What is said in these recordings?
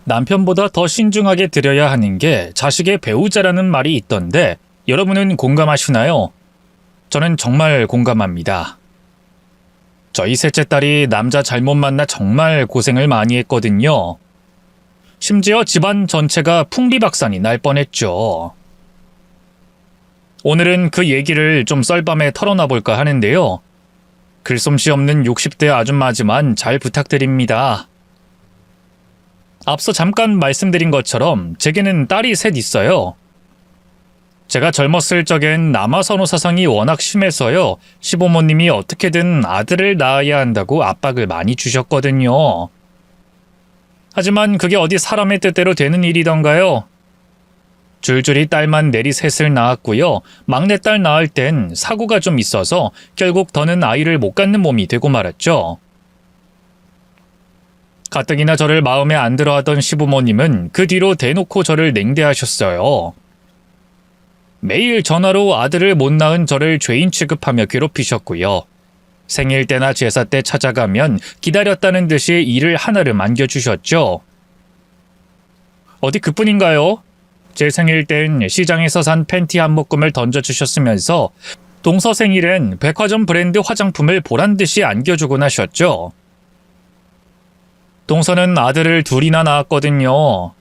남편보다 더 신중하게 들여야 하는 게 자식의 배우자라는 말이 있던데 여러분은 공감하시나요? 저는 정말 공감합니다. 저희 셋째 딸이 남자 잘못 만나 정말 고생을 많이 했거든요. 심지어 집안 전체가 풍비박산이 날 뻔했죠. 오늘은 그 얘기를 좀 썰밤에 털어놔볼까 하는데요. 글솜씨 없는 60대 아줌마지만 잘 부탁드립니다. 앞서 잠깐 말씀드린 것처럼 제게는 딸이 셋 있어요. 제가 젊었을 적엔 남아선호 사상이 워낙 심해서요. 시부모님이 어떻게든 아들을 낳아야 한다고 압박을 많이 주셨거든요. 하지만 그게 어디 사람의 뜻대로 되는 일이던가요? 줄줄이 딸만 내리 셋을 낳았고요. 막내딸 낳을 땐 사고가 좀 있어서 결국 더는 아이를 못 갖는 몸이 되고 말았죠. 가뜩이나 저를 마음에 안 들어하던 시부모님은 그 뒤로 대놓고 저를 냉대하셨어요. 매일 전화로 아들을 못 낳은 저를 죄인 취급하며 괴롭히셨고요. 생일 때나 제사 때 찾아가면 기다렸다는 듯이 일을 하나를 안겨주셨죠. 어디 그뿐인가요? 제 생일 땐 시장에서 산 팬티 한 묶음을 던져주셨으면서 동서 생일엔 백화점 브랜드 화장품을 보란듯이 안겨주곤 하셨죠. 동서는 아들을 둘이나 낳았거든요.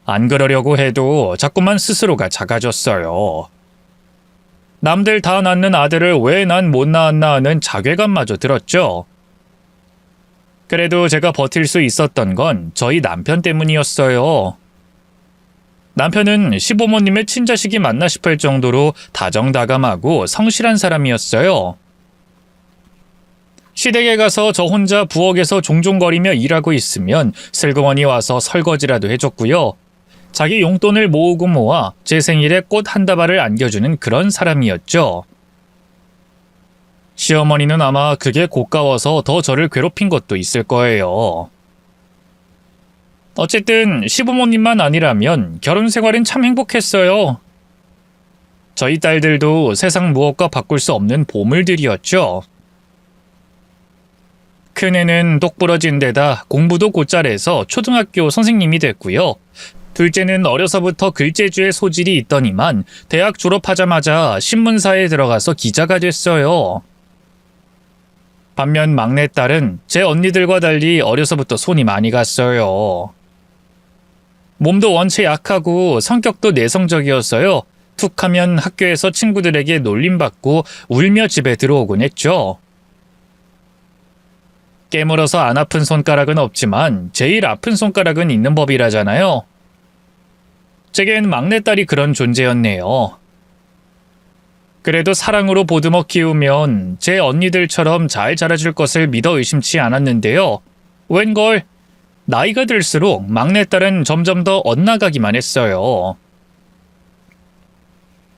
안 그러려고 해도 자꾸만 스스로가 작아졌어요. 남들 다 낳는 아들을 왜 난 못 낳았나 하는 자괴감마저 들었죠. 그래도 제가 버틸 수 있었던 건 저희 남편 때문이었어요. 남편은 시부모님의 친자식이 맞나 싶을 정도로 다정다감하고 성실한 사람이었어요. 시댁에 가서 저 혼자 부엌에서 종종거리며 일하고 있으면 슬그머니 와서 설거지라도 해줬고요. 자기 용돈을 모으고 모아 제 생일에 꽃 한 다발을 안겨주는 그런 사람이었죠. 시어머니는 아마 그게 고가워서 더 저를 괴롭힌 것도 있을 거예요. 어쨌든 시부모님만 아니라면 결혼 생활은 참 행복했어요. 저희 딸들도 세상 무엇과 바꿀 수 없는 보물들이었죠. 큰애는 똑부러진 데다 공부도 곧잘해서 초등학교 선생님이 됐고요. 둘째는 어려서부터 글재주의 소질이 있더니만 대학 졸업하자마자 신문사에 들어가서 기자가 됐어요. 반면 막내딸은 제 언니들과 달리 어려서부터 손이 많이 갔어요. 몸도 원체 약하고 성격도 내성적이었어요. 툭 하면 학교에서 친구들에게 놀림받고 울며 집에 들어오곤 했죠. 깨물어서 안 아픈 손가락은 없지만 제일 아픈 손가락은 있는 법이라잖아요. 제겐 막내딸이 그런 존재였네요. 그래도 사랑으로 보듬어 키우면 제 언니들처럼 잘 자라줄 것을 믿어 의심치 않았는데요. 웬걸 나이가 들수록 막내딸은 점점 더 엇나가기만 했어요.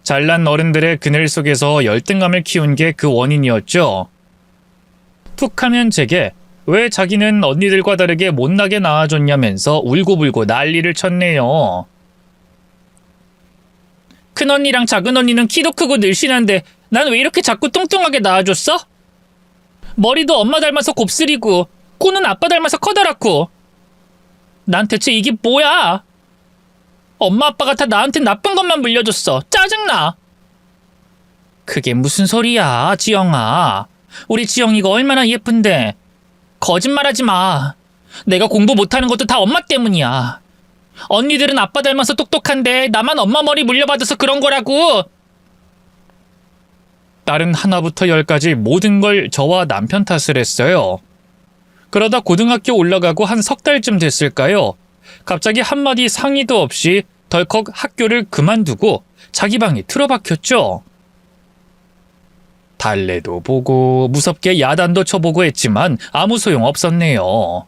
잘난 어른들의 그늘 속에서 열등감을 키운 게 그 원인이었죠. 툭하면 제게 왜 자기는 언니들과 다르게 못나게 낳아줬냐면서 울고불고 난리를 쳤네요. 큰언니랑 작은언니는 키도 크고 늘씬한데 난 왜 이렇게 자꾸 뚱뚱하게 낳아줬어? 머리도 엄마 닮아서 곱슬이고 코는 아빠 닮아서 커다랗고 난 대체 이게 뭐야? 엄마 아빠가 다 나한테 나쁜 것만 물려줬어. 짜증나. 그게 무슨 소리야, 지영아. 우리 지영이가 얼마나 예쁜데. 거짓말하지 마. 내가 공부 못하는 것도 다 엄마 때문이야. 언니들은 아빠 닮아서 똑똑한데 나만 엄마 머리 물려받아서 그런 거라고. 딸은 하나부터 열까지 모든 걸 저와 남편 탓을 했어요. 그러다 고등학교 올라가고 한 석 달쯤 됐을까요? 갑자기 한마디 상의도 없이 덜컥 학교를 그만두고 자기 방에 틀어박혔죠. 달래도 보고 무섭게 야단도 쳐보고 했지만 아무 소용 없었네요.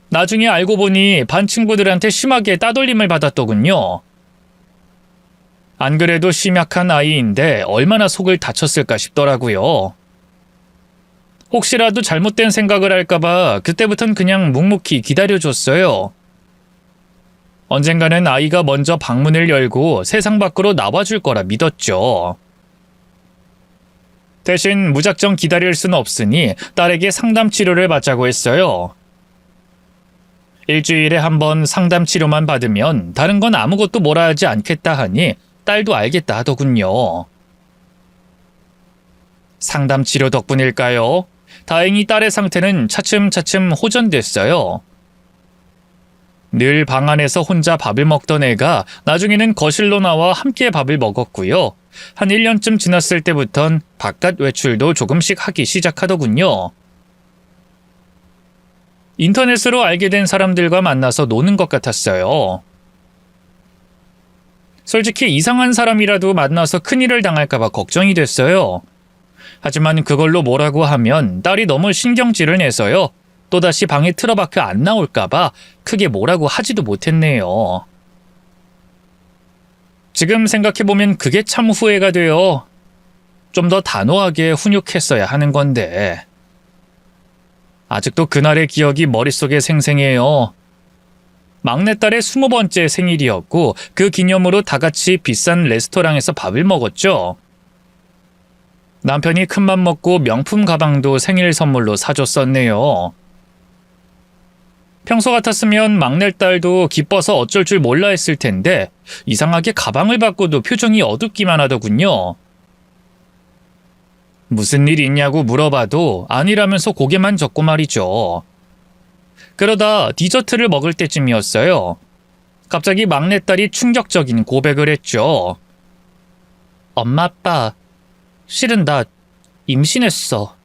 나중에 알고 보니 반 친구들한테 심하게 따돌림을 받았더군요. 안 그래도 심약한 아이인데 얼마나 속을 다쳤을까 싶더라고요. 혹시라도 잘못된 생각을 할까봐 그때부턴 그냥 묵묵히 기다려줬어요. 언젠가는 아이가 먼저 방문을 열고 세상 밖으로 나와줄 거라 믿었죠. 대신 무작정 기다릴 수는 없으니 딸에게 상담 치료를 받자고 했어요. 일주일에 한 번 상담 치료만 받으면 다른 건 아무것도 뭐라 하지 않겠다 하니 딸도 알겠다 하더군요. 상담 치료 덕분일까요? 다행히 딸의 상태는 차츰차츰 호전됐어요. 늘 방 안에서 혼자 밥을 먹던 애가 나중에는 거실로 나와 함께 밥을 먹었고요. 한 1년쯤 지났을 때부턴 바깥 외출도 조금씩 하기 시작하더군요. 인터넷으로 알게 된 사람들과 만나서 노는 것 같았어요. 솔직히 이상한 사람이라도 만나서 큰일을 당할까봐 걱정이 됐어요. 하지만 그걸로 뭐라고 하면 딸이 너무 신경질을 내서요. 또다시 방에 틀어박혀 안 나올까봐 크게 뭐라고 하지도 못했네요. 지금 생각해보면 그게 참 후회가 돼요. 좀 더 단호하게 훈육했어야 하는 건데. 아직도 그날의 기억이 머릿속에 생생해요. 막내딸의 20번째 생일이었고 그 기념으로 다 같이 비싼 레스토랑에서 밥을 먹었죠. 남편이 큰맘 먹고 명품 가방도 생일 선물로 사줬었네요. 평소 같았으면 막내딸도 기뻐서 어쩔 줄 몰라 했을 텐데 이상하게 가방을 받고도 표정이 어둡기만 하더군요. 무슨 일 있냐고 물어봐도 아니라면서 고개만 젓고 말이죠. 그러다 디저트를 먹을 때쯤이었어요. 갑자기 막내딸이 충격적인 고백을 했죠. 엄마, 아빠, 실은 나 임신했어.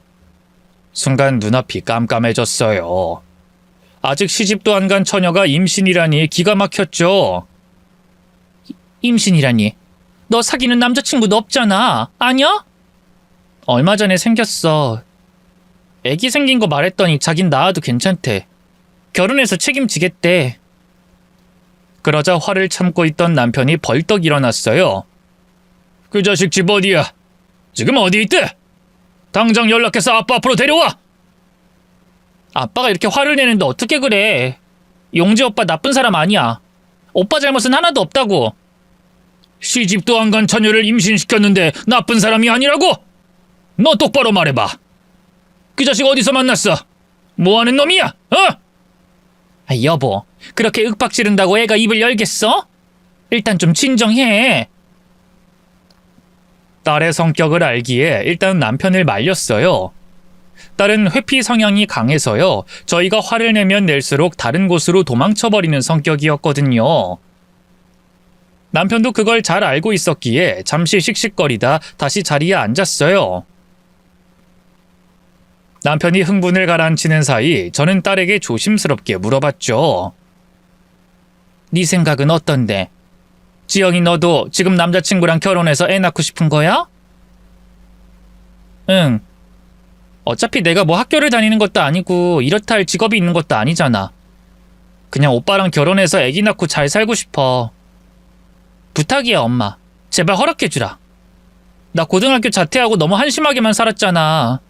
순간 눈앞이 깜깜해졌어요. 아직 시집도 안 간 처녀가 임신이라니 기가 막혔죠. 임신이라니? 너 사귀는 남자친구도 없잖아. 아니야? 얼마 전에 생겼어. 애기 생긴 거 말했더니 자긴 낳아도 괜찮대. 결혼해서 책임지겠대. 그러자 화를 참고 있던 남편이 벌떡 일어났어요. 그 자식 집 어디야? 지금 어디 있대? 당장 연락해서 아빠 앞으로 데려와! 아빠가 이렇게 화를 내는데 어떻게 그래? 용재 오빠 나쁜 사람 아니야. 오빠 잘못은 하나도 없다고. 시집도 안 간 처녀를 임신시켰는데 나쁜 사람이 아니라고? 너 똑바로 말해봐. 그 자식 어디서 만났어? 뭐하는 놈이야? 어? 아, 여보, 그렇게 윽박 지른다고 애가 입을 열겠어? 일단 좀 진정해. 딸의 성격을 알기에 일단 남편을 말렸어요. 딸은 회피 성향이 강해서요. 저희가 화를 내면 낼수록 다른 곳으로 도망쳐버리는 성격이었거든요. 남편도 그걸 잘 알고 있었기에 잠시 씩씩거리다 다시 자리에 앉았어요. 남편이 흥분을 가라앉히는 사이 저는 딸에게 조심스럽게 물어봤죠. 네 생각은 어떤데? 지영이 너도 지금 남자친구랑 결혼해서 애 낳고 싶은 거야? 응. 어차피 내가 뭐 학교를 다니는 것도 아니고 이렇다 할 직업이 있는 것도 아니잖아. 그냥 오빠랑 결혼해서 애기 낳고 잘 살고 싶어. 부탁이야, 엄마. 제발 허락해주라. 나 고등학교 자퇴하고 너무 한심하게만 살았잖아.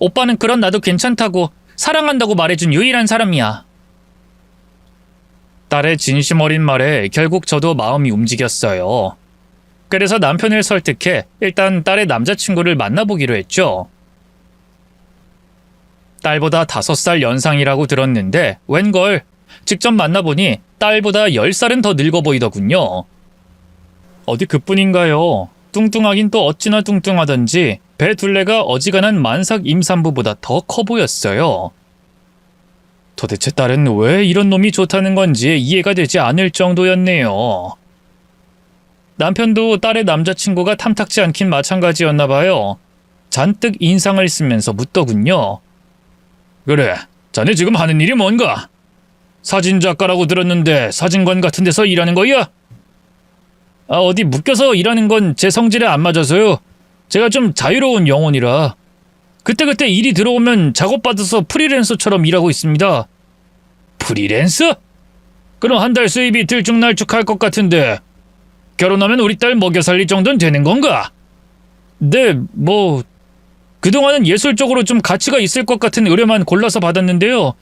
오빠는 그런 나도 괜찮다고 사랑한다고 말해준 유일한 사람이야. 딸의 진심 어린 말에 결국 저도 마음이 움직였어요. 그래서 남편을 설득해 일단 딸의 남자친구를 만나보기로 했죠. 딸보다 5살 연상이라고 들었는데 웬걸 직접 만나보니 딸보다 10살은 더 늙어 보이더군요. 어디 그뿐인가요? 뚱뚱하긴 또 어찌나 뚱뚱하던지 배 둘레가 어지간한 만삭 임산부보다 더 커 보였어요. 도대체 딸은 왜 이런 놈이 좋다는 건지 이해가 되지 않을 정도였네요. 남편도 딸의 남자친구가 탐탁지 않긴 마찬가지였나 봐요. 잔뜩 인상을 쓰면서 묻더군요. 그래, 자네 지금 하는 일이 뭔가? 사진작가라고 들었는데 사진관 같은 데서 일하는 거야? 아, 어디 묶여서 일하는 건 제 성질에 안 맞아서요. 제가 좀 자유로운 영혼이라. 그때그때 일이 들어오면 작업받아서 프리랜서처럼 일하고 있습니다. 프리랜서? 그럼 한 달 수입이 들쭉날쭉할 것 같은데 결혼하면 우리 딸 먹여 살릴 정도는 되는 건가? 네, 뭐 그동안은 예술적으로 좀 가치가 있을 것 같은 의뢰만 골라서 받았는데요.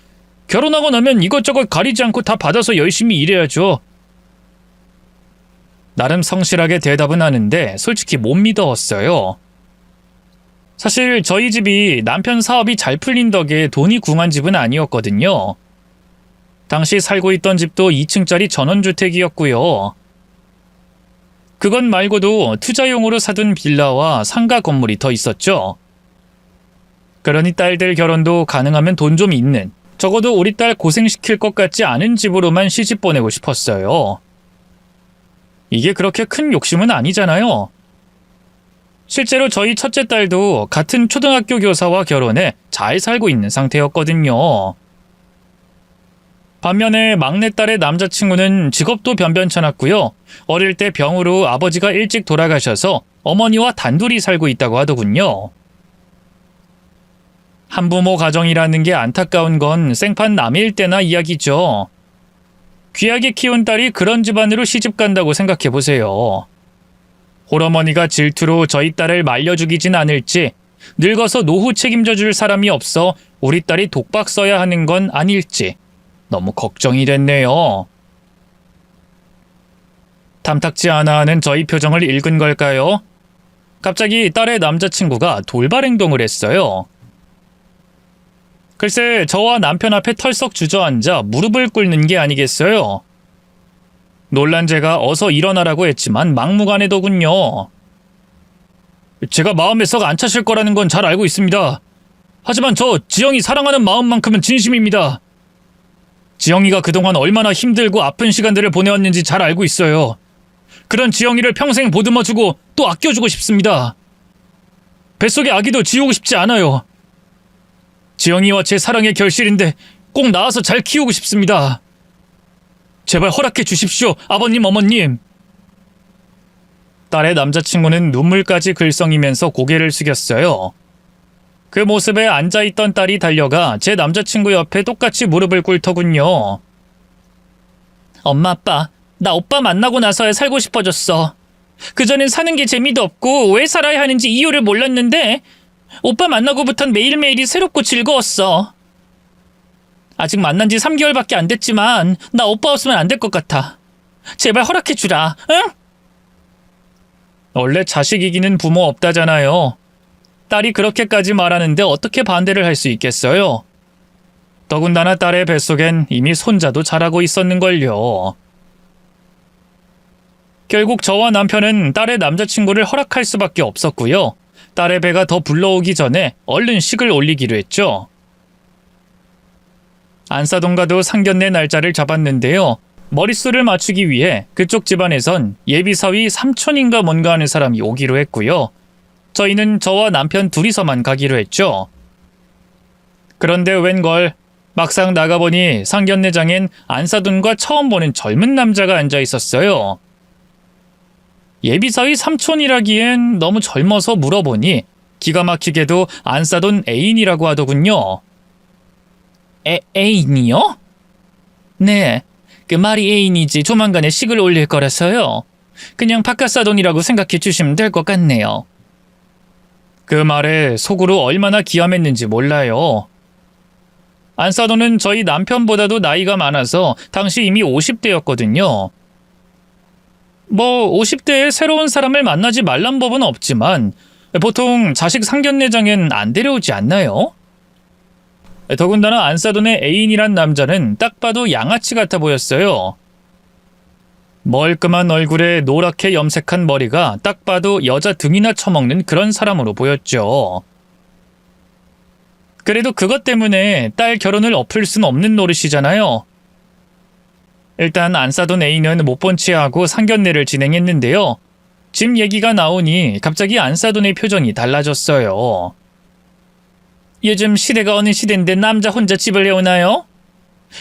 결혼하고 나면 이것저것 가리지 않고 다 받아서 열심히 일해야죠. 나름 성실하게 대답은 하는데 솔직히 못 믿어왔어요. 사실 저희 집이 남편 사업이 잘 풀린 덕에 돈이 궁한 집은 아니었거든요. 당시 살고 있던 집도 2층짜리 전원주택이었고요. 그것 말고도 투자용으로 사둔 빌라와 상가 건물이 더 있었죠. 그러니 딸들 결혼도 가능하면 돈 좀 있는, 적어도 우리 딸 고생시킬 것 같지 않은 집으로만 시집 보내고 싶었어요. 이게 그렇게 큰 욕심은 아니잖아요. 실제로 저희 첫째 딸도 같은 초등학교 교사와 결혼해 잘 살고 있는 상태였거든요. 반면에 막내딸의 남자친구는 직업도 변변찮았고요. 어릴 때 병으로 아버지가 일찍 돌아가셔서 어머니와 단둘이 살고 있다고 하더군요. 한부모 가정이라는 게 안타까운 건 생판 남일 때나 이야기죠. 귀하게 키운 딸이 그런 집안으로 시집 간다고 생각해보세요. 홀어머니가 질투로 저희 딸을 말려 죽이진 않을지, 늙어서 노후 책임져 줄 사람이 없어 우리 딸이 독박 써야 하는 건 아닐지 너무 걱정이 됐네요. 탐탁지 않아 하는 저희 표정을 읽은 걸까요? 갑자기 딸의 남자친구가 돌발 행동을 했어요. 글쎄, 저와 남편 앞에 털썩 주저앉아 무릎을 꿇는 게 아니겠어요. 놀란 제가 어서 일어나라고 했지만 막무가내더군요. 제가 마음에 썩 안 차실 거라는 건 잘 알고 있습니다. 하지만 저 지영이 사랑하는 마음만큼은 진심입니다. 지영이가 그동안 얼마나 힘들고 아픈 시간들을 보내왔는지 잘 알고 있어요. 그런 지영이를 평생 보듬어주고 또 아껴주고 싶습니다. 뱃속의 아기도 지우고 싶지 않아요. 지영이와 제 사랑의 결실인데 꼭 낳아서 잘 키우고 싶습니다. 제발 허락해 주십시오, 아버님, 어머님. 딸의 남자친구는 눈물까지 글썽이면서 고개를 숙였어요. 그 모습에 앉아있던 딸이 달려가 제 남자친구 옆에 똑같이 무릎을 꿇더군요. 엄마, 아빠, 나 오빠 만나고 나서야 살고 싶어졌어. 그전엔 사는 게 재미도 없고 왜 살아야 하는지 이유를 몰랐는데 오빠 만나고부턴 매일매일이 새롭고 즐거웠어. 아직 만난 지 3개월밖에 안 됐지만 나 오빠 없으면 안 될 것 같아. 제발 허락해 주라, 응? 원래 자식 이기는 부모 없다잖아요. 딸이 그렇게까지 말하는데 어떻게 반대를 할 수 있겠어요? 더군다나 딸의 뱃속엔 이미 손자도 자라고 있었는걸요. 결국 저와 남편은 딸의 남자친구를 허락할 수밖에 없었고요. 딸의 배가 더 불러오기 전에 얼른 식을 올리기로 했죠. 안사돈과도 상견례 날짜를 잡았는데요. 머릿수를 맞추기 위해 그쪽 집안에선 예비사위 삼촌인가 뭔가 하는 사람이 오기로 했고요. 저희는 저와 남편 둘이서만 가기로 했죠. 그런데 웬걸, 막상 나가보니 상견례장엔 안사돈과 처음 보는 젊은 남자가 앉아 있었어요. 예비사위 삼촌이라기엔 너무 젊어서 물어보니 기가 막히게도 안사돈 애인이라고 하더군요. 애인이요? 네, 그 말이 애인이지 조만간에 식을 올릴 거라서요. 그냥 바깥사돈이라고 생각해 주시면 될 것 같네요. 그 말에 속으로 얼마나 기함했는지 몰라요. 안사돈은 저희 남편보다도 나이가 많아서 당시 이미 50대였거든요. 뭐 50대에 새로운 사람을 만나지 말란 법은 없지만 보통 자식 상견례장엔 안 데려오지 않나요? 더군다나 안사돈의 애인이란 남자는 딱 봐도 양아치 같아 보였어요. 멀끔한 얼굴에 노랗게 염색한 머리가 딱 봐도 여자 등이나 쳐먹는 그런 사람으로 보였죠. 그래도 그것 때문에 딸 결혼을 엎을 순 없는 노릇이잖아요. 일단 안사돈 애인은 못 본 채하고 상견례를 진행했는데요. 집 얘기가 나오니 갑자기 안사돈의 표정이 달라졌어요. 요즘 시대가 어느 시대인데 남자 혼자 집을 해오나요?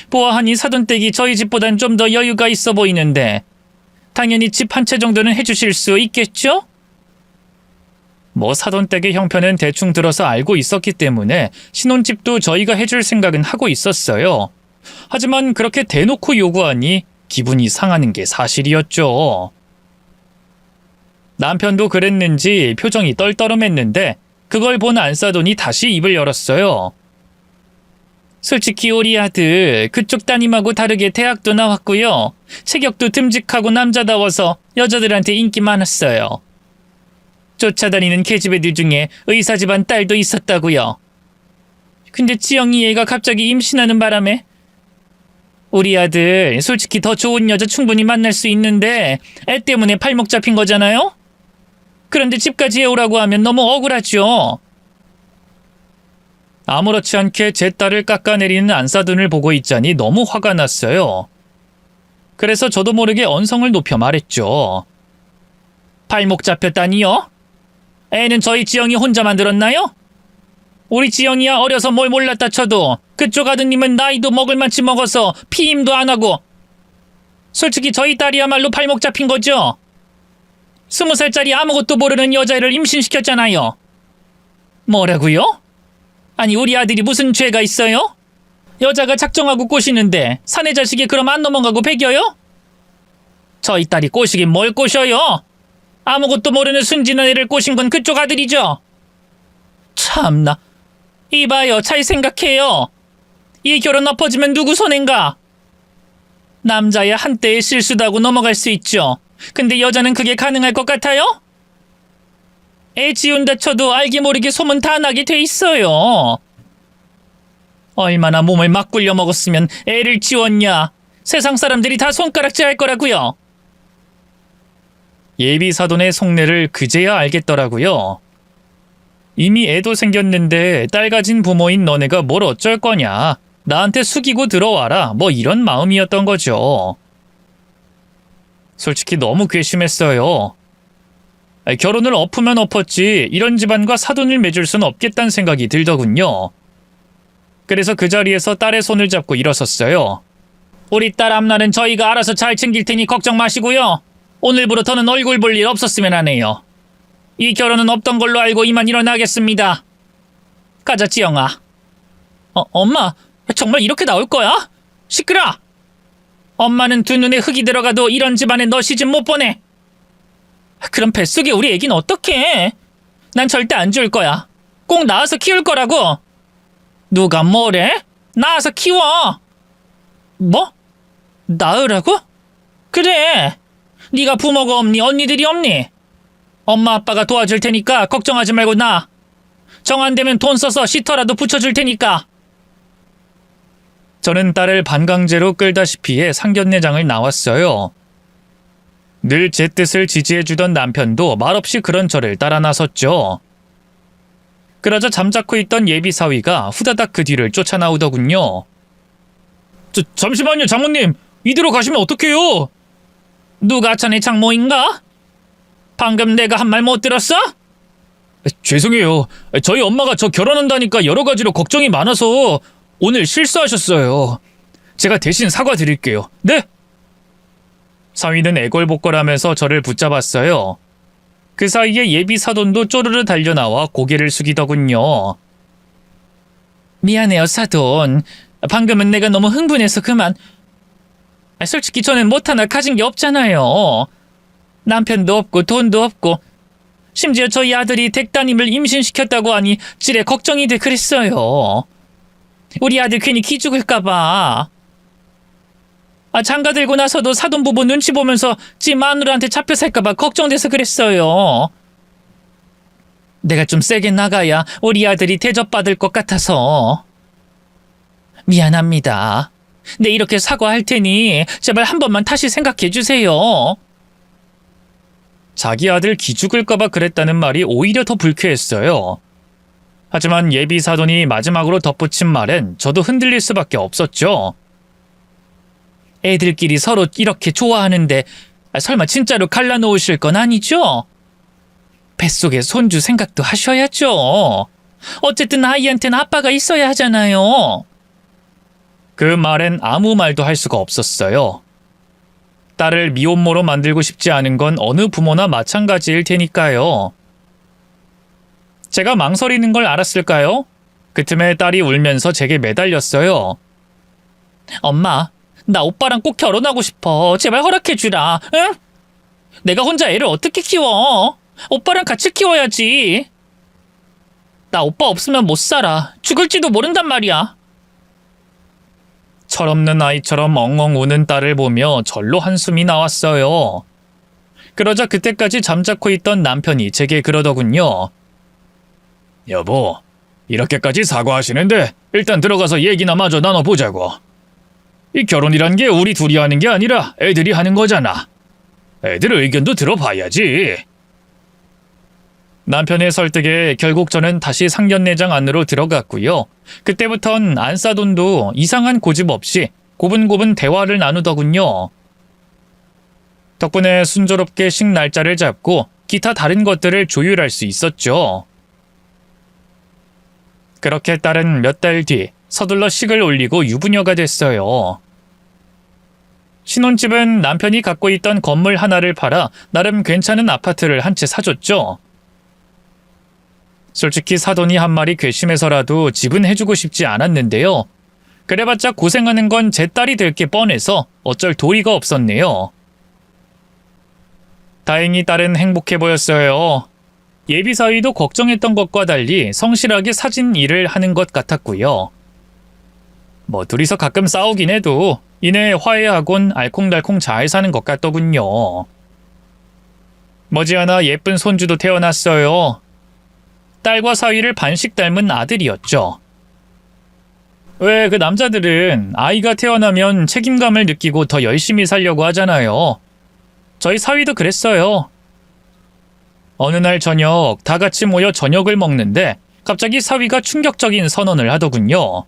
보아하니 사돈댁이 저희 집보단 좀 더 여유가 있어 보이는데 당연히 집 한 채 정도는 해주실 수 있겠죠? 뭐 사돈댁의 형편은 대충 들어서 알고 있었기 때문에 신혼집도 저희가 해줄 생각은 하고 있었어요. 하지만 그렇게 대놓고 요구하니 기분이 상하는 게 사실이었죠. 남편도 그랬는지 표정이 떨떠름했는데 그걸 본 안사돈이 다시 입을 열었어요. 솔직히 우리 아들 그쪽 따님하고 다르게 대학도 나왔고요. 체격도 듬직하고 남자다워서 여자들한테 인기 많았어요. 쫓아다니는 계집 애들 중에 의사 집안 딸도 있었다고요. 근데 지영이 얘가 갑자기 임신하는 바람에 우리 아들 솔직히 더 좋은 여자 충분히 만날 수 있는데 애 때문에 발목 잡힌 거잖아요? 그런데 집까지 해오라고 하면 너무 억울하죠. 아무렇지 않게 제 딸을 깎아내리는 안사돈을 보고 있자니 너무 화가 났어요. 그래서 저도 모르게 언성을 높여 말했죠. 발목 잡혔다니요? 애는 저희 지영이 혼자 만들었나요? 우리 지영이야 어려서 뭘 몰랐다 쳐도 그쪽 아드님은 나이도 먹을 만치 먹어서 피임도 안 하고 솔직히 저희 딸이야말로 발목 잡힌 거죠. 20살짜리 아무것도 모르는 여자애를 임신시켰잖아요. 뭐라고요? 아니 우리 아들이 무슨 죄가 있어요? 여자가 작정하고 꼬시는데 사내 자식이 그럼 안 넘어가고 배겨요? 저희 딸이 꼬시긴 뭘 꼬셔요? 아무것도 모르는 순진한 애를 꼬신 건 그쪽 아들이죠. 참나. 이봐요, 잘 생각해요. 이 결혼 엎어지면 누구 손해인가? 남자야 한때의 실수다고 넘어갈 수 있죠. 근데 여자는 그게 가능할 것 같아요? 애 지운다 쳐도 알게 모르게 소문 다 나게 돼 있어요. 얼마나 몸을 막 굴려 먹었으면 애를 지웠냐. 세상 사람들이 다 손가락질 할 거라고요. 예비 사돈의 속내를 그제야 알겠더라고요. 이미 애도 생겼는데 딸 가진 부모인 너네가 뭘 어쩔 거냐. 나한테 숙이고 들어와라. 뭐 이런 마음이었던 거죠. 솔직히 너무 괘씸했어요. 결혼을 엎으면 엎었지 이런 집안과 사돈을 맺을 순 없겠다는 생각이 들더군요. 그래서 그 자리에서 딸의 손을 잡고 일어섰어요. 우리 딸 앞날은 저희가 알아서 잘 챙길 테니 걱정 마시고요. 오늘부터는 얼굴 볼 일 없었으면 하네요. 이 결혼은 없던 걸로 알고 이만 일어나겠습니다. 가자, 지영아. 엄마, 정말 이렇게 나올 거야? 시끄러! 엄마는 두 눈에 흙이 들어가도 이런 집안에 너 시집 못 보내. 그럼 뱃속에 우리 애기는 어떡해? 난 절대 안 줄 거야. 꼭 낳아서 키울 거라고. 누가 뭐래? 낳아서 키워. 뭐? 낳으라고? 그래. 네가 부모가 없니? 언니들이 없니? 엄마 아빠가 도와줄 테니까 걱정하지 말고 나. 정 안 되면 돈 써서 시터라도 붙여줄 테니까. 저는 딸을 반강제로 끌다시피 해 상견례장을 나왔어요. 늘 제 뜻을 지지해주던 남편도 말없이 그런 저를 따라 나섰죠. 그러자 잠자코 있던 예비 사위가 후다닥 그 뒤를 쫓아나오더군요. 잠시만요, 장모님. 이대로 가시면 어떡해요? 누가 자네 장모인가? 방금 내가 한 말 못 들었어? 죄송해요. 저희 엄마가 저 결혼한다니까 여러 가지로 걱정이 많아서 오늘 실수하셨어요. 제가 대신 사과드릴게요. 네? 사위는 애걸복걸하면서 저를 붙잡았어요. 그 사이에 예비 사돈도 쪼르르 달려나와 고개를 숙이더군요. 미안해요, 사돈. 방금은 내가 너무 흥분해서 그만. 솔직히 저는 뭐 하나 가진 게 없잖아요. 남편도 없고 돈도 없고 심지어 저희 아들이 댁따님을 임신시켰다고 하니 지레 걱정이 돼 그랬어요. 우리 아들 괜히 기죽을까봐. 장가 들고 나서도 사돈부부 눈치 보면서 지 마누라한테 잡혀 살까봐 걱정돼서 그랬어요. 내가 좀 세게 나가야 우리 아들이 대접받을 것 같아서. 미안합니다. 네, 이렇게 사과할 테니 제발 한 번만 다시 생각해 주세요. 자기 아들 기죽을까봐 그랬다는 말이 오히려 더 불쾌했어요. 하지만 예비 사돈이 마지막으로 덧붙인 말엔 저도 흔들릴 수밖에 없었죠. 애들끼리 서로 이렇게 좋아하는데 설마 진짜로 갈라놓으실 건 아니죠? 뱃속에 손주 생각도 하셔야죠. 어쨌든 아이한테는 아빠가 있어야 하잖아요. 그 말엔 아무 말도 할 수가 없었어요. 딸을 미혼모로 만들고 싶지 않은 건 어느 부모나 마찬가지일 테니까요. 제가 망설이는 걸 알았을까요? 그 틈에 딸이 울면서 제게 매달렸어요. 엄마, 나 오빠랑 꼭 결혼하고 싶어. 제발 허락해주라. 응? 내가 혼자 애를 어떻게 키워? 오빠랑 같이 키워야지. 나 오빠 없으면 못 살아. 죽을지도 모른단 말이야. 철없는 아이처럼 엉엉 우는 딸을 보며 절로 한숨이 나왔어요. 그러자 그때까지 잠자코 있던 남편이 제게 그러더군요. 여보, 이렇게까지 사과하시는데 일단 들어가서 얘기나 마저 나눠보자고. 이 결혼이란 게 우리 둘이 하는 게 아니라 애들이 하는 거잖아. 애들 의견도 들어봐야지. 남편의 설득에 결국 저는 다시 상견례장 안으로 들어갔고요. 그때부턴 안싸돈도 이상한 고집 없이 고분고분 대화를 나누더군요. 덕분에 순조롭게 식 날짜를 잡고 기타 다른 것들을 조율할 수 있었죠. 그렇게 딸은 몇 달 뒤 서둘러 식을 올리고 유부녀가 됐어요. 신혼집은 남편이 갖고 있던 건물 하나를 팔아 나름 괜찮은 아파트를 한 채 사줬죠. 솔직히 사돈이 한 말이 괘씸해서라도 집은 해주고 싶지 않았는데요. 그래봤자 고생하는 건 제 딸이 될 게 뻔해서 어쩔 도리가 없었네요. 다행히 딸은 행복해 보였어요. 예비사위도 걱정했던 것과 달리 성실하게 사진 일을 하는 것 같았고요. 뭐 둘이서 가끔 싸우긴 해도 이내 화해하곤 알콩달콩 잘 사는 것 같더군요. 머지않아 예쁜 손주도 태어났어요. 딸과 사위를 반씩 닮은 아들이었죠. 왜 그 남자들은 아이가 태어나면 책임감을 느끼고 더 열심히 살려고 하잖아요. 저희 사위도 그랬어요. 어느 날 저녁 다 같이 모여 저녁을 먹는데 갑자기 사위가 충격적인 선언을 하더군요.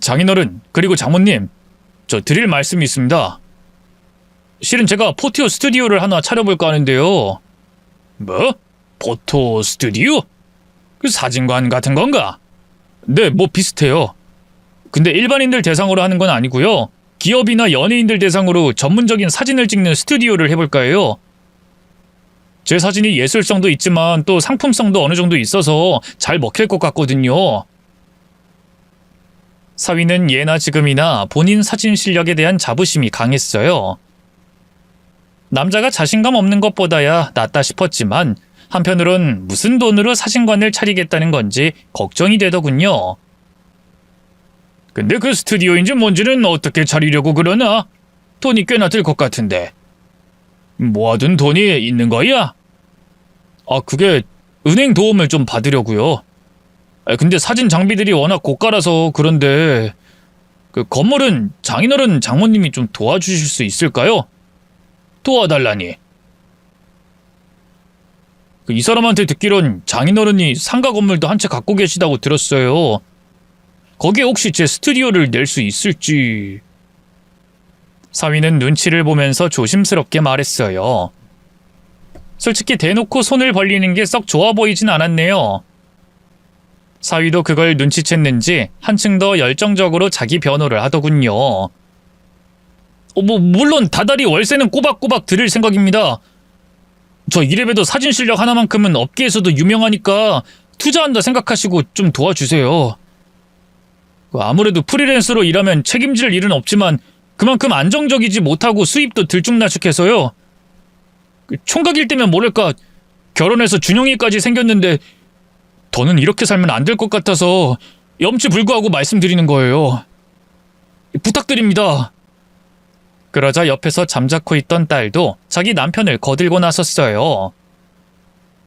장인어른 그리고 장모님, 저 드릴 말씀이 있습니다. 실은 제가 포티오 스튜디오를 하나 차려볼까 하는데요. 뭐? 포토 스튜디오? 그 사진관 같은 건가? 네, 뭐 비슷해요. 근데 일반인들 대상으로 하는 건 아니고요. 기업이나 연예인들 대상으로 전문적인 사진을 찍는 스튜디오를 해볼까 해요. 제 사진이 예술성도 있지만 또 상품성도 어느 정도 있어서 잘 먹힐 것 같거든요. 사위는 예나 지금이나 본인 사진 실력에 대한 자부심이 강했어요. 남자가 자신감 없는 것보다야 낫다 싶었지만 한편으론 무슨 돈으로 사진관을 차리겠다는 건지 걱정이 되더군요. 근데 그 스튜디오인지 뭔지는 어떻게 차리려고 그러나? 돈이 꽤나 들 것 같은데. 모아둔 돈이 있는 거야? 그게 은행 도움을 좀 받으려고요. 근데 사진 장비들이 워낙 고가라서 그런데 그 건물은 장인어른 장모님이 좀 도와주실 수 있을까요? 도와달라니. 이 사람한테 듣기론 장인어른이 상가 건물도 한 채 갖고 계시다고 들었어요. 거기에 혹시 제 스튜디오를 낼 수 있을지. 사위는 눈치를 보면서 조심스럽게 말했어요. 솔직히 대놓고 손을 벌리는 게 썩 좋아 보이진 않았네요. 사위도 그걸 눈치챘는지 한층 더 열정적으로 자기 변호를 하더군요. 물론 다달이 월세는 꼬박꼬박 드릴 생각입니다. 저 이래봬도 사진 실력 하나만큼은 업계에서도 유명하니까 투자한다 생각하시고 좀 도와주세요. 아무래도 프리랜서로 일하면 책임질 일은 없지만 그만큼 안정적이지 못하고 수입도 들쭉날쭉해서요. 총각일 때면 모를까 결혼해서 준영이까지 생겼는데 더는 이렇게 살면 안 될 것 같아서 염치불구하고 말씀드리는 거예요. 부탁드립니다. 그러자 옆에서 잠자코 있던 딸도 자기 남편을 거들고 나섰어요.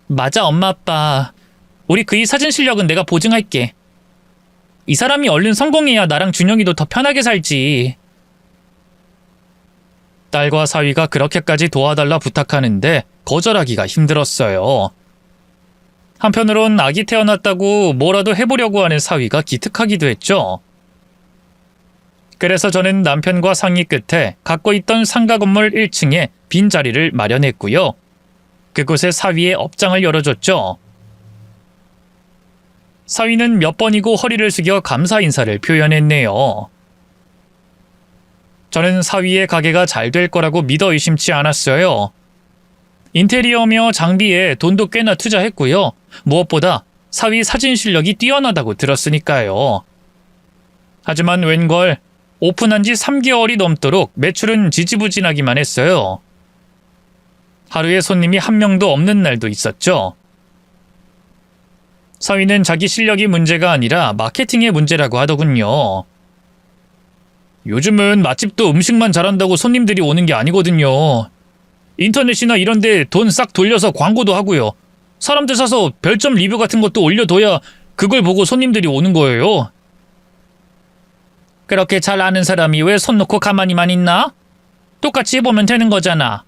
맞아 엄마 아빠. 우리 그이 사진 실력은 내가 보증할게. 이 사람이 얼른 성공해야 나랑 준영이도 더 편하게 살지. 딸과 사위가 그렇게까지 도와달라 부탁하는데 거절하기가 힘들었어요. 한편으론 아기 태어났다고 뭐라도 해보려고 하는 사위가 기특하기도 했죠. 그래서 저는 남편과 상의 끝에 갖고 있던 상가 건물 1층에 빈자리를 마련했고요. 그곳에 사위의 업장을 열어줬죠. 사위는 몇 번이고 허리를 숙여 감사 인사를 표현했네요. 저는 사위의 가게가 잘 될 거라고 믿어 의심치 않았어요. 인테리어며 장비에 돈도 꽤나 투자했고요. 무엇보다 사위 사진 실력이 뛰어나다고 들었으니까요. 하지만 웬걸 오픈한 지 3개월이 넘도록 매출은 지지부진하기만 했어요. 하루에 손님이 한 명도 없는 날도 있었죠. 사위는 자기 실력이 문제가 아니라 마케팅의 문제라고 하더군요. 요즘은 맛집도 음식만 잘한다고 손님들이 오는 게 아니거든요. 인터넷이나 이런 데 돈 싹 돌려서 광고도 하고요. 사람들 사서 별점 리뷰 같은 것도 올려둬야 그걸 보고 손님들이 오는 거예요. 그렇게 잘 아는 사람이 왜 손 놓고 가만히만 있나? 똑같이 해보면 되는 거잖아.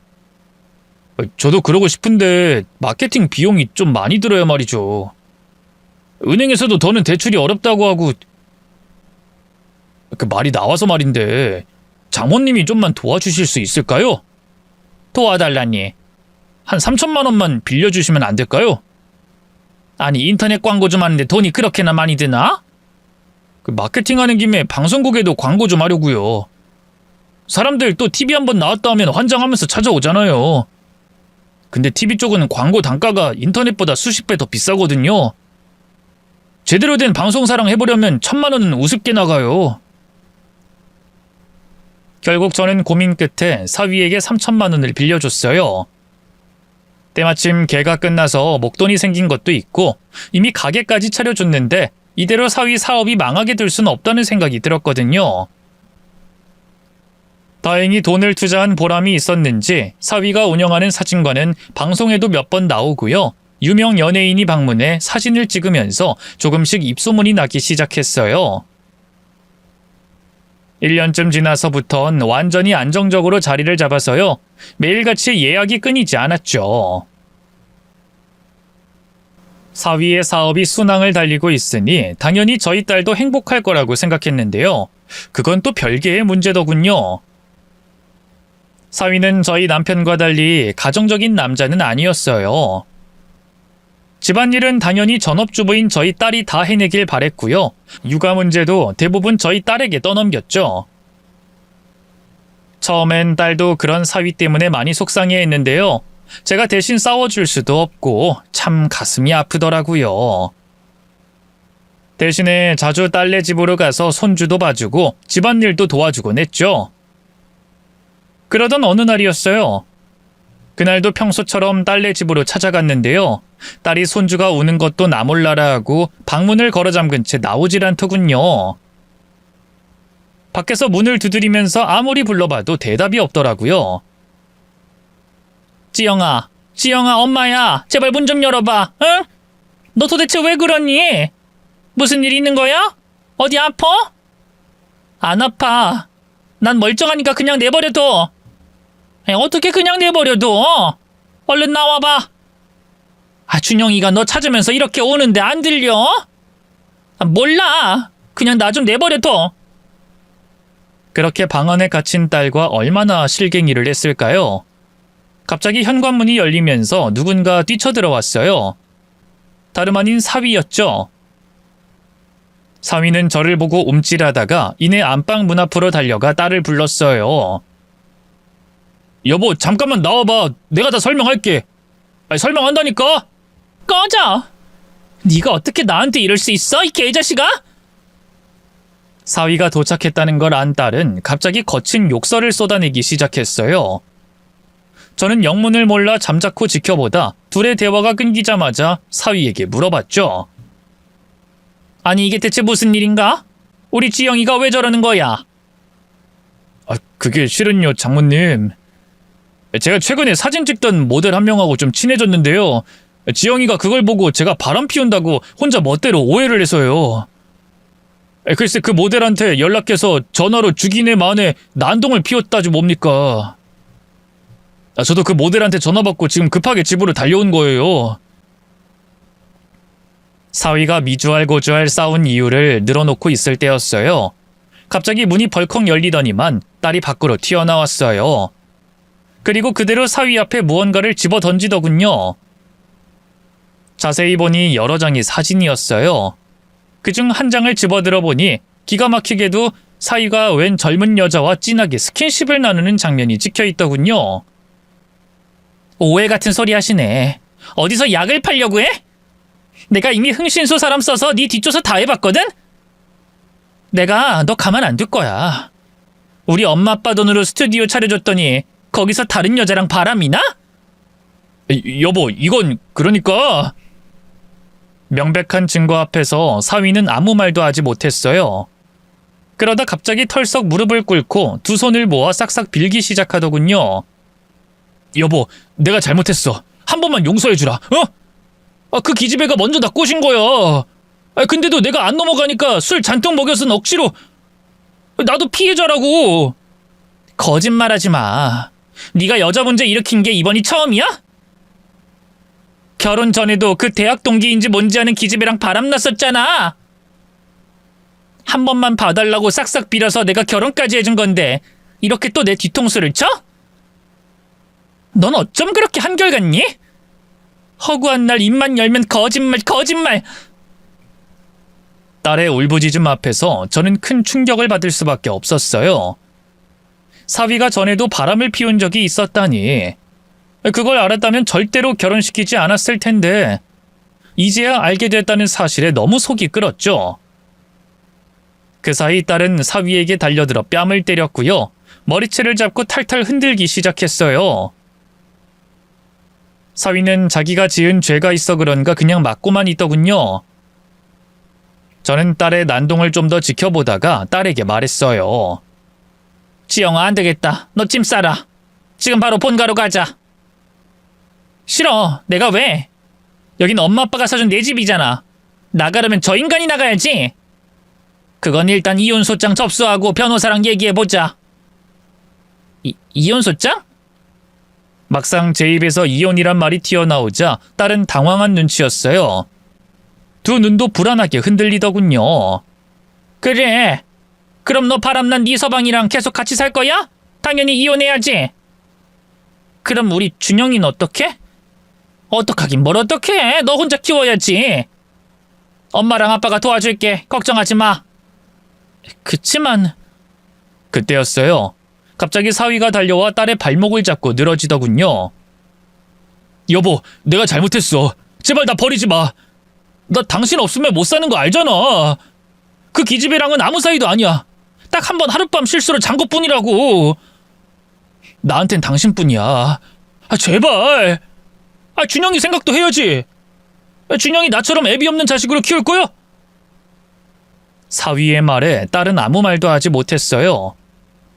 저도 그러고 싶은데 마케팅 비용이 좀 많이 들어야 말이죠. 은행에서도 더는 대출이 어렵다고 하고. 그 말이 나와서 말인데 장모님이 좀만 도와주실 수 있을까요? 도와달라니. 한 3천만 원만 빌려주시면 안 될까요? 아니, 인터넷 광고 좀 하는데 돈이 그렇게나 많이 드나? 그 마케팅하는 김에 방송국에도 광고 좀 하려고요. 사람들 또 TV 한번 나왔다 하면 환장하면서 찾아오잖아요. 근데 TV 쪽은 광고 단가가 인터넷보다 수십 배 더 비싸거든요. 제대로 된 방송사랑 해보려면 1,000만 원은 우습게 나가요. 결국 저는 고민 끝에 사위에게 3천만 원을 빌려줬어요. 때마침 개가 끝나서 목돈이 생긴 것도 있고 이미 가게까지 차려줬는데 이대로 사위 사업이 망하게 될 수는 없다는 생각이 들었거든요. 다행히 돈을 투자한 보람이 있었는지 사위가 운영하는 사진관은 방송에도 몇 번 나오고요. 유명 연예인이 방문해 사진을 찍으면서 조금씩 입소문이 나기 시작했어요. 1년쯤 지나서부턴 완전히 안정적으로 자리를 잡아서요. 매일같이 예약이 끊이지 않았죠. 사위의 사업이 순항을 달리고 있으니 당연히 저희 딸도 행복할 거라고 생각했는데요. 그건 또 별개의 문제더군요. 사위는 저희 남편과 달리 가정적인 남자는 아니었어요. 집안일은 당연히 전업주부인 저희 딸이 다 해내길 바랬고요. 육아 문제도 대부분 저희 딸에게 떠넘겼죠. 처음엔 딸도 그런 사위 때문에 많이 속상해했는데요. 제가 대신 싸워줄 수도 없고 참 가슴이 아프더라고요. 대신에 자주 딸네 집으로 가서 손주도 봐주고 집안일도 도와주곤 했죠. 그러던 어느 날이었어요. 그날도 평소처럼 딸네 집으로 찾아갔는데요. 딸이 손주가 우는 것도 나 몰라라 하고 방문을 걸어 잠근 채 나오질 않더군요. 밖에서 문을 두드리면서 아무리 불러봐도 대답이 없더라고요. 지영아, 엄마야, 제발 문 좀 열어봐, 응? 너 도대체 왜 그러니? 무슨 일 있는 거야? 어디 아파? 안 아파. 난 멀쩡하니까 그냥 내버려둬. 어떻게 그냥 내버려둬? 얼른 나와봐. 준영이가 너 찾으면서 이렇게 오는데 안 들려? 몰라. 그냥 나 좀 내버려둬. 그렇게 방 안에 갇힌 딸과 얼마나 실갱이를 했을까요? 갑자기 현관문이 열리면서 누군가 뛰쳐들어왔어요. 다름 아닌 사위였죠. 사위는 저를 보고 움찔하다가 이내 안방 문 앞으로 달려가 딸을 불렀어요. 여보, 잠깐만 나와봐. 내가 다 설명할게. 설명한다니까? 꺼져! 네가 어떻게 나한테 이럴 수 있어, 이 개자식아? 사위가 도착했다는 걸 안 딸은 갑자기 거친 욕설을 쏟아내기 시작했어요. 저는 영문을 몰라 잠자코 지켜보다 둘의 대화가 끊기자마자 사위에게 물어봤죠. 아니, 이게 대체 무슨 일인가? 우리 지영이가 왜 저러는 거야? 그게 실은요, 장모님. 제가 최근에 사진 찍던 모델 한 명하고 좀 친해졌는데요. 지영이가 그걸 보고 제가 바람 피운다고 혼자 멋대로 오해를 해서요. 글쎄 그 모델한테 연락해서 전화로 죽이네 마네 난동을 피웠다지 뭡니까. 저도 그 모델한테 전화 받고 지금 급하게 집으로 달려온 거예요. 사위가 미주알고주알 싸운 이유를 늘어놓고 있을 때였어요. 갑자기 문이 벌컥 열리더니만 딸이 밖으로 튀어나왔어요. 그리고 그대로 사위 앞에 무언가를 집어 던지더군요. 자세히 보니 여러 장의 사진이었어요. 그중 한 장을 집어들어 보니 기가 막히게도 사위가 웬 젊은 여자와 진하게 스킨십을 나누는 장면이 찍혀있더군요. 오해 같은 소리 하시네. 어디서 약을 팔려고 해? 내가 이미 흥신소 사람 써서 네 뒷조사 다 해봤거든? 내가 너 가만 안 둘 거야. 우리 엄마 아빠 돈으로 스튜디오 차려줬더니 거기서 다른 여자랑 바람이나? 여보, 이건 그러니까... 명백한 증거 앞에서 사위는 아무 말도 하지 못했어요. 그러다 갑자기 털썩 무릎을 꿇고 두 손을 모아 싹싹 빌기 시작하더군요. 여보, 내가 잘못했어. 한 번만 용서해주라. 그 기집애가 먼저 나 꼬신 거야. 근데도 내가 안 넘어가니까 술 잔뜩 먹여서는 억지로... 나도 피해자라고. 거짓말하지 마. 네가 여자 문제 일으킨 게 이번이 처음이야? 결혼 전에도 그 대학 동기인지 뭔지 아는 기집애랑 바람났었잖아. 한 번만 봐달라고 싹싹 빌어서 내가 결혼까지 해준 건데 이렇게 또 내 뒤통수를 쳐? 넌 어쩜 그렇게 한결같니? 허구한 날 입만 열면 거짓말, 거짓말. 딸의 울부짖음 앞에서 저는 큰 충격을 받을 수밖에 없었어요. 사위가 전에도 바람을 피운 적이 있었다니. 그걸 알았다면 절대로 결혼시키지 않았을 텐데 이제야 알게 됐다는 사실에 너무 속이 끓었죠. 그 사이 딸은 사위에게 달려들어 뺨을 때렸고요. 머리채를 잡고 탈탈 흔들기 시작했어요. 사위는 자기가 지은 죄가 있어 그런가 그냥 맞고만 있더군요. 저는 딸의 난동을 좀 더 지켜보다가 딸에게 말했어요. 지영아, 안 되겠다. 너 찜 싸라. 지금 바로 본가로 가자. 싫어. 내가 왜? 여긴 엄마 아빠가 사준 내 집이잖아. 나가려면 저 인간이 나가야지. 그건 일단 이혼소장 접수하고 변호사랑 얘기해보자. 이혼소장? 막상 제 입에서 이혼이란 말이 튀어나오자 딸은 당황한 눈치였어요. 두 눈도 불안하게 흔들리더군요. 그래. 그럼 너 바람난 네 서방이랑 계속 같이 살 거야? 당연히 이혼해야지. 그럼 우리 준영이는 어떡해? 어떡하긴 뭘 어떡해. 너 혼자 키워야지. 엄마랑 아빠가 도와줄게. 걱정하지 마. 그치만... 그때였어요. 갑자기 사위가 달려와 딸의 발목을 잡고 늘어지더군요. 여보, 내가 잘못했어. 제발 나 버리지 마. 나 당신 없으면 못 사는 거 알잖아. 그 기집애랑은 아무 사이도 아니야. 딱 한 번 하룻밤 실수로 잔 것뿐이라고. 나한텐 당신뿐이야. 제발. 준영이 생각도 해야지. 준영이 나처럼 애비 없는 자식으로 키울 거야? 사위의 말에 딸은 아무 말도 하지 못했어요.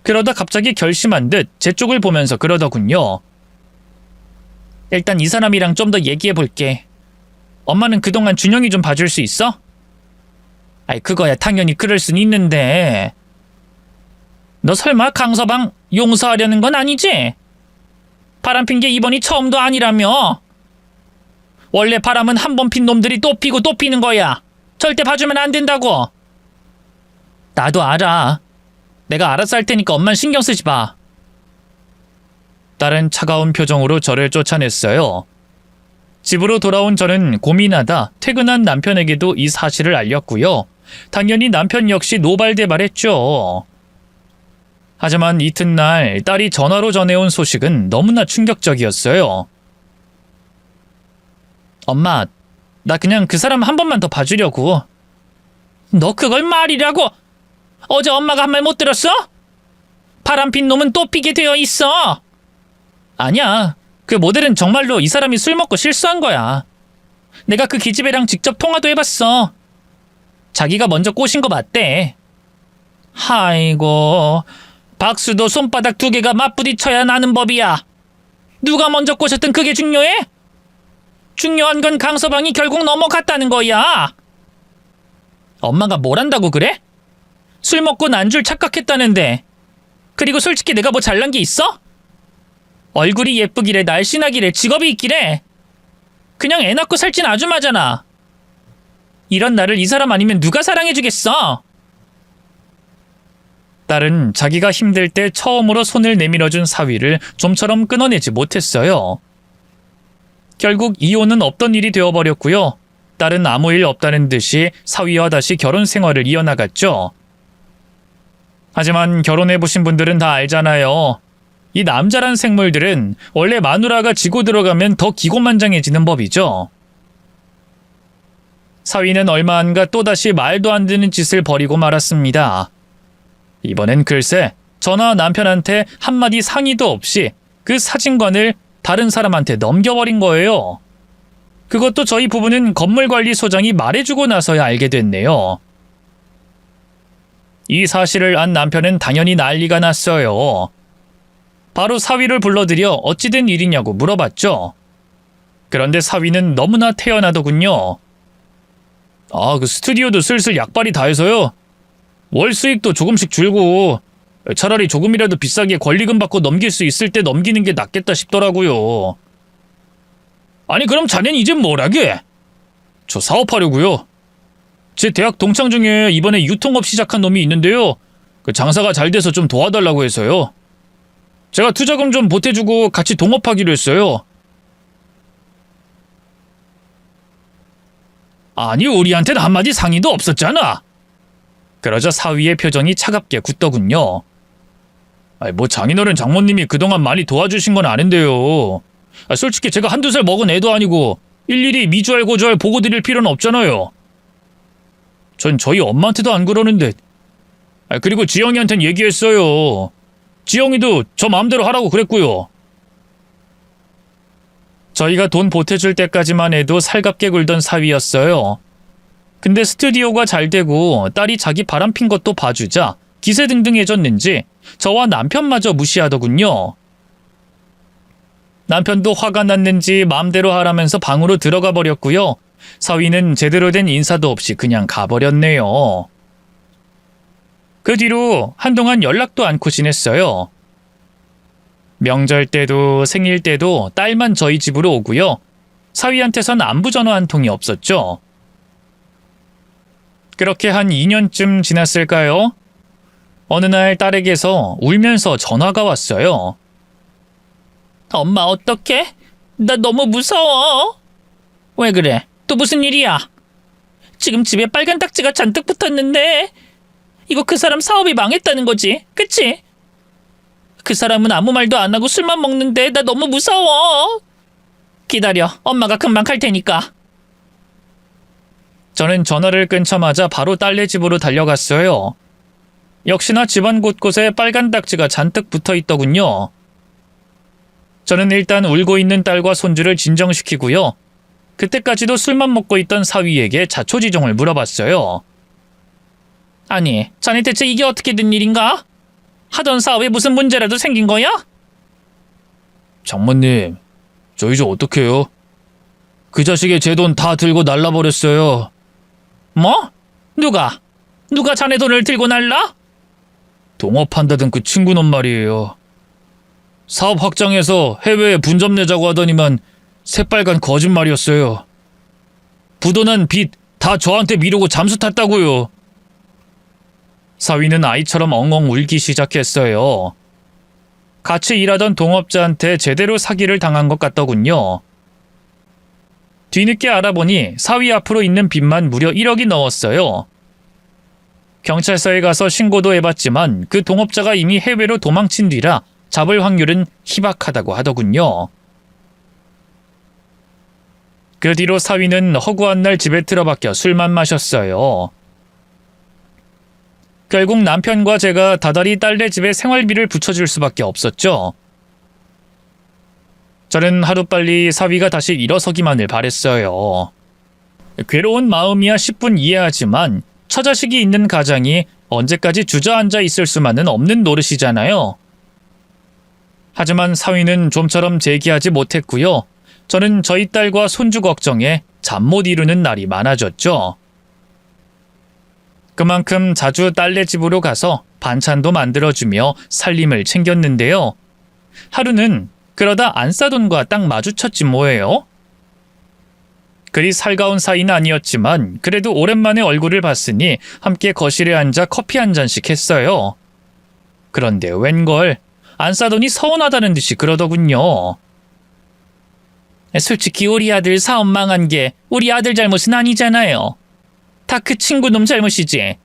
그러다 갑자기 결심한 듯 제 쪽을 보면서 그러더군요. 일단 이 사람이랑 좀 더 얘기해볼게. 엄마는 그동안 준영이 좀 봐줄 수 있어? 그거야 당연히 그럴 순 있는데. 너 설마 강서방 용서하려는 건 아니지? 바람핀 게 이번이 처음도 아니라며. 원래 바람은 한 번 핀 놈들이 또 피고 또 피는 거야. 절대 봐주면 안 된다고. 나도 알아. 내가 알아서 할 테니까 엄만 신경 쓰지 마. 딸은 차가운 표정으로 저를 쫓아냈어요. 집으로 돌아온 저는 고민하다 퇴근한 남편에게도 이 사실을 알렸고요. 당연히 남편 역시 노발대발했죠. 하지만 이튿날 딸이 전화로 전해온 소식은 너무나 충격적이었어요. 엄마, 나 그냥 그 사람 한 번만 더 봐주려고. 너 그걸 말이라고? 어제 엄마가 한 말 못 들었어? 바람핀 놈은 또 피게 되어 있어. 아니야. 그 모델은 정말로 이 사람이 술 먹고 실수한 거야. 내가 그 기집애랑 직접 통화도 해봤어. 자기가 먼저 꼬신 거 맞대. 아이고, 박수도 손바닥 2개가 맞부딪혀야 나는 법이야. 누가 먼저 꼬셨든 그게 중요해? 중요한 건 강서방이 결국 넘어갔다는 거야. 엄마가 뭘 한다고 그래? 술 먹고 난 줄 착각했다는데. 그리고 솔직히 내가 뭐 잘난 게 있어? 얼굴이 예쁘기래, 날씬하기래, 직업이 있기래. 그냥 애 낳고 살찐 아줌마잖아. 이런 나를 이 사람 아니면 누가 사랑해주겠어? 딸은 자기가 힘들 때 처음으로 손을 내밀어준 사위를 좀처럼 끊어내지 못했어요. 결국 이혼은 없던 일이 되어버렸고요. 딸은 아무 일 없다는 듯이 사위와 다시 결혼 생활을 이어나갔죠. 하지만 결혼해보신 분들은 다 알잖아요. 이 남자란 생물들은 원래 마누라가 지고 들어가면 더 기고만장해지는 법이죠. 사위는 얼마 안가 또다시 말도 안 되는 짓을 벌이고 말았습니다. 이번엔 글쎄 저나 남편한테 한마디 상의도 없이 그 사진관을 다른 사람한테 넘겨버린 거예요. 그것도 저희 부부는 건물관리소장이 말해주고 나서야 알게 됐네요. 이 사실을 안 남편은 당연히 난리가 났어요. 바로 사위를 불러들여 어찌 된 일이냐고 물어봤죠. 그런데 사위는 너무나 태연하더군요. 그 스튜디오도 슬슬 약발이 다 해서요. 월 수익도 조금씩 줄고 차라리 조금이라도 비싸게 권리금 받고 넘길 수 있을 때 넘기는 게 낫겠다 싶더라고요. 아니 그럼 자넨 이젠 뭘 하게? 저 사업하려고요. 제 대학 동창 중에 이번에 유통업 시작한 놈이 있는데요. 그 장사가 잘 돼서 좀 도와달라고 해서요. 제가 투자금 좀 보태주고 같이 동업하기로 했어요. 아니 우리한텐 한마디 상의도 없었잖아. 그러자 사위의 표정이 차갑게 굳더군요. 아니 뭐 장인어른 장모님이 그동안 많이 도와주신 건 아는데요. 솔직히 제가 한두 살 먹은 애도 아니고 일일이 미주알고주알 보고 드릴 필요는 없잖아요. 전 저희 엄마한테도 안 그러는데. 그리고 지영이한텐 얘기했어요. 지영이도 저 마음대로 하라고 그랬고요. 저희가 돈 보태줄 때까지만 해도 살갑게 굴던 사위였어요. 근데 스튜디오가 잘 되고 딸이 자기 바람핀 것도 봐주자 기세등등해졌는지 저와 남편마저 무시하더군요. 남편도 화가 났는지 마음대로 하라면서 방으로 들어가 버렸고요. 사위는 제대로 된 인사도 없이 그냥 가버렸네요. 그 뒤로 한동안 연락도 않고 지냈어요. 명절 때도 생일 때도 딸만 저희 집으로 오고요. 사위한테선 안부 전화 한 통이 없었죠. 그렇게 한 2년쯤 지났을까요? 어느 날 딸에게서 울면서 전화가 왔어요. 엄마 어떡해? 나 너무 무서워. 왜 그래? 또 무슨 일이야? 지금 집에 빨간 딱지가 잔뜩 붙었는데 이거 그 사람 사업이 망했다는 거지, 그치? 그 사람은 아무 말도 안 하고 술만 먹는데 나 너무 무서워. 기다려, 엄마가 금방 갈 테니까. 저는 전화를 끊자마자 바로 딸네 집으로 달려갔어요. 역시나 집안 곳곳에 빨간 딱지가 잔뜩 붙어있더군요. 저는 일단 울고 있는 딸과 손주를 진정시키고요. 그때까지도 술만 먹고 있던 사위에게 자초지종을 물어봤어요. 아니, 자네 대체 이게 어떻게 된 일인가? 하던 사업에 무슨 문제라도 생긴 거야? 장모님, 저 이제 어떡해요? 그 자식이 제 돈 다 들고 날라버렸어요. 뭐? 누가? 누가 자네 돈을 들고 날라? 동업한다던 그 친구놈 말이에요. 사업 확장해서 해외에 분점 내자고 하더니만 새빨간 거짓말이었어요. 부도난 빚 다 저한테 미루고 잠수 탔다고요. 사위는 아이처럼 엉엉 울기 시작했어요. 같이 일하던 동업자한테 제대로 사기를 당한 것 같더군요. 뒤늦게 알아보니 사위 앞으로 있는 빚만 무려 1억이 넘었어요. 경찰서에 가서 신고도 해봤지만 그 동업자가 이미 해외로 도망친 뒤라 잡을 확률은 희박하다고 하더군요. 그 뒤로 사위는 허구한 날 집에 틀어박혀 술만 마셨어요. 결국 남편과 제가 다달이 딸네 집에 생활비를 붙여줄 수밖에 없었죠. 저는 하루빨리 사위가 다시 일어서기만을 바랬어요. 괴로운 마음이야 10분 이해하지만 처자식이 있는 가장이 언제까지 주저앉아 있을 수만은 없는 노릇이잖아요. 하지만 사위는 좀처럼 재기하지 못했고요. 저는 저희 딸과 손주 걱정에 잠 못 이루는 날이 많아졌죠. 그만큼 자주 딸네 집으로 가서 반찬도 만들어주며 살림을 챙겼는데요. 하루는 그러다 안싸돈과 딱 마주쳤지 뭐예요. 그리 살가운 사이는 아니었지만 그래도 오랜만에 얼굴을 봤으니 함께 거실에 앉아 커피 한 잔씩 했어요. 그런데 웬걸 안싸돈이 서운하다는 듯이 그러더군요. 솔직히 우리 아들 사업 망한 게 우리 아들 잘못은 아니잖아요. 다 그 친구놈 잘못이지.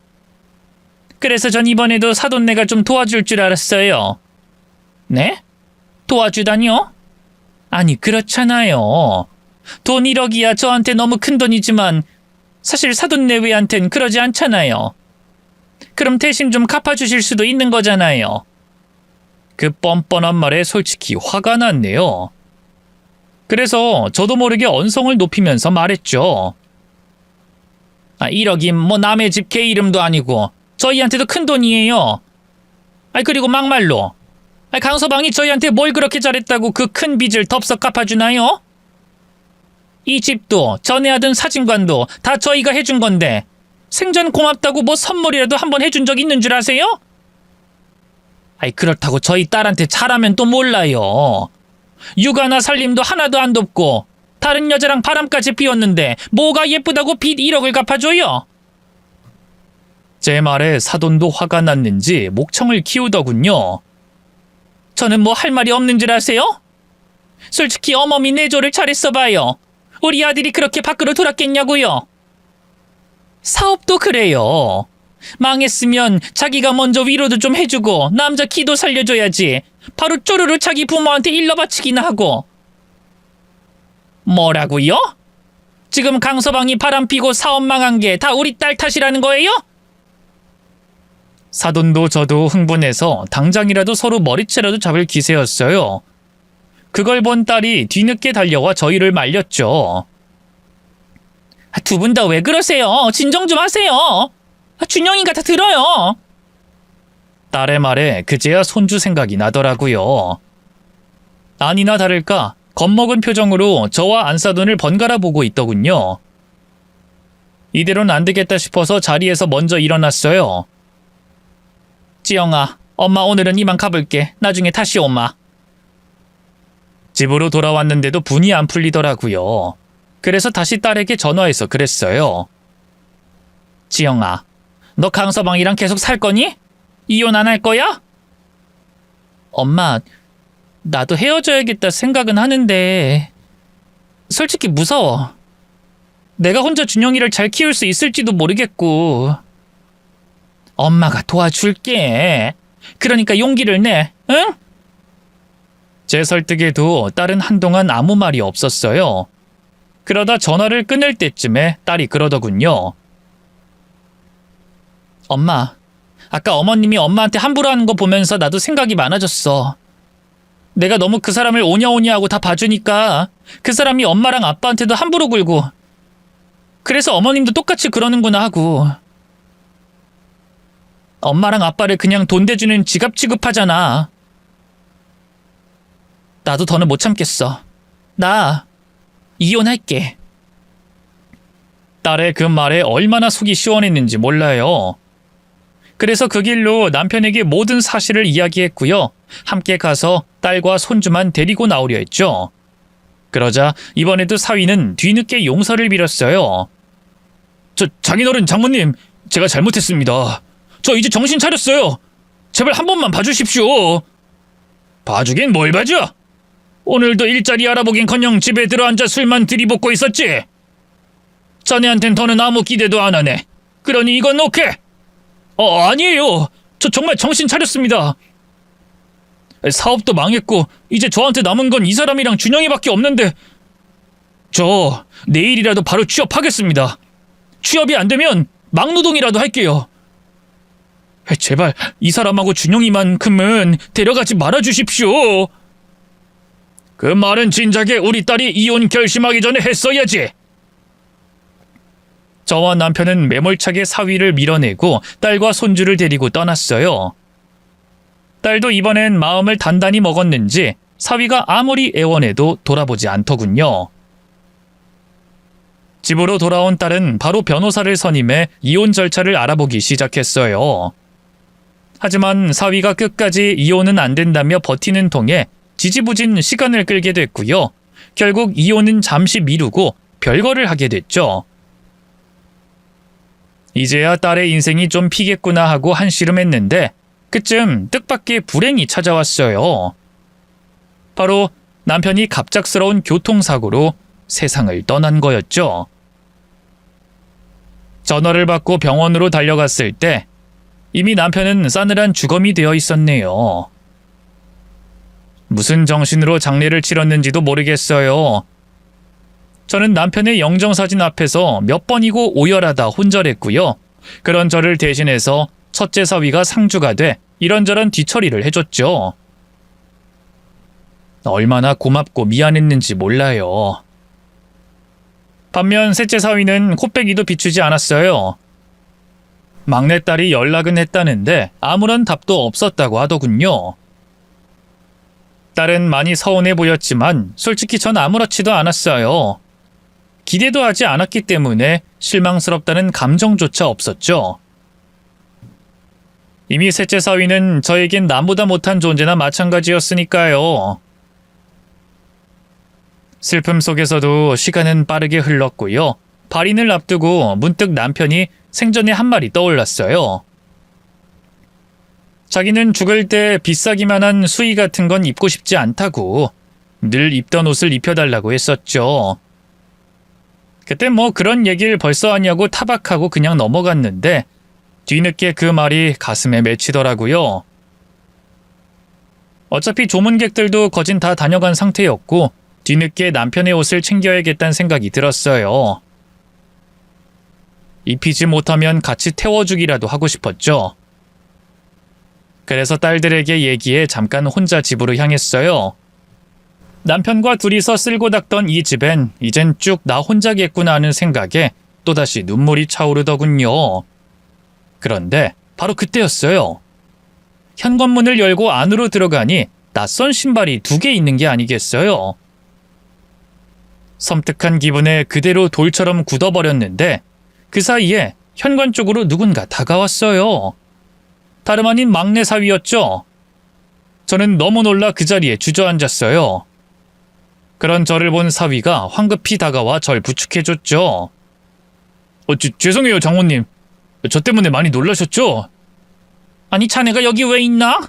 그래서 전 이번에도 사돈네가 좀 도와줄 줄 알았어요. 네? 도와주다니요? 아니 그렇잖아요. 돈 1억이야 저한테 너무 큰 돈이지만 사실 사돈네외한텐 그러지 않잖아요. 그럼 대신 좀 갚아주실 수도 있는 거잖아요. 그 뻔뻔한 말에 솔직히 화가 났네요. 그래서 저도 모르게 언성을 높이면서 말했죠. 1억이 뭐 남의 집 개 이름도 아니고 저희한테도 큰 돈이에요. 그리고 막말로 강서방이 저희한테 뭘 그렇게 잘했다고 그 큰 빚을 덥석 갚아주나요? 이 집도 전에 하던 사진관도 다 저희가 해준 건데 생전 고맙다고 뭐 선물이라도 한번 해준 적 있는 줄 아세요? 아이, 그렇다고 저희 딸한테 잘하면 또 몰라요. 육아나 살림도 하나도 안 돕고 다른 여자랑 바람까지 피웠는데 뭐가 예쁘다고 빚 1억을 갚아줘요? 제 말에 사돈도 화가 났는지 목청을 키우더군요. 저는 뭐 할 말이 없는 줄 아세요? 솔직히 어머니 내조를 잘했어 봐요. 우리 아들이 그렇게 밖으로 돌았겠냐고요. 사업도 그래요. 망했으면 자기가 먼저 위로도 좀 해주고 남자 기도 살려줘야지. 바로 쪼르르 자기 부모한테 일러 바치기나 하고. 뭐라고요? 지금 강서방이 바람피고 사업 망한 게 다 우리 딸 탓이라는 거예요? 사돈도 저도 흥분해서 당장이라도 서로 머리채라도 잡을 기세였어요. 그걸 본 딸이 뒤늦게 달려와 저희를 말렸죠. 두 분 다 왜 그러세요? 진정 좀 하세요. 준영이가 다 들어요. 딸의 말에 그제야 손주 생각이 나더라고요. 아니나 다를까 겁먹은 표정으로 저와 안사돈을 번갈아 보고 있더군요. 이대로는 안 되겠다 싶어서 자리에서 먼저 일어났어요. 지영아, 엄마 오늘은 이만 가볼게. 나중에 다시 오마. 집으로 돌아왔는데도 분이 안 풀리더라고요. 그래서 다시 딸에게 전화해서 그랬어요. 지영아, 너 강서방이랑 계속 살 거니? 이혼 안 할 거야? 엄마, 나도 헤어져야겠다 생각은 하는데 솔직히 무서워. 내가 혼자 준영이를 잘 키울 수 있을지도 모르겠고. 엄마가 도와줄게. 그러니까 용기를 내, 응? 제 설득에도 딸은 한동안 아무 말이 없었어요. 그러다 전화를 끊을 때쯤에 딸이 그러더군요. 엄마, 아까 어머님이 엄마한테 함부로 하는 거 보면서 나도 생각이 많아졌어. 내가 너무 그 사람을 오냐오냐 하고 다 봐주니까 그 사람이 엄마랑 아빠한테도 함부로 굴고 그래서 어머님도 똑같이 그러는구나 하고. 엄마랑 아빠를 그냥 돈 대주는 지갑 취급하잖아. 나도 더는 못 참겠어. 나 이혼할게. 딸의 그 말에 얼마나 속이 시원했는지 몰라요. 그래서 그 길로 남편에게 모든 사실을 이야기했고요. 함께 가서 딸과 손주만 데리고 나오려 했죠. 그러자 이번에도 사위는 뒤늦게 용서를 빌었어요. 장인어른 장모님, 제가 잘못했습니다. 저 이제 정신 차렸어요. 제발 한 번만 봐주십시오. 봐주긴 뭘 봐줘? 오늘도 일자리 알아보긴커녕 집에 들어앉아 술만 들이붓고 있었지. 자네한텐 더는 아무 기대도 안 하네. 그러니 이건 오케이. 아니에요. 저 정말 정신 차렸습니다. 사업도 망했고 이제 저한테 남은 건 이 사람이랑 준영이밖에 없는데 저 내일이라도 바로 취업하겠습니다. 취업이 안 되면 막노동이라도 할게요. 제발 이 사람하고 준영이만큼은 데려가지 말아주십시오. 그 말은 진작에 우리 딸이 이혼 결심하기 전에 했어야지. 저와 남편은 매몰차게 사위를 밀어내고 딸과 손주를 데리고 떠났어요. 딸도 이번엔 마음을 단단히 먹었는지 사위가 아무리 애원해도 돌아보지 않더군요. 집으로 돌아온 딸은 바로 변호사를 선임해 이혼 절차를 알아보기 시작했어요. 하지만 사위가 끝까지 이혼은 안 된다며 버티는 통에 지지부진 시간을 끌게 됐고요. 결국 이혼은 잠시 미루고 별거를 하게 됐죠. 이제야 딸의 인생이 좀 피겠구나 하고 한시름했는데 그쯤 뜻밖의 불행이 찾아왔어요. 바로 남편이 갑작스러운 교통사고로 세상을 떠난 거였죠. 전화를 받고 병원으로 달려갔을 때 이미 남편은 싸늘한 주검이 되어 있었네요. 무슨 정신으로 장례를 치렀는지도 모르겠어요. 저는 남편의 영정사진 앞에서 몇 번이고 오열하다 혼절했고요. 그런 저를 대신해서 첫째 사위가 상주가 돼 이런저런 뒤처리를 해줬죠. 얼마나 고맙고 미안했는지 몰라요. 반면 셋째 사위는 코빼기도 비추지 않았어요. 막내딸이 연락은 했다는데 아무런 답도 없었다고 하더군요. 딸은 많이 서운해 보였지만 솔직히 전 아무렇지도 않았어요. 기대도 하지 않았기 때문에 실망스럽다는 감정조차 없었죠. 이미 셋째 사위는 저에겐 남보다 못한 존재나 마찬가지였으니까요. 슬픔 속에서도 시간은 빠르게 흘렀고요. 발인을 앞두고 문득 남편이 생전에 한 말이 떠올랐어요. 자기는 죽을 때 비싸기만 한 수의 같은 건 입고 싶지 않다고 늘 입던 옷을 입혀달라고 했었죠. 그때 뭐 그런 얘기를 벌써 하냐고 타박하고 그냥 넘어갔는데 뒤늦게 그 말이 가슴에 맺히더라고요. 어차피 조문객들도 거진 다 다녀간 상태였고 뒤늦게 남편의 옷을 챙겨야겠다는 생각이 들었어요. 입히지 못하면 같이 태워주기라도 하고 싶었죠. 그래서 딸들에게 얘기해 잠깐 혼자 집으로 향했어요. 남편과 둘이서 쓸고 닦던 이 집엔 이젠 쭉 나 혼자겠구나 하는 생각에 또다시 눈물이 차오르더군요. 그런데 바로 그때였어요. 현관문을 열고 안으로 들어가니 낯선 신발이 2개 있는 게 아니겠어요. 섬뜩한 기분에 그대로 돌처럼 굳어버렸는데 그 사이에 현관 쪽으로 누군가 다가왔어요. 다름 아닌 막내 사위였죠. 저는 너무 놀라 그 자리에 주저앉았어요. 그런 저를 본 사위가 황급히 다가와 절 부축해줬죠. 죄송해요, 장모님. 저 때문에 많이 놀라셨죠? 아니, 자네가 여기 왜 있나?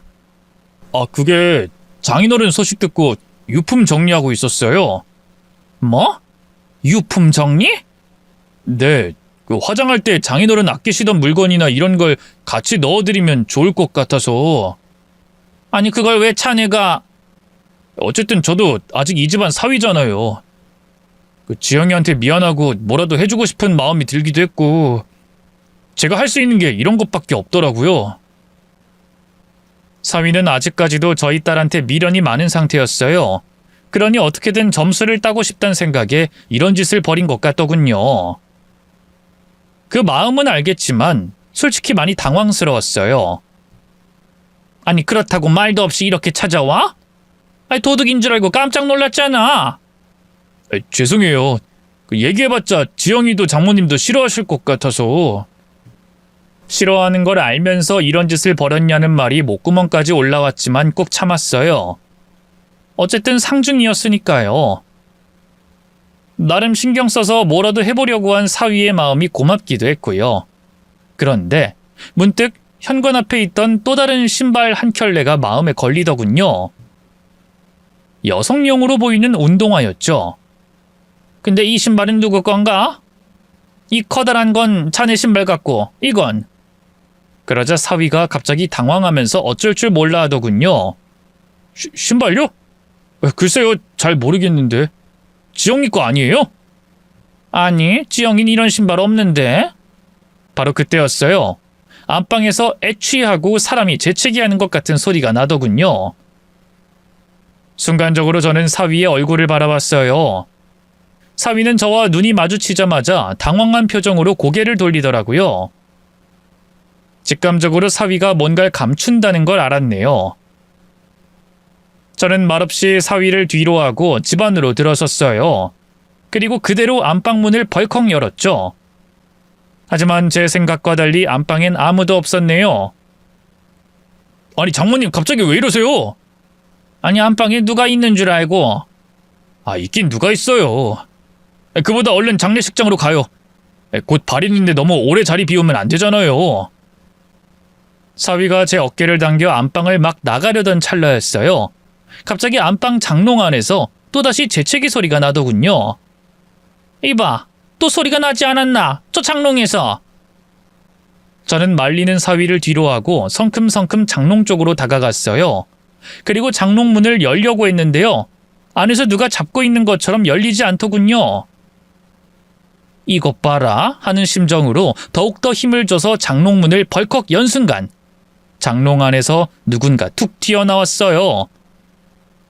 그게 장인어른 소식 듣고 유품 정리하고 있었어요. 뭐? 유품 정리? 네, 화장할 때 장인어른 아끼시던 물건이나 이런 걸 같이 넣어드리면 좋을 것 같아서. 아니, 그걸 왜 자네가... 어쨌든 저도 아직 이 집안 사위잖아요. 지영이한테 미안하고 뭐라도 해주고 싶은 마음이 들기도 했고 제가 할 수 있는 게 이런 것밖에 없더라고요. 사위는 아직까지도 저희 딸한테 미련이 많은 상태였어요. 그러니 어떻게든 점수를 따고 싶다는 생각에 이런 짓을 벌인 것 같더군요. 그 마음은 알겠지만 솔직히 많이 당황스러웠어요. 아니, 그렇다고 말도 없이 이렇게 찾아와? 도둑인 줄 알고 깜짝 놀랐잖아. 죄송해요. 얘기해봤자 지영이도 장모님도 싫어하실 것 같아서. 싫어하는 걸 알면서 이런 짓을 벌였냐는 말이 목구멍까지 올라왔지만 꼭 참았어요. 어쨌든 상중이었으니까요. 나름 신경 써서 뭐라도 해보려고 한 사위의 마음이 고맙기도 했고요. 그런데 문득 현관 앞에 있던 또 다른 신발 한 켤레가 마음에 걸리더군요. 여성용으로 보이는 운동화였죠. 근데 이 신발은 누구 건가? 이 커다란 건 자네 신발 같고 이건? 그러자 사위가 갑자기 당황하면서 어쩔 줄 몰라 하더군요. 신발요? 글쎄요, 잘 모르겠는데. 지영이 거 아니에요? 아니, 지영이는 이런 신발 없는데. 바로 그때였어요. 안방에서 애취하고 사람이 재채기하는 것 같은 소리가 나더군요. 순간적으로 저는 사위의 얼굴을 바라봤어요. 사위는 저와 눈이 마주치자마자 당황한 표정으로 고개를 돌리더라고요. 직감적으로 사위가 뭔가를 감춘다는 걸 알았네요. 저는 말없이 사위를 뒤로 하고 집 안으로 들어섰어요. 그리고 그대로 안방문을 벌컥 열었죠. 하지만 제 생각과 달리 안방엔 아무도 없었네요. 아니, 장모님 갑자기 왜 이러세요? 아니, 안방에 누가 있는 줄 알고. 있긴 누가 있어요. 그보다 얼른 장례식장으로 가요. 곧 발인인데 너무 오래 자리 비우면 안 되잖아요. 사위가 제 어깨를 당겨 안방을 막 나가려던 찰나였어요. 갑자기 안방 장롱 안에서 또다시 재채기 소리가 나더군요. 이봐, 또 소리가 나지 않았나? 저 장롱에서. 저는 말리는 사위를 뒤로하고 성큼성큼 장롱 쪽으로 다가갔어요. 그리고 장롱 문을 열려고 했는데요. 안에서 누가 잡고 있는 것처럼 열리지 않더군요. 이것 봐라 하는 심정으로 더욱더 힘을 줘서 장롱 문을 벌컥 연 순간 장롱 안에서 누군가 툭 튀어나왔어요.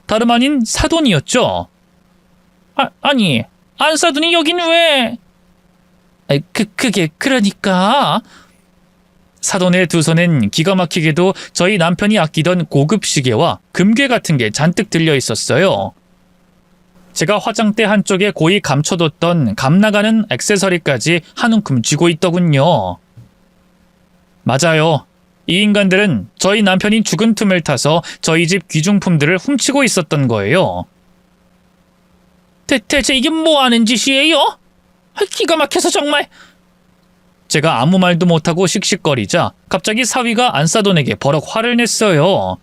다름 아닌 사돈이었죠. 아니, 안사돈이 여긴 왜? 그게 그러니까... 사돈의 두 손엔 기가 막히게도 저희 남편이 아끼던 고급 시계와 금괴 같은 게 잔뜩 들려 있었어요. 제가 화장대 한쪽에 고이 감춰뒀던 감나가는 액세서리까지 한 움큼 쥐고 있더군요. 맞아요. 이 인간들은 저희 남편이 죽은 틈을 타서 저희 집 귀중품들을 훔치고 있었던 거예요. 대체 이게 뭐 하는 짓이에요? 기가 막혀서 정말. 제가 아무 말도 못하고 씩씩거리자 갑자기 사위가 안사돈에게 버럭 화를 냈어요.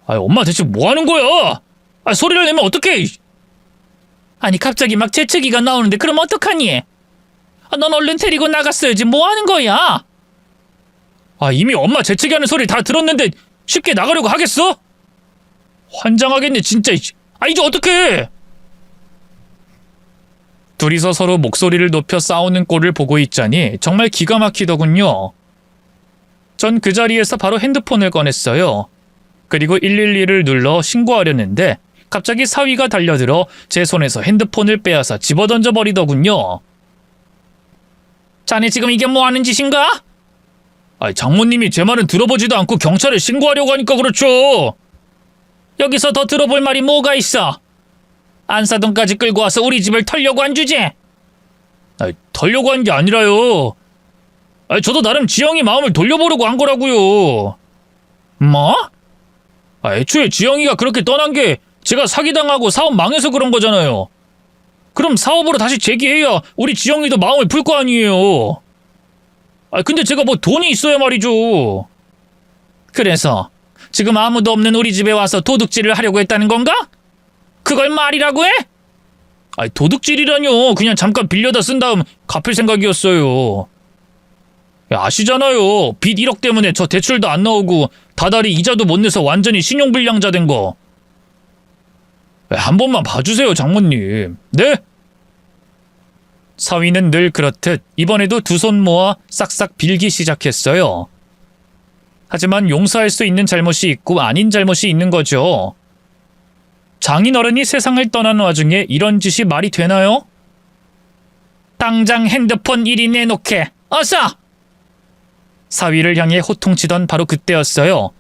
엄마 대체 뭐 하는 거야? 소리를 내면 어떡해? 아니 갑자기 막 재채기가 나오는데 그럼 어떡하니? 넌 얼른 데리고 나갔어야지. 뭐 하는 거야? 이미 엄마 재채기하는 소리 다 들었는데 쉽게 나가려고 하겠어? 환장하겠네 진짜. 이제 어떡해? 둘이서 서로 목소리를 높여 싸우는 꼴을 보고 있자니 정말 기가 막히더군요. 전 그 자리에서 바로 핸드폰을 꺼냈어요. 그리고 112를 눌러 신고하려는데 갑자기 사위가 달려들어 제 손에서 핸드폰을 빼앗아 집어던져 버리더군요. 자네 지금 이게 뭐 하는 짓인가? 장모님이 제 말은 들어보지도 않고 경찰에 신고하려고 하니까 그렇죠. 여기서 더 들어볼 말이 뭐가 있어? 안사돈까지 끌고 와서 우리 집을 털려고 한 주제? 털려고 한 게 아니라요. 저도 나름 지영이 마음을 돌려보려고 한 거라고요. 뭐? 애초에 지영이가 그렇게 떠난 게 제가 사기당하고 사업 망해서 그런 거잖아요. 그럼 사업으로 다시 재기해야 우리 지영이도 마음을 풀 거 아니에요. 근데 제가 뭐 돈이 있어야 말이죠. 그래서 지금 아무도 없는 우리 집에 와서 도둑질을 하려고 했다는 건가? 그걸 말이라고 해? 도둑질이라뇨. 그냥 잠깐 빌려다 쓴 다음 갚을 생각이었어요. 아시잖아요. 빚 1억 때문에 저 대출도 안 나오고 다달이 이자도 못 내서 완전히 신용불량자 된 거. 한 번만 봐주세요, 장모님. 네? 사위는 늘 그렇듯 이번에도 두 손 모아 싹싹 빌기 시작했어요. 하지만 용서할 수 있는 잘못이 있고 아닌 잘못이 있는 거죠. 장인어른이 세상을 떠나는 와중에 이런 짓이 말이 되나요? 당장 핸드폰 이리 내놓게. 어서! 사위를 향해 호통치던 바로 그때였어요.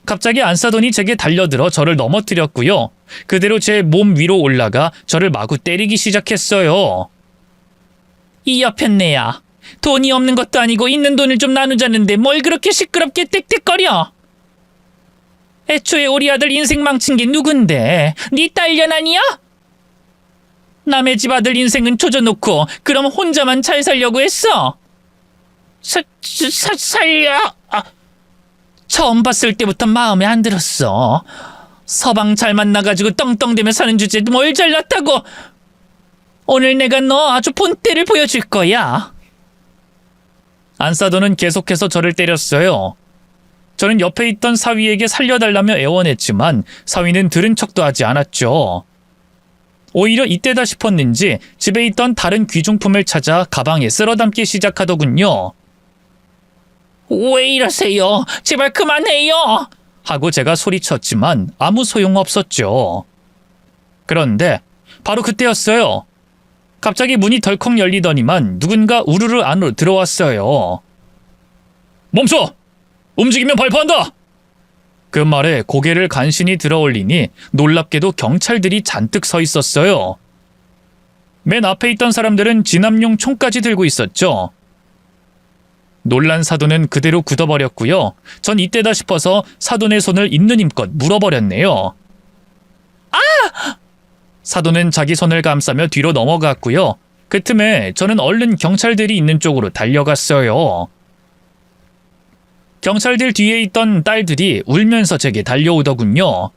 갑자기 안사돈이 제게 달려들어 저를 넘어뜨렸고요. 그대로 제 몸 위로 올라가 저를 마구 때리기 시작했어요. 이 여편네야. 돈이 없는 것도 아니고 있는 돈을 좀 나누자는데 뭘 그렇게 시끄럽게 떽떽거려? 애초에 우리 아들 인생 망친 게 누군데? 네 딸년 아니야? 남의 집 아들 인생은 조져놓고 그럼 혼자만 잘 살려고 했어? 살려? 처음 봤을 때부터 마음에 안 들었어. 서방 잘 만나가지고 떵떵대며 사는 주제에 뭘 잘났다고. 오늘 내가 너 아주 본때를 보여줄 거야. 안사돈은 계속해서 저를 때렸어요. 저는 옆에 있던 사위에게 살려달라며 애원했지만 사위는 들은 척도 하지 않았죠. 오히려 이때다 싶었는지 집에 있던 다른 귀중품을 찾아 가방에 쓸어담기 시작하더군요. 왜 이러세요? 제발 그만해요! 하고 제가 소리쳤지만 아무 소용없었죠. 그런데 바로 그때였어요. 갑자기 문이 덜컥 열리더니만 누군가 우르르 안으로 들어왔어요. 멈춰! 움직이면 발포한다! 그 말에 고개를 간신히 들어올리니 놀랍게도 경찰들이 잔뜩 서 있었어요. 맨 앞에 있던 사람들은 진압용 총까지 들고 있었죠. 놀란 사돈은 그대로 굳어버렸고요. 전 이때다 싶어서 사돈의 손을 있는 힘껏 물어버렸네요. 아! 사돈은 자기 손을 감싸며 뒤로 넘어갔고요. 그 틈에 저는 얼른 경찰들이 있는 쪽으로 달려갔어요. 경찰들 뒤에 있던 딸들이 울면서 제게 달려오더군요.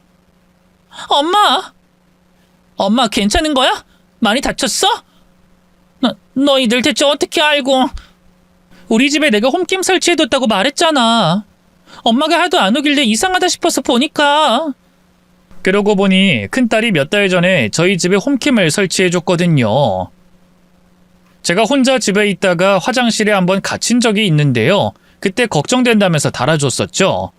엄마 괜찮은 거야? 많이 다쳤어? 너희들 대체 어떻게 알고? 우리 집에 내가 홈캠 설치해뒀다고 말했잖아. 엄마가 하도 안 오길래 이상하다 싶어서 보니까. 그러고 보니 큰딸이 몇 달 전에 저희 집에 홈캠을 설치해줬거든요. 제가 혼자 집에 있다가 화장실에 한번 갇힌 적이 있는데요. 그때 걱정된다면서 달아줬었죠.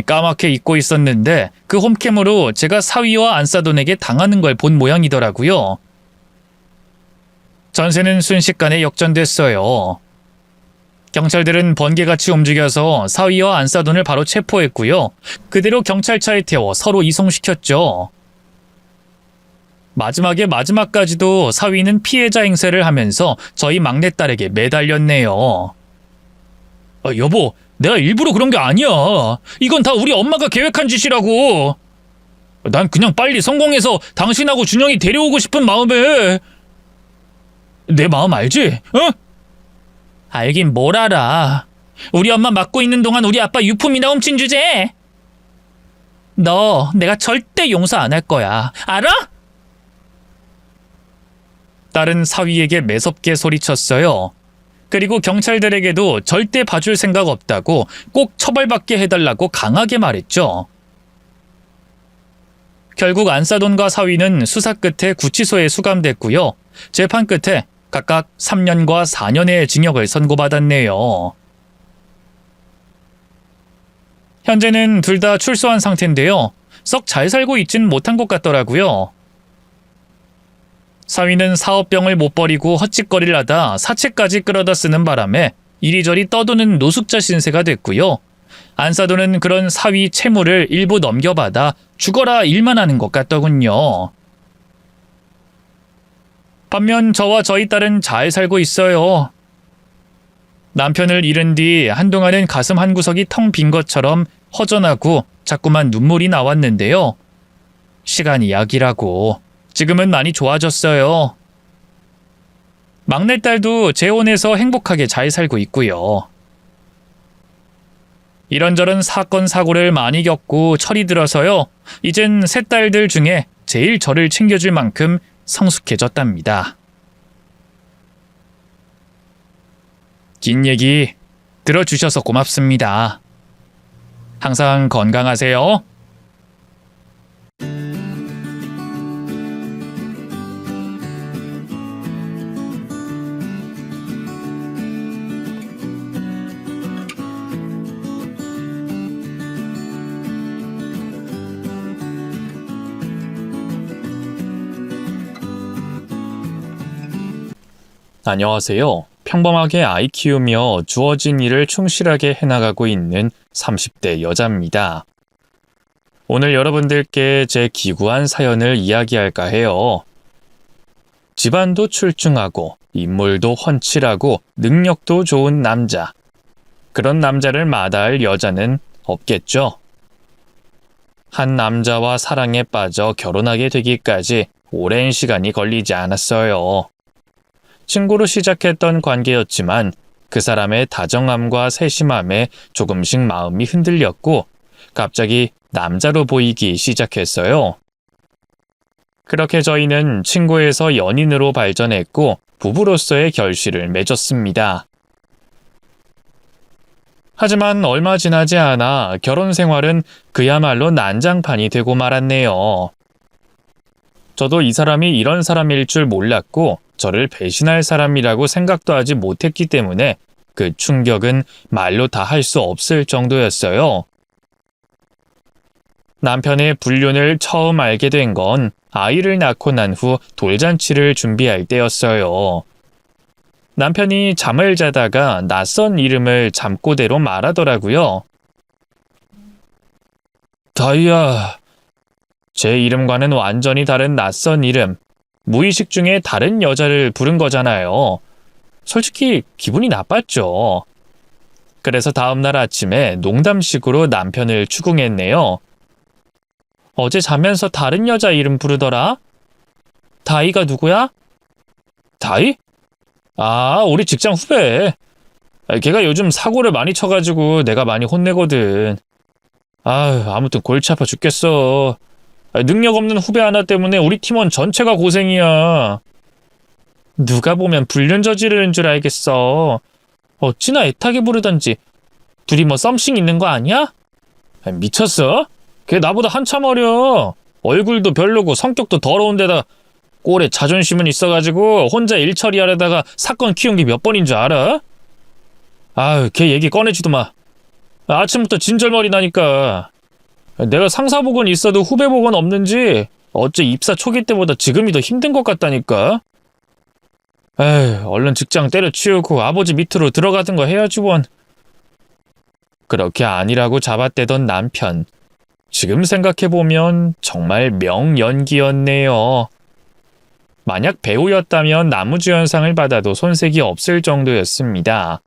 까맣게 잊고 있었는데 그 홈캠으로 제가 사위와 안사돈에게 당하는 걸 본 모양이더라고요. 전세는 순식간에 역전됐어요. 경찰들은 번개같이 움직여서 사위와 안사돈을 바로 체포했고요. 그대로 경찰차에 태워 서로 이송시켰죠. 마지막까지도 사위는 피해자 행세를 하면서 저희 막내딸에게 매달렸네요. 여보, 내가 일부러 그런 게 아니야. 이건 다 우리 엄마가 계획한 짓이라고. 난 그냥 빨리 성공해서 당신하고 준영이 데려오고 싶은 마음에. 내 마음 알지? 어? 알긴 뭘 알아. 우리 엄마 맡고 있는 동안 우리 아빠 유품이나 훔친 주제. 너 내가 절대 용서 안 할 거야. 알아? 딸은 사위에게 매섭게 소리쳤어요. 그리고 경찰들에게도 절대 봐줄 생각 없다고 꼭 처벌받게 해달라고 강하게 말했죠. 결국 안사돈과 사위는 수사 끝에 구치소에 수감됐고요. 재판 끝에 각각 3년과 4년의 징역을 선고받았네요. 현재는 둘 다 출소한 상태인데요. 썩 잘 살고 있진 못한 것 같더라고요. 사위는 사업병을 못 버리고 헛짓거리를 하다 사채까지 끌어다 쓰는 바람에 이리저리 떠도는 노숙자 신세가 됐고요. 안사돈은 그런 사위 채무를 일부 넘겨받아 죽어라 일만 하는 것 같더군요. 반면 저와 저희 딸은 잘 살고 있어요. 남편을 잃은 뒤 한동안은 가슴 한구석이 텅 빈 것처럼 허전하고 자꾸만 눈물이 나왔는데요. 시간이 약이라고. 지금은 많이 좋아졌어요. 막내딸도 재혼해서 행복하게 잘 살고 있고요. 이런저런 사건 사고를 많이 겪고 철이 들어서요. 이젠 세 딸들 중에 제일 저를 챙겨줄 만큼 성숙해졌답니다. 긴 얘기 들어주셔서 고맙습니다. 항상 건강하세요. 안녕하세요. 평범하게 아이 키우며 주어진 일을 충실하게 해나가고 있는 30대 여자입니다. 오늘 여러분들께 제 기구한 사연을 이야기할까 해요. 집안도 출중하고 인물도 훤칠하고 능력도 좋은 남자. 그런 남자를 마다할 여자는 없겠죠. 한 남자와 사랑에 빠져 결혼하게 되기까지 오랜 시간이 걸리지 않았어요. 친구로 시작했던 관계였지만 그 사람의 다정함과 세심함에 조금씩 마음이 흔들렸고 갑자기 남자로 보이기 시작했어요. 그렇게 저희는 친구에서 연인으로 발전했고 부부로서의 결실을 맺었습니다. 하지만 얼마 지나지 않아 결혼 생활은 그야말로 난장판이 되고 말았네요. 저도 이 사람이 이런 사람일 줄 몰랐고 저를 배신할 사람이라고 생각도 하지 못했기 때문에 그 충격은 말로 다 할 수 없을 정도였어요. 남편의 불륜을 처음 알게 된 건 아이를 낳고 난 후 돌잔치를 준비할 때였어요. 남편이 잠을 자다가 낯선 이름을 잠꼬대로 말하더라고요. 다이야. 제 이름과는 완전히 다른 낯선 이름. 무의식 중에 다른 여자를 부른 거잖아요. 솔직히 기분이 나빴죠. 그래서 다음날 아침에 농담식으로 남편을 추궁했네요. 어제 자면서 다른 여자 이름 부르더라? 다이가 누구야? 다이? 아, 우리 직장 후배. 걔가 요즘 사고를 많이 쳐가지고 내가 많이 혼내거든. 아무튼 골치 아파 죽겠어. 능력 없는 후배 하나 때문에 우리 팀원 전체가 고생이야. 누가 보면 불륜 저지르는 줄 알겠어. 어찌나 애타게 부르던지. 둘이 뭐 썸씽 있는 거 아니야? 미쳤어? 걔 나보다 한참 어려. 얼굴도 별로고 성격도 더러운데다 꼴에 자존심은 있어가지고 혼자 일 처리하려다가 사건 키운 게 몇 번인 줄 알아? 걔 얘기 꺼내지도 마. 아침부터 진절머리 나니까. 내가 상사복은 있어도 후배복은 없는지 어째 입사 초기 때보다 지금이 더 힘든 것 같다니까. 얼른 직장 때려치우고 아버지 밑으로 들어가던 거 해야지 원. 그렇게 아니라고 잡아떼던 남편. 지금 생각해보면 정말 명연기였네요. 만약 배우였다면 나무주연상을 받아도 손색이 없을 정도였습니다.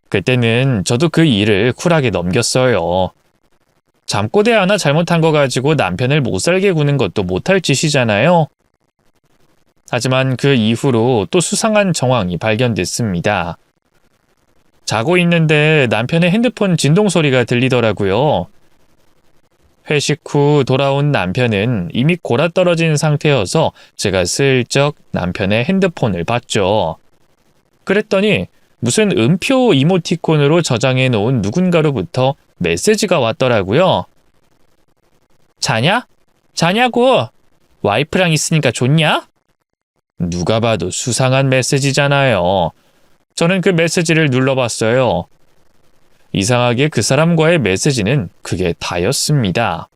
그때는 저도 그 일을 쿨하게 넘겼어요. 잠꼬대 하나 잘못한 거 가지고 남편을 못살게 구는 것도 못할 짓이잖아요. 하지만 그 이후로 또 수상한 정황이 발견됐습니다. 자고 있는데 남편의 핸드폰 진동 소리가 들리더라고요. 회식 후 돌아온 남편은 이미 골아떨어진 상태여서 제가 슬쩍 남편의 핸드폰을 봤죠. 그랬더니 무슨 음표 이모티콘으로 저장해 놓은 누군가로부터 메시지가 왔더라고요. 자냐? 자냐고! 와이프랑 있으니까 좋냐? 누가 봐도 수상한 메시지잖아요. 저는 그 메시지를 눌러봤어요. 이상하게 그 사람과의 메시지는 그게 다였습니다.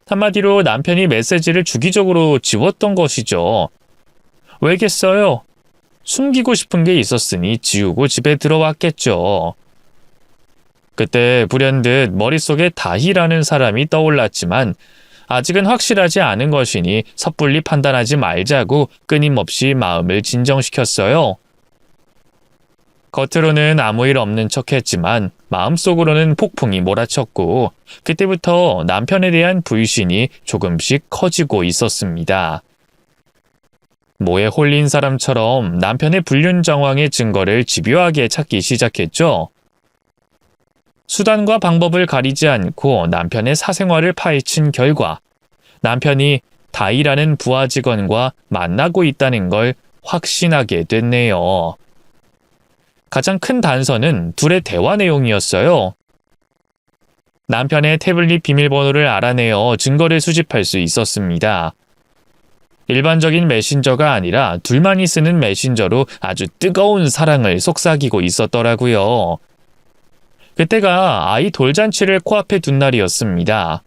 한마디로 남편이 메시지를 주기적으로 지웠던 것이죠. 왜겠어요? 숨기고 싶은 게 있었으니 지우고 집에 들어왔겠죠. 그때 불현듯 머릿속에 다희라는 사람이 떠올랐지만 아직은 확실하지 않은 것이니 섣불리 판단하지 말자고 끊임없이 마음을 진정시켰어요. 겉으로는 아무 일 없는 척했지만 마음속으로는 폭풍이 몰아쳤고 그때부터 남편에 대한 불신이 조금씩 커지고 있었습니다. 모에 홀린 사람처럼 남편의 불륜 정황의 증거를 집요하게 찾기 시작했죠. 수단과 방법을 가리지 않고 남편의 사생활을 파헤친 결과 남편이 다희라는 부하 직원과 만나고 있다는 걸 확신하게 됐네요. 가장 큰 단서는 둘의 대화 내용이었어요. 남편의 태블릿 비밀번호를 알아내어 증거를 수집할 수 있었습니다. 일반적인 메신저가 아니라 둘만이 쓰는 메신저로 아주 뜨거운 사랑을 속삭이고 있었더라고요. 그때가 아이 돌잔치를 코앞에 둔 날이었습니다.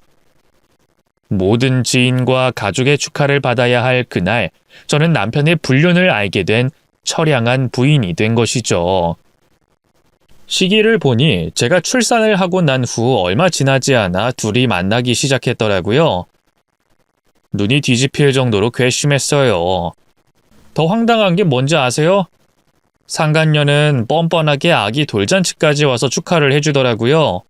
모든 지인과 가족의 축하를 받아야 할 그날, 저는 남편의 불륜을 알게 된 처량한 부인이 된 것이죠. 시기를 보니 제가 출산을 하고 난 후 얼마 지나지 않아 둘이 만나기 시작했더라고요. 눈이 뒤집힐 정도로 괘씸했어요. 더 황당한 게 뭔지 아세요? 상간녀는 뻔뻔하게 아기 돌잔치까지 와서 축하를 해주더라고요.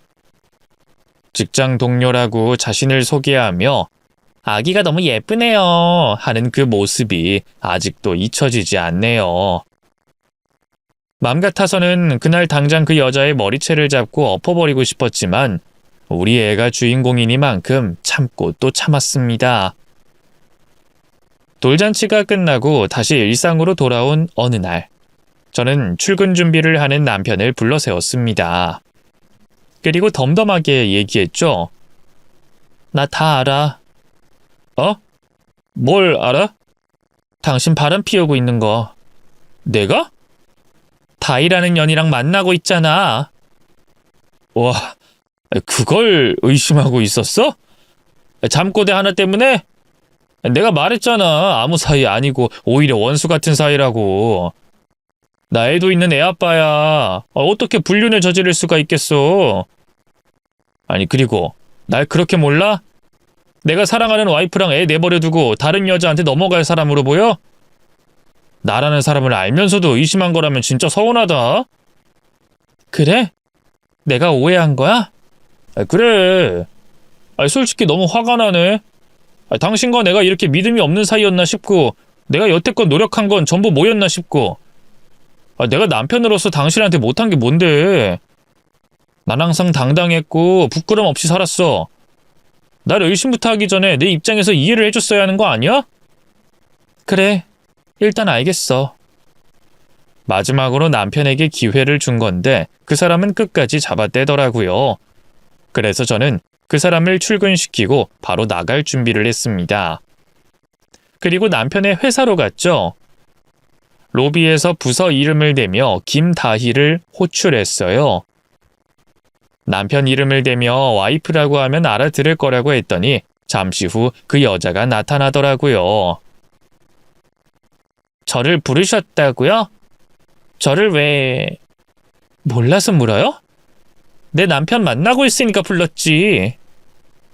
직장 동료라고 자신을 소개하며 아기가 너무 예쁘네요 하는 그 모습이 아직도 잊혀지지 않네요. 맘 같아서는 그날 당장 그 여자의 머리채를 잡고 엎어버리고 싶었지만 우리 애가 주인공이니만큼 참고 또 참았습니다. 돌잔치가 끝나고 다시 일상으로 돌아온 어느 날, 저는 출근 준비를 하는 남편을 불러 세웠습니다. 그리고 덤덤하게 얘기했죠. 나 다 알아. 어? 뭘 알아? 당신 바람 피우고 있는 거. 내가? 다희라는 년이랑 만나고 있잖아. 와, 그걸 의심하고 있었어? 잠꼬대 하나 때문에? 내가 말했잖아. 아무 사이 아니고 오히려 원수 같은 사이라고. 나 애도 있는 애 아빠야. 어떻게 불륜을 저지를 수가 있겠어. 아니 그리고 날 그렇게 몰라? 내가 사랑하는 와이프랑 애 내버려두고 다른 여자한테 넘어갈 사람으로 보여? 나라는 사람을 알면서도 의심한 거라면 진짜 서운하다. 그래? 내가 오해한 거야? 그래. 솔직히 너무 화가 나네. 당신과 내가 이렇게 믿음이 없는 사이였나 싶고 내가 여태껏 노력한 건 전부 뭐였나 싶고 내가 남편으로서 당신한테 못한 게 뭔데. 난 항상 당당했고 부끄럼 없이 살았어. 날 의심부터 하기 전에 내 입장에서 이해를 해줬어야 하는 거 아니야? 그래, 일단 알겠어. 마지막으로 남편에게 기회를 준 건데 그 사람은 끝까지 잡아떼더라고요. 그래서 저는 그 사람을 출근시키고 바로 나갈 준비를 했습니다. 그리고 남편의 회사로 갔죠. 로비에서 부서 이름을 대며 김다희를 호출했어요. 남편 이름을 대며 와이프라고 하면 알아들을 거라고 했더니 잠시 후 그 여자가 나타나더라고요. 저를 부르셨다고요? 저를 왜... 몰라서 물어요? 내 남편 만나고 있으니까 불렀지.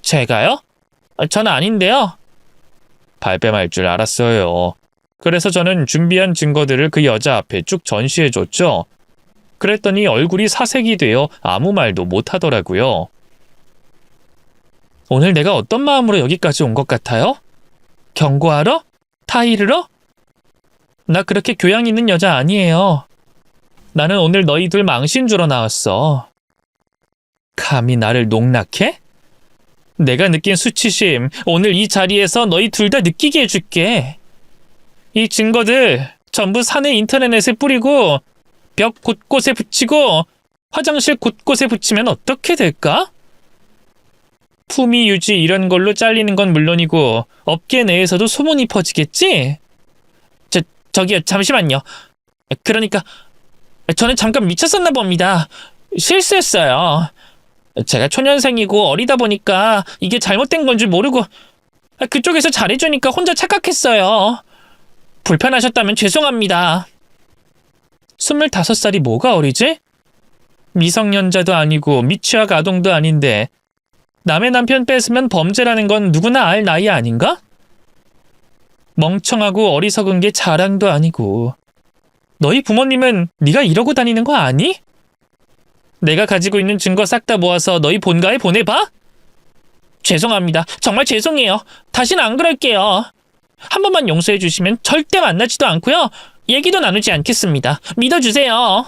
제가요? 전 아닌데요. 발뺌할 줄 알았어요. 그래서 저는 준비한 증거들을 그 여자 앞에 쭉 전시해줬죠. 그랬더니 얼굴이 사색이 되어 아무 말도 못하더라고요. 오늘 내가 어떤 마음으로 여기까지 온 것 같아요? 경고하러? 타이르러? 나 그렇게 교양 있는 여자 아니에요. 나는 오늘 너희 둘 망신 주러 나왔어. 감히 나를 농락해? 내가 느낀 수치심, 오늘 이 자리에서 너희 둘 다 느끼게 해줄게. 이 증거들 전부 사내 인터넷에 뿌리고 벽 곳곳에 붙이고 화장실 곳곳에 붙이면 어떻게 될까? 품위 유지 이런 걸로 잘리는 건 물론이고 업계 내에서도 소문이 퍼지겠지? 저기요, 잠시만요. 그러니까 저는 잠깐 미쳤었나 봅니다. 실수했어요. 제가 초년생이고 어리다 보니까 이게 잘못된 건 줄 모르고 그쪽에서 잘해주니까 혼자 착각했어요. 불편하셨다면 죄송합니다. 25살이 뭐가 어리지? 미성년자도 아니고 미취학 아동도 아닌데 남의 남편 뺏으면 범죄라는 건 누구나 알 나이 아닌가? 멍청하고 어리석은 게 자랑도 아니고 너희 부모님은 네가 이러고 다니는 거 아니? 내가 가지고 있는 증거 싹 다 모아서 너희 본가에 보내봐? 죄송합니다. 정말 죄송해요. 다시는 안 그럴게요. 한 번만 용서해 주시면 절대 만나지도 않고요. 얘기도 나누지 않겠습니다. 믿어주세요.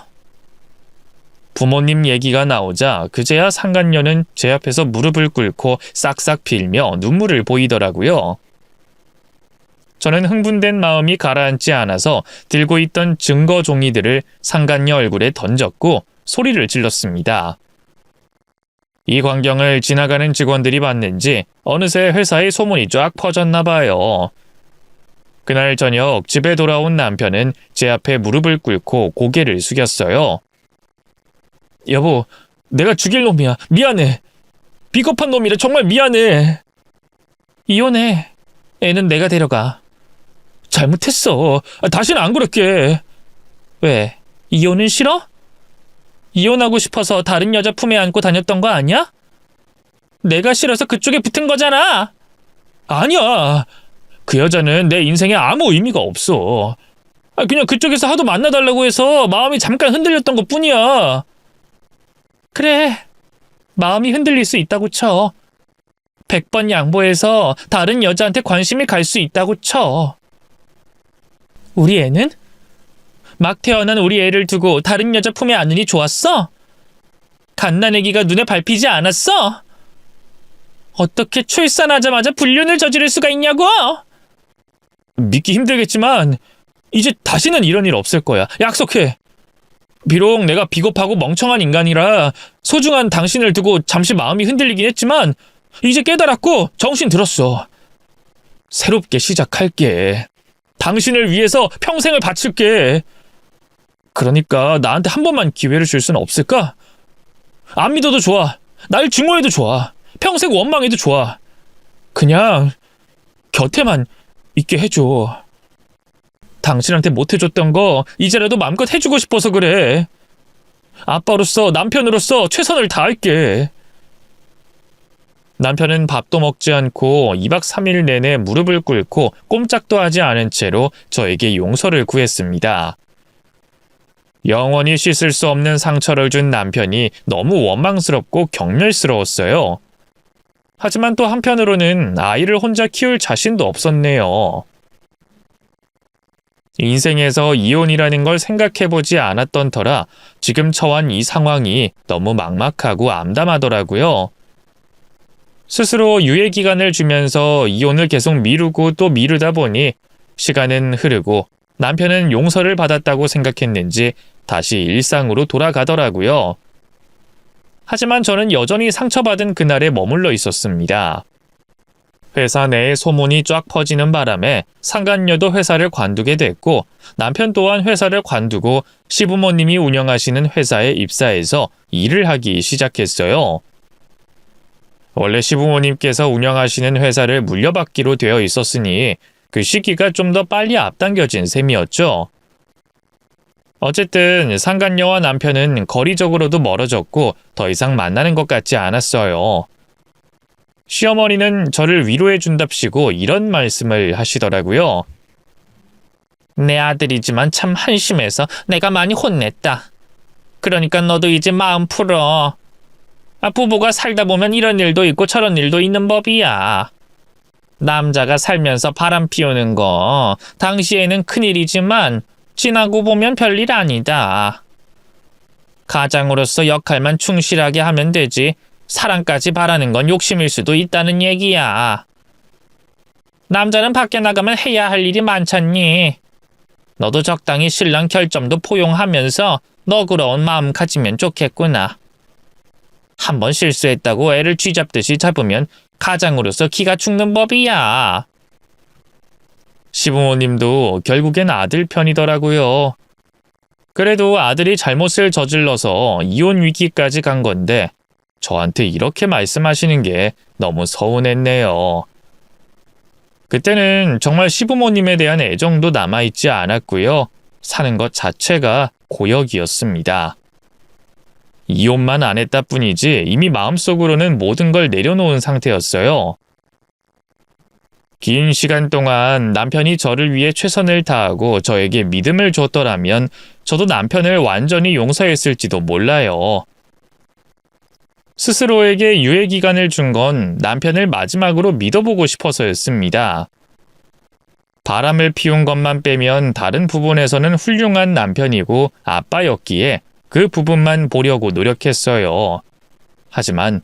부모님 얘기가 나오자 그제야 상간녀는 제 앞에서 무릎을 꿇고 싹싹 빌며 눈물을 보이더라고요. 저는 흥분된 마음이 가라앉지 않아서 들고 있던 증거 종이들을 상간녀 얼굴에 던졌고 소리를 질렀습니다. 이 광경을 지나가는 직원들이 봤는지 어느새 회사에 소문이 쫙 퍼졌나 봐요. 그날 저녁 집에 돌아온 남편은 제 앞에 무릎을 꿇고 고개를 숙였어요. 여보, 내가 죽일 놈이야. 미안해. 비겁한 놈이라 정말 미안해. 이혼해. 애는 내가 데려가. 잘못했어. 다시는 안 그럴게. 왜? 이혼은 싫어? 이혼하고 싶어서 다른 여자 품에 안고 다녔던 거 아니야? 내가 싫어서 그쪽에 붙은 거잖아. 아니야. 그 여자는 내 인생에 아무 의미가 없어. 그냥 그쪽에서 하도 만나달라고 해서 마음이 잠깐 흔들렸던 것 뿐이야. 그래. 마음이 흔들릴 수 있다고 쳐. 100번 양보해서 다른 여자한테 관심이 갈 수 있다고 쳐. 우리 애는? 막 태어난 우리 애를 두고 다른 여자 품에 안으니 좋았어? 갓난아기가 눈에 밟히지 않았어? 어떻게 출산하자마자 불륜을 저지를 수가 있냐고? 믿기 힘들겠지만 이제 다시는 이런 일 없을 거야. 약속해. 비록 내가 비겁하고 멍청한 인간이라 소중한 당신을 두고 잠시 마음이 흔들리긴 했지만 이제 깨달았고 정신 들었어. 새롭게 시작할게. 당신을 위해서 평생을 바칠게. 그러니까 나한테 한 번만 기회를 줄 수는 없을까? 안 믿어도 좋아. 날 증오해도 좋아. 평생 원망해도 좋아. 그냥 곁에만 있게 해줘. 당신한테 못해줬던 거 이제라도 마음껏 해주고 싶어서 그래. 아빠로서 남편으로서 최선을 다할게. 남편은 밥도 먹지 않고 2박 3일 내내 무릎을 꿇고 꼼짝도 하지 않은 채로 저에게 용서를 구했습니다. 영원히 씻을 수 없는 상처를 준 남편이 너무 원망스럽고 경멸스러웠어요. 하지만 또 한편으로는 아이를 혼자 키울 자신도 없었네요. 인생에서 이혼이라는 걸 생각해보지 않았던 터라 지금 처한 이 상황이 너무 막막하고 암담하더라고요. 스스로 유예 기간을 주면서 이혼을 계속 미루고 또 미루다 보니 시간은 흐르고 남편은 용서를 받았다고 생각했는지 다시 일상으로 돌아가더라고요. 하지만 저는 여전히 상처받은 그날에 머물러 있었습니다. 회사 내에 소문이 쫙 퍼지는 바람에 상간녀도 회사를 관두게 됐고 남편 또한 회사를 관두고 시부모님이 운영하시는 회사에 입사해서 일을 하기 시작했어요. 원래 시부모님께서 운영하시는 회사를 물려받기로 되어 있었으니 그 시기가 좀 더 빨리 앞당겨진 셈이었죠. 어쨌든 상간녀와 남편은 거리적으로도 멀어졌고 더 이상 만나는 것 같지 않았어요. 시어머니는 저를 위로해준답시고 이런 말씀을 하시더라고요. 내 아들이지만 참 한심해서 내가 많이 혼냈다. 그러니까 너도 이제 마음 풀어. 부부가 살다 보면 이런 일도 있고 저런 일도 있는 법이야. 남자가 살면서 바람 피우는 거 당시에는 큰일이지만 지나고 보면 별일 아니다. 가장으로서 역할만 충실하게 하면 되지 사랑까지 바라는 건 욕심일 수도 있다는 얘기야. 남자는 밖에 나가면 해야 할 일이 많잖니. 너도 적당히 신랑 결점도 포용하면서 너그러운 마음 가지면 좋겠구나. 한번 실수했다고 애를 쥐잡듯이 잡으면 가장으로서 기가 죽는 법이야. 시부모님도 결국엔 아들 편이더라고요. 그래도 아들이 잘못을 저질러서 이혼 위기까지 간 건데 저한테 이렇게 말씀하시는 게 너무 서운했네요. 그때는 정말 시부모님에 대한 애정도 남아있지 않았고요. 사는 것 자체가 고역이었습니다. 이혼만 안 했다 뿐이지 이미 마음속으로는 모든 걸 내려놓은 상태였어요. 긴 시간 동안 남편이 저를 위해 최선을 다하고 저에게 믿음을 줬더라면 저도 남편을 완전히 용서했을지도 몰라요. 스스로에게 유예 기간을 준 건 남편을 마지막으로 믿어보고 싶어서였습니다. 바람을 피운 것만 빼면 다른 부분에서는 훌륭한 남편이고 아빠였기에 그 부분만 보려고 노력했어요. 하지만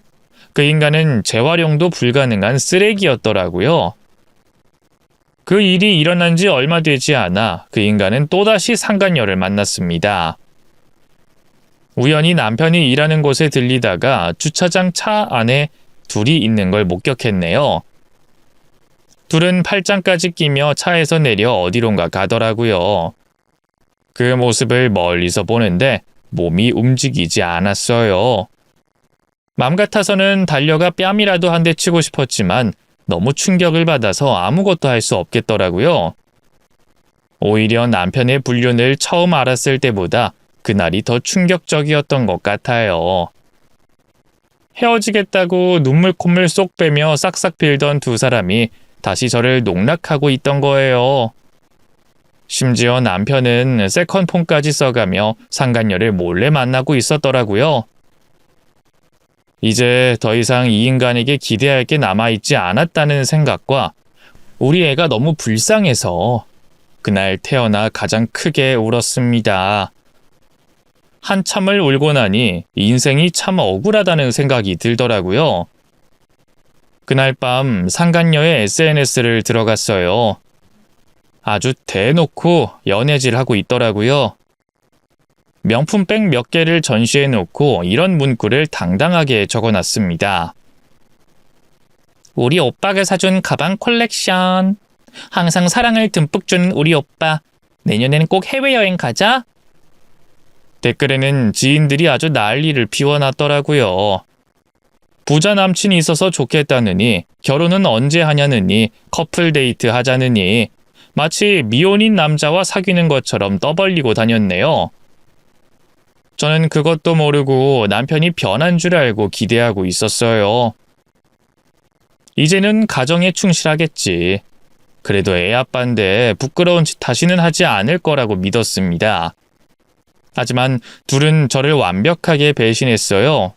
그 인간은 재활용도 불가능한 쓰레기였더라고요. 그 일이 일어난 지 얼마 되지 않아 그 인간은 또다시 상간녀를 만났습니다. 우연히 남편이 일하는 곳에 들리다가 주차장 차 안에 둘이 있는 걸 목격했네요. 둘은 팔짱까지 끼며 차에서 내려 어디론가 가더라고요. 그 모습을 멀리서 보는데 몸이 움직이지 않았어요. 맘 같아서는 달려가 뺨이라도 한 대 치고 싶었지만 너무 충격을 받아서 아무것도 할 수 없겠더라고요. 오히려 남편의 불륜을 처음 알았을 때보다 그날이 더 충격적이었던 것 같아요. 헤어지겠다고 눈물 콧물 쏙 빼며 싹싹 빌던 두 사람이 다시 저를 농락하고 있던 거예요. 심지어 남편은 세컨폰까지 써가며 상간녀를 몰래 만나고 있었더라고요. 이제 더 이상 이 인간에게 기대할 게 남아있지 않았다는 생각과 우리 애가 너무 불쌍해서 그날 태어나 가장 크게 울었습니다. 한참을 울고 나니 인생이 참 억울하다는 생각이 들더라고요. 그날 밤 상간녀의 SNS를 들어갔어요. 아주 대놓고 연애질하고 있더라고요. 명품백 몇 개를 전시해 놓고 이런 문구를 당당하게 적어놨습니다. 우리 오빠가 사준 가방 콜렉션. 항상 사랑을 듬뿍 주는 우리 오빠. 내년에는 꼭 해외여행 가자. 댓글에는 지인들이 아주 난리를 피워놨더라고요. 부자 남친이 있어서 좋겠다느니, 결혼은 언제 하냐느니, 커플 데이트 하자느니, 마치 미혼인 남자와 사귀는 것처럼 떠벌리고 다녔네요. 저는 그것도 모르고 남편이 변한 줄 알고 기대하고 있었어요. 이제는 가정에 충실하겠지. 그래도 애 아빠인데 부끄러운 짓 다시는 하지 않을 거라고 믿었습니다. 하지만 둘은 저를 완벽하게 배신했어요.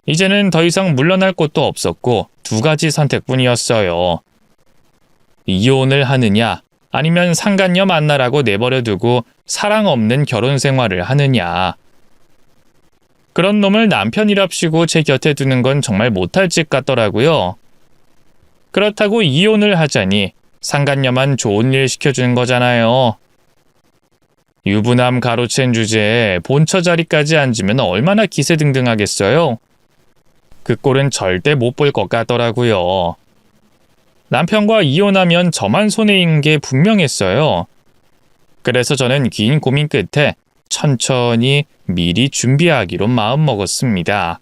이제는 더 이상 물러날 곳도 없었고 두 가지 선택뿐이었어요. 이혼을 하느냐 아니면 상간녀 만나라고 내버려두고 사랑 없는 결혼 생활을 하느냐. 그런 놈을 남편이랍시고 제 곁에 두는 건 정말 못할 짓 같더라고요. 그렇다고 이혼을 하자니 상간녀만 좋은 일 시켜주는 거잖아요. 유부남 가로챈 주제에 본처 자리까지 앉으면 얼마나 기세등등하겠어요. 그 꼴은 절대 못 볼 것 같더라고요. 남편과 이혼하면 저만 손해인 게 분명했어요. 그래서 저는 긴 고민 끝에 천천히 미리 준비하기로 마음먹었습니다.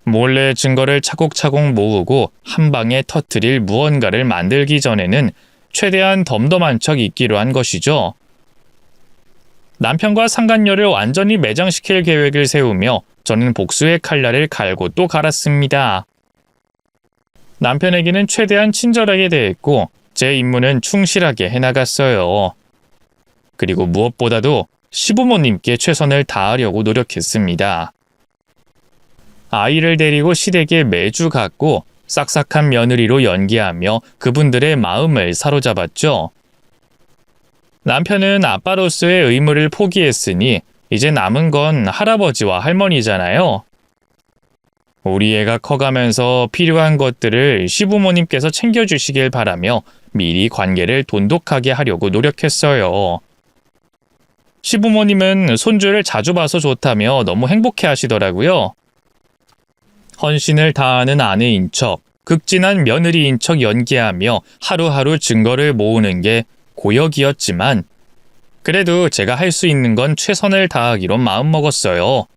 몰래 증거를 차곡차곡 모으고 한 방에 터뜨릴 무언가를 만들기 전에는 최대한 덤덤한 척 있기로 한 것이죠. 남편과 상간녀를 완전히 매장시킬 계획을 세우며 저는 복수의 칼날을 갈고 또 갈았습니다. 남편에게는 최대한 친절하게 대했고 제 임무는 충실하게 해나갔어요. 그리고 무엇보다도 시부모님께 최선을 다하려고 노력했습니다. 아이를 데리고 시댁에 매주 갔고 싹싹한 며느리로 연기하며 그분들의 마음을 사로잡았죠. 남편은 아빠로서의 의무를 포기했으니 이제 남은 건 할아버지와 할머니잖아요. 우리 애가 커가면서 필요한 것들을 시부모님께서 챙겨주시길 바라며 미리 관계를 돈독하게 하려고 노력했어요. 시부모님은 손주를 자주 봐서 좋다며 너무 행복해 하시더라고요. 헌신을 다하는 아내인 척, 극진한 며느리인 척 연기하며 하루하루 증거를 모으는 게 고역이었지만 그래도 제가 할 수 있는 건 최선을 다하기로 마음먹었어요.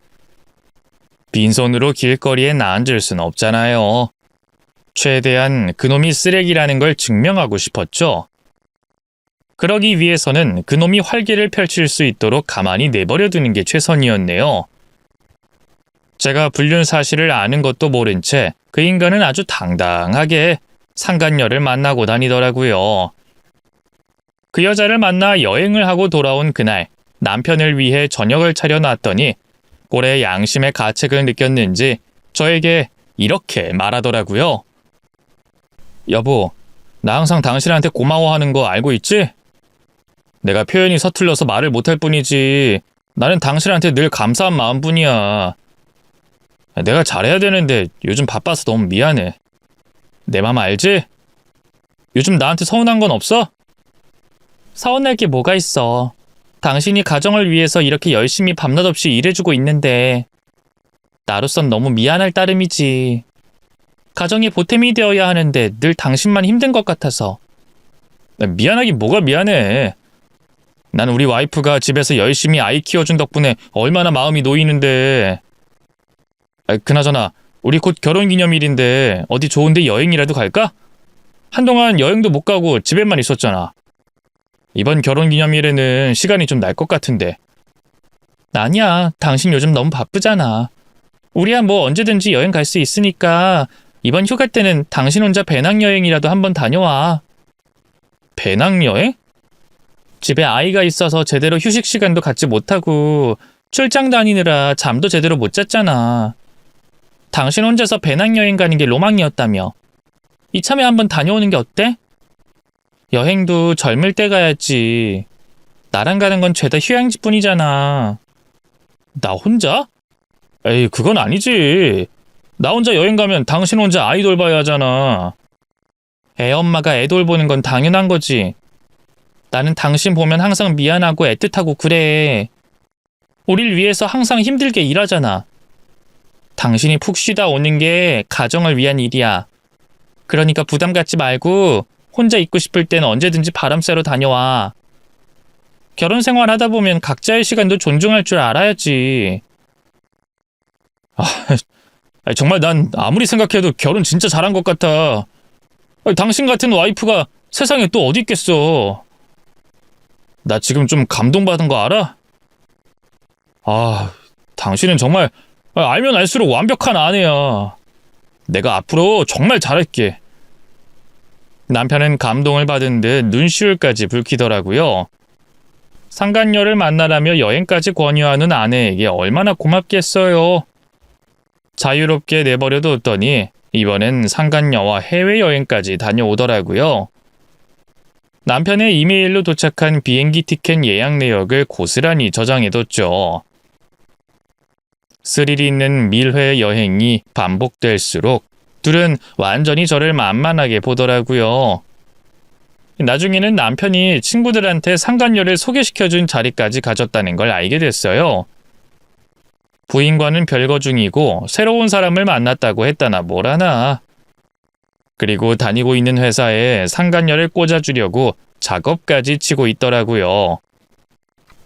빈손으로 길거리에 나앉을 순 없잖아요. 최대한 그놈이 쓰레기라는 걸 증명하고 싶었죠. 그러기 위해서는 그놈이 활개를 펼칠 수 있도록 가만히 내버려 두는 게 최선이었네요. 제가 불륜 사실을 아는 것도 모른 채 그 인간은 아주 당당하게 상간녀를 만나고 다니더라고요. 그 여자를 만나 여행을 하고 돌아온 그날 남편을 위해 저녁을 차려놨더니 꼴에 양심의 가책을 느꼈는지 저에게 이렇게 말하더라고요. 여보, 나 항상 당신한테 고마워하는 거 알고 있지? 내가 표현이 서툴러서 말을 못할 뿐이지 나는 당신한테 늘 감사한 마음뿐이야. 내가 잘해야 되는데 요즘 바빠서 너무 미안해. 내 맘 알지? 요즘 나한테 서운한 건 없어? 서운할 게 뭐가 있어. 당신이 가정을 위해서 이렇게 열심히 밤낮 없이 일해주고 있는데 나로선 너무 미안할 따름이지. 가정이 보탬이 되어야 하는데 늘 당신만 힘든 것 같아서. 미안하긴 뭐가 미안해. 난 우리 와이프가 집에서 열심히 아이 키워준 덕분에 얼마나 마음이 놓이는데. 그나저나 우리 곧 결혼기념일인데 어디 좋은데 여행이라도 갈까? 한동안 여행도 못 가고 집에만 있었잖아. 이번 결혼기념일에는 시간이 좀 날 것 같은데. 아니야, 당신 요즘 너무 바쁘잖아. 우리야 뭐 언제든지 여행 갈 수 있으니까 이번 휴가 때는 당신 혼자 배낭여행이라도 한번 다녀와. 배낭여행? 집에 아이가 있어서 제대로 휴식 시간도 갖지 못하고 출장 다니느라 잠도 제대로 못 잤잖아. 당신 혼자서 배낭여행 가는 게 로망이었다며. 이참에 한번 다녀오는 게 어때? 여행도 젊을 때 가야지. 나랑 가는 건 죄다 휴양지뿐이잖아. 나 혼자? 에이, 그건 아니지. 나 혼자 여행 가면 당신 혼자 아이 돌봐야 하잖아. 애 엄마가 애 돌보는 건 당연한 거지. 나는 당신 보면 항상 미안하고 애틋하고 그래. 우릴 위해서 항상 힘들게 일하잖아. 당신이 푹 쉬다 오는 게 가정을 위한 일이야. 그러니까 부담 갖지 말고 혼자 있고 싶을 땐 언제든지 바람 쐬러 다녀와. 결혼 생활 하다 보면 각자의 시간도 존중할 줄 알아야지. 정말 난 아무리 생각해도 결혼 진짜 잘한 것 같아. 당신 같은 와이프가 세상에 또 어디 있겠어. 나 지금 좀 감동받은 거 알아? 당신은 정말 알면 알수록 완벽한 아내야. 내가 앞으로 정말 잘할게. 남편은 감동을 받은 듯 눈시울까지 붉히더라고요. 상간녀를 만나라며 여행까지 권유하는 아내에게 얼마나 고맙겠어요. 자유롭게 내버려뒀더니 이번엔 상간녀와 해외여행까지 다녀오더라고요. 남편의 이메일로 도착한 비행기 티켓 예약 내역을 고스란히 저장해뒀죠. 스릴 있는 밀회 여행이 반복될수록 둘은 완전히 저를 만만하게 보더라고요. 나중에는 남편이 친구들한테 상간녀를 소개시켜준 자리까지 가졌다는 걸 알게 됐어요. 부인과는 별거 중이고 새로운 사람을 만났다고 했다나 뭐라나. 그리고 다니고 있는 회사에 상간녀를 꽂아주려고 작업까지 치고 있더라고요.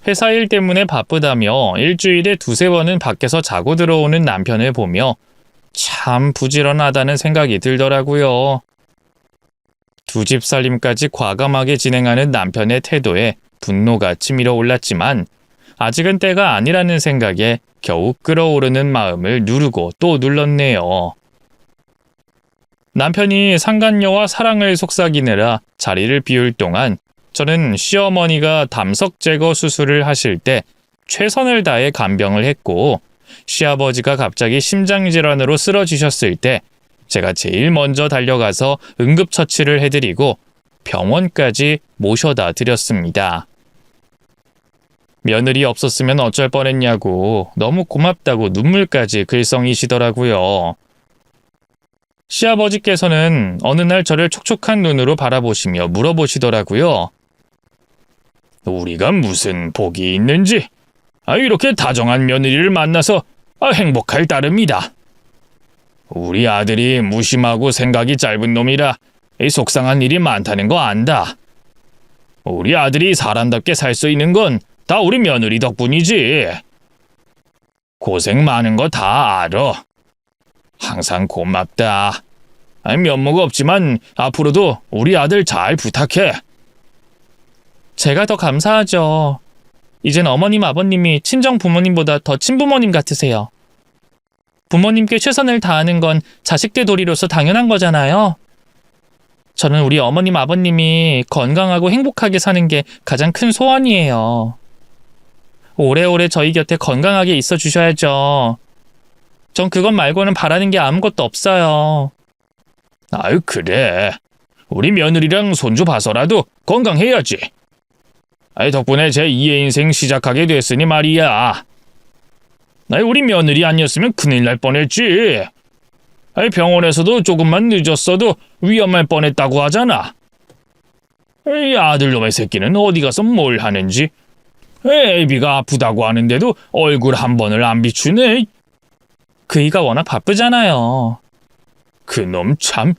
회사 일 때문에 바쁘다며 일주일에 2-3번은 밖에서 자고 들어오는 남편을 보며 참 부지런하다는 생각이 들더라고요. 두 집 살림까지 과감하게 진행하는 남편의 태도에 분노가 치밀어 올랐지만 아직은 때가 아니라는 생각에 겨우 끓어오르는 마음을 누르고 또 눌렀네요. 남편이 상간녀와 사랑을 속삭이느라 자리를 비울 동안 저는 시어머니가 담석 제거 수술을 하실 때 최선을 다해 간병을 했고, 시아버지가 갑자기 심장질환으로 쓰러지셨을 때 제가 제일 먼저 달려가서 응급처치를 해드리고 병원까지 모셔다 드렸습니다. 며느리 없었으면 어쩔 뻔했냐고 너무 고맙다고 눈물까지 글썽이시더라고요. 시아버지께서는 어느 날 저를 촉촉한 눈으로 바라보시며 물어보시더라고요. 우리가 무슨 복이 있는지 이렇게 다정한 며느리를 만나서 행복할 따름이다. 우리 아들이 무심하고 생각이 짧은 놈이라 속상한 일이 많다는 거 안다. 우리 아들이 사람답게 살 수 있는 건 다 우리 며느리 덕분이지. 고생 많은 거 다 알아. 항상 고맙다. 면모가 없지만 앞으로도 우리 아들 잘 부탁해. 제가 더 감사하죠. 이젠 어머님, 아버님이 친정 부모님보다 더 친부모님 같으세요. 부모님께 최선을 다하는 건 자식들 도리로서 당연한 거잖아요. 저는 우리 어머님, 아버님이 건강하고 행복하게 사는 게 가장 큰 소원이에요. 오래오래 저희 곁에 건강하게 있어 주셔야죠. 전 그것 말고는 바라는 게 아무것도 없어요. 그래. 우리 며느리랑 손주 봐서라도 건강해야지. 덕분에 제 2의 인생 시작하게 됐으니 말이야. 우리 며느리 아니었으면 큰일 날 뻔했지. 병원에서도 조금만 늦었어도 위험할 뻔했다고 하잖아. 아들놈의 새끼는 어디 가서 뭘 하는지. 애비가 아프다고 하는데도 얼굴 한 번을 안 비추네. 그이가 워낙 바쁘잖아요. 그놈 참.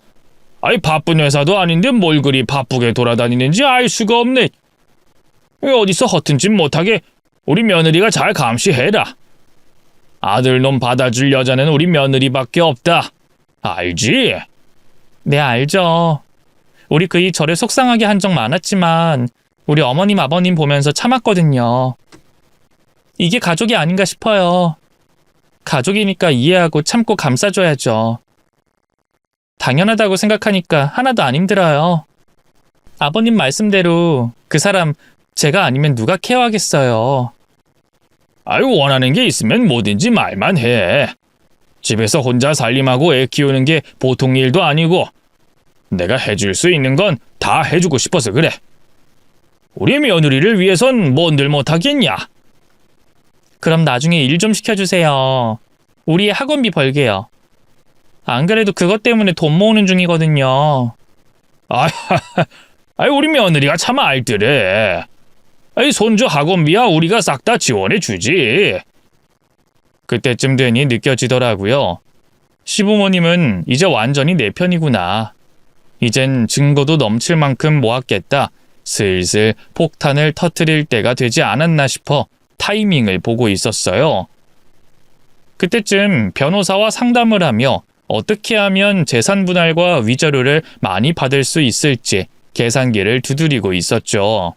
바쁜 회사도 아닌데 뭘 그리 바쁘게 돌아다니는지 알 수가 없네. 어디서 허튼 짓 못하게 우리 며느리가 잘 감시해라. 아들놈 받아줄 여자는 우리 며느리밖에 없다. 알지? 네, 알죠. 우리 그이 저를 속상하게 한 적 많았지만 우리 어머님, 아버님 보면서 참았거든요. 이게 가족이 아닌가 싶어요. 가족이니까 이해하고 참고 감싸줘야죠. 당연하다고 생각하니까 하나도 안 힘들어요. 아버님 말씀대로 그 사람 제가 아니면 누가 케어하겠어요. 원하는 게 있으면 뭐든지 말만 해. 집에서 혼자 살림하고 애 키우는 게 보통 일도 아니고 내가 해줄 수 있는 건 다 해주고 싶어서 그래. 우리 며느리를 위해선 뭔들 못하겠냐. 그럼 나중에 일 좀 시켜주세요. 우리 학원비 벌게요. 안 그래도 그것 때문에 돈 모으는 중이거든요. 우리 며느리가 참 알뜰해. 손주 학원비야 우리가 싹 다 지원해 주지. 그때쯤 되니 느껴지더라고요. 시부모님은 이제 완전히 내 편이구나. 이젠 증거도 넘칠 만큼 모았겠다. 슬슬 폭탄을 터뜨릴 때가 되지 않았나 싶어 타이밍을 보고 있었어요. 그때쯤 변호사와 상담을 하며 어떻게 하면 재산 분할과 위자료를 많이 받을 수 있을지 계산기를 두드리고 있었죠.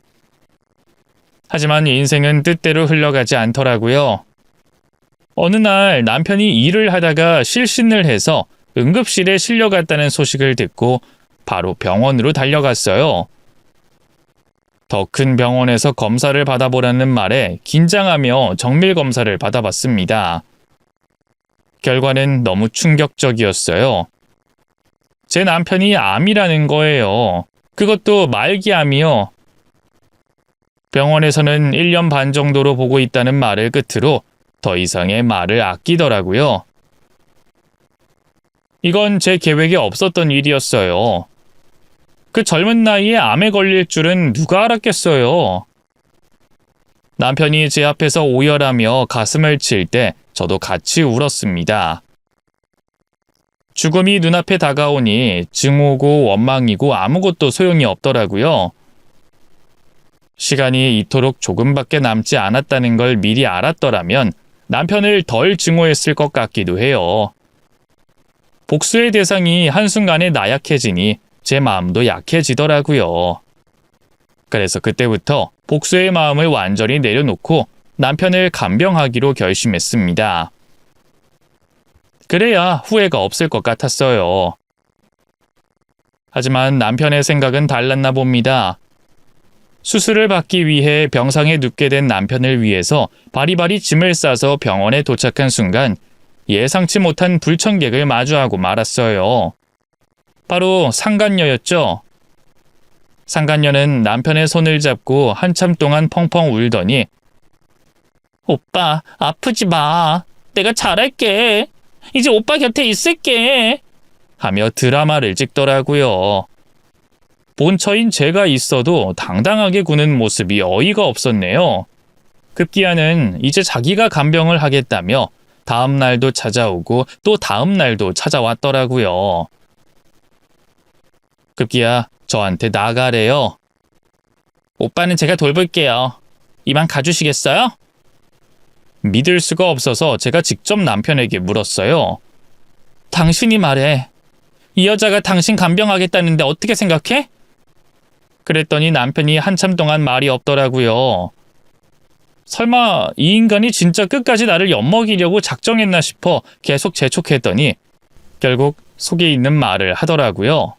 하지만 인생은 뜻대로 흘러가지 않더라고요. 어느 날 남편이 일을 하다가 실신을 해서 응급실에 실려갔다는 소식을 듣고 바로 병원으로 달려갔어요. 더 큰 병원에서 검사를 받아보라는 말에 긴장하며 정밀 검사를 받아봤습니다. 결과는 너무 충격적이었어요. 제 남편이 암이라는 거예요. 그것도 말기암이요. 병원에서는 1년 반 정도로 보고 있다는 말을 끝으로 더 이상의 말을 아끼더라고요. 이건 제 계획에 없었던 일이었어요. 그 젊은 나이에 암에 걸릴 줄은 누가 알았겠어요. 남편이 제 앞에서 오열하며 가슴을 칠 때 저도 같이 울었습니다. 죽음이 눈앞에 다가오니 증오고 원망이고 아무것도 소용이 없더라고요. 시간이 이토록 조금밖에 남지 않았다는 걸 미리 알았더라면 남편을 덜 증오했을 것 같기도 해요. 복수의 대상이 한순간에 나약해지니 제 마음도 약해지더라고요. 그래서 그때부터 복수의 마음을 완전히 내려놓고 남편을 간병하기로 결심했습니다. 그래야 후회가 없을 것 같았어요. 하지만 남편의 생각은 달랐나 봅니다. 수술을 받기 위해 병상에 눕게 된 남편을 위해서 바리바리 짐을 싸서 병원에 도착한 순간 예상치 못한 불청객을 마주하고 말았어요. 바로 상간녀였죠. 상간녀는 남편의 손을 잡고 한참 동안 펑펑 울더니 오빠, 아프지 마. 내가 잘할게. 이제 오빠 곁에 있을게. 하며 드라마를 찍더라고요. 본처인 제가 있어도 당당하게 구는 모습이 어이가 없었네요. 급기야는 이제 자기가 간병을 하겠다며 다음 날도 찾아오고 또 다음 날도 찾아왔더라고요. 급기야 저한테 나가래요. 오빠는 제가 돌볼게요. 이만 가주시겠어요? 믿을 수가 없어서 제가 직접 남편에게 물었어요. 당신이 말해. 이 여자가 당신 간병하겠다는데 어떻게 생각해? 그랬더니 남편이 한참 동안 말이 없더라고요. 설마 이 인간이 진짜 끝까지 나를 엿먹이려고 작정했나 싶어 계속 재촉했더니 결국 속에 있는 말을 하더라고요.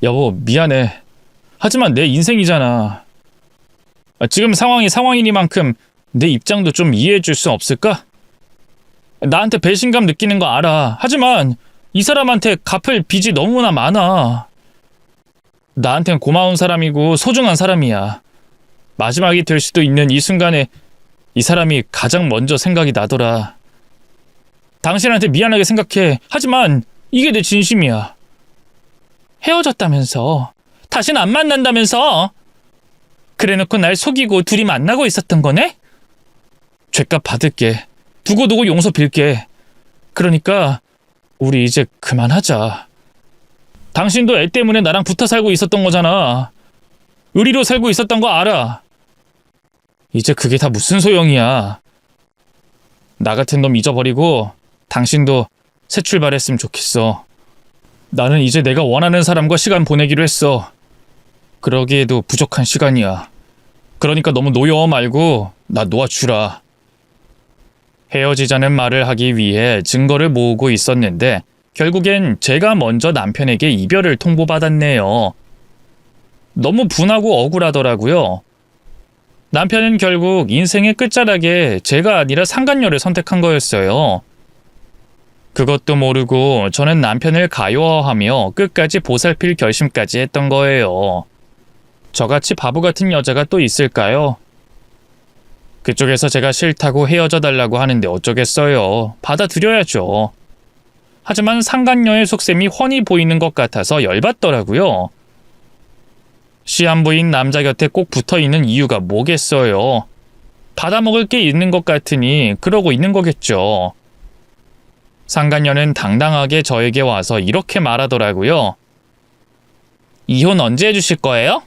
여보, 미안해. 하지만 내 인생이잖아. 지금 상황이 상황이니만큼 내 입장도 좀 이해해 줄 수 없을까? 나한테 배신감 느끼는 거 알아. 하지만 이 사람한테 갚을 빚이 너무나 많아. 나한텐 고마운 사람이고 소중한 사람이야. 마지막이 될 수도 있는 이 순간에 이 사람이 가장 먼저 생각이 나더라. 당신한테 미안하게 생각해. 하지만 이게 내 진심이야. 헤어졌다면서. 다시는 안 만난다면서. 그래놓고 날 속이고 둘이 만나고 있었던 거네? 죄값 받을게. 두고두고 용서 빌게. 그러니까 우리 이제 그만하자. 당신도 애 때문에 나랑 붙어 살고 있었던 거잖아. 의리로 살고 있었던 거 알아. 이제 그게 다 무슨 소용이야. 나 같은 놈 잊어버리고 당신도 새 출발했으면 좋겠어. 나는 이제 내가 원하는 사람과 시간 보내기로 했어. 그러기에도 부족한 시간이야. 그러니까 너무 노여워 말고 나 놓아주라. 헤어지자는 말을 하기 위해 증거를 모으고 있었는데 결국엔 제가 먼저 남편에게 이별을 통보받았네요. 너무 분하고 억울하더라고요. 남편은 결국 인생의 끝자락에 제가 아니라 상간녀를 선택한 거였어요. 그것도 모르고 저는 남편을 가요화하며 끝까지 보살필 결심까지 했던 거예요. 저같이 바보 같은 여자가 또 있을까요? 그쪽에서 제가 싫다고 헤어져 달라고 하는데 어쩌겠어요. 받아들여야죠. 하지만 상간녀의 속셈이 훤히 보이는 것 같아서 열받더라고요. 시한부인 남자 곁에 꼭 붙어있는 이유가 뭐겠어요. 받아먹을 게 있는 것 같으니 그러고 있는 거겠죠. 상간녀는 당당하게 저에게 와서 이렇게 말하더라고요. 이혼 언제 해주실 거예요?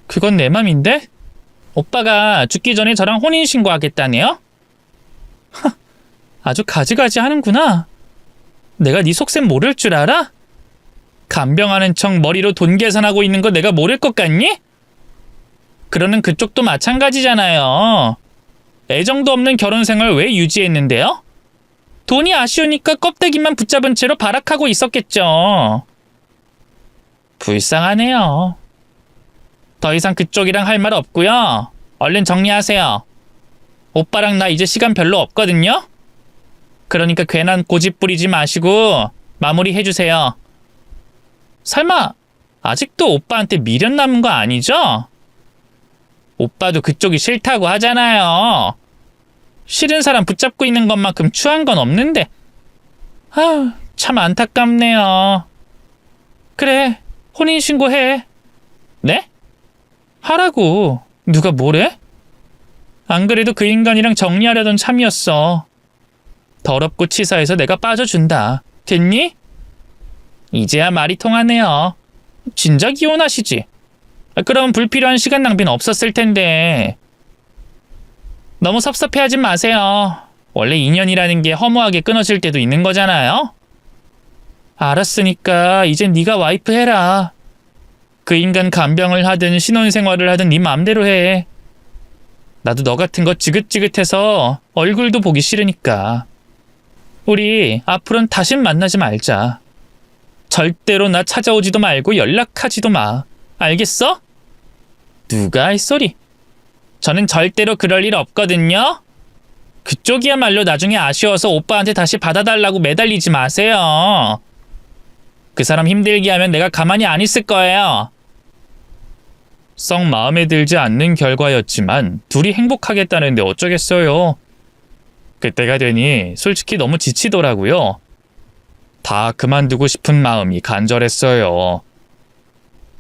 그건 내 맘인데? 오빠가 죽기 전에 저랑 혼인신고하겠다네요? 아주 가지가지 하는구나. 내가 네 속셈 모를 줄 알아? 간병하는 척 머리로 돈 계산하고 있는 거 내가 모를 것 같니? 그러는 그쪽도 마찬가지잖아요. 애정도 없는 결혼 생활 왜 유지했는데요? 돈이 아쉬우니까 껍데기만 붙잡은 채로 발악하고 있었겠죠. 불쌍하네요. 더 이상 그쪽이랑 할 말 없고요. 얼른 정리하세요. 오빠랑 나 이제 시간 별로 없거든요. 그러니까 괜한 고집 부리지 마시고 마무리 해주세요. 설마 아직도 오빠한테 미련 남은 거 아니죠? 오빠도 그쪽이 싫다고 하잖아요. 싫은 사람 붙잡고 있는 것만큼 추한 건 없는데. 참 안타깝네요. 그래, 혼인신고해. 네? 하라고. 누가 뭐래? 안 그래도 그 인간이랑 정리하려던 참이었어. 더럽고 치사해서 내가 빠져준다. 됐니? 이제야 말이 통하네요. 진작 이혼하시지. 그럼 불필요한 시간 낭비는 없었을 텐데. 너무 섭섭해하지 마세요. 원래 인연이라는 게 허무하게 끊어질 때도 있는 거잖아요. 알았으니까 이젠 네가 와이프 해라. 그 인간 간병을 하든 신혼생활을 하든 네 맘대로 해. 나도 너 같은 거 지긋지긋해서 얼굴도 보기 싫으니까. 우리 앞으로는 다신 만나지 말자. 절대로 나 찾아오지도 말고 연락하지도 마. 알겠어? 누가 할 소리? 저는 절대로 그럴 일 없거든요. 그쪽이야말로 나중에 아쉬워서 오빠한테 다시 받아달라고 매달리지 마세요. 그 사람 힘들게 하면 내가 가만히 안 있을 거예요. 썩 마음에 들지 않는 결과였지만 둘이 행복하겠다는데 어쩌겠어요. 그때가 되니 솔직히 너무 지치더라고요. 다 그만두고 싶은 마음이 간절했어요.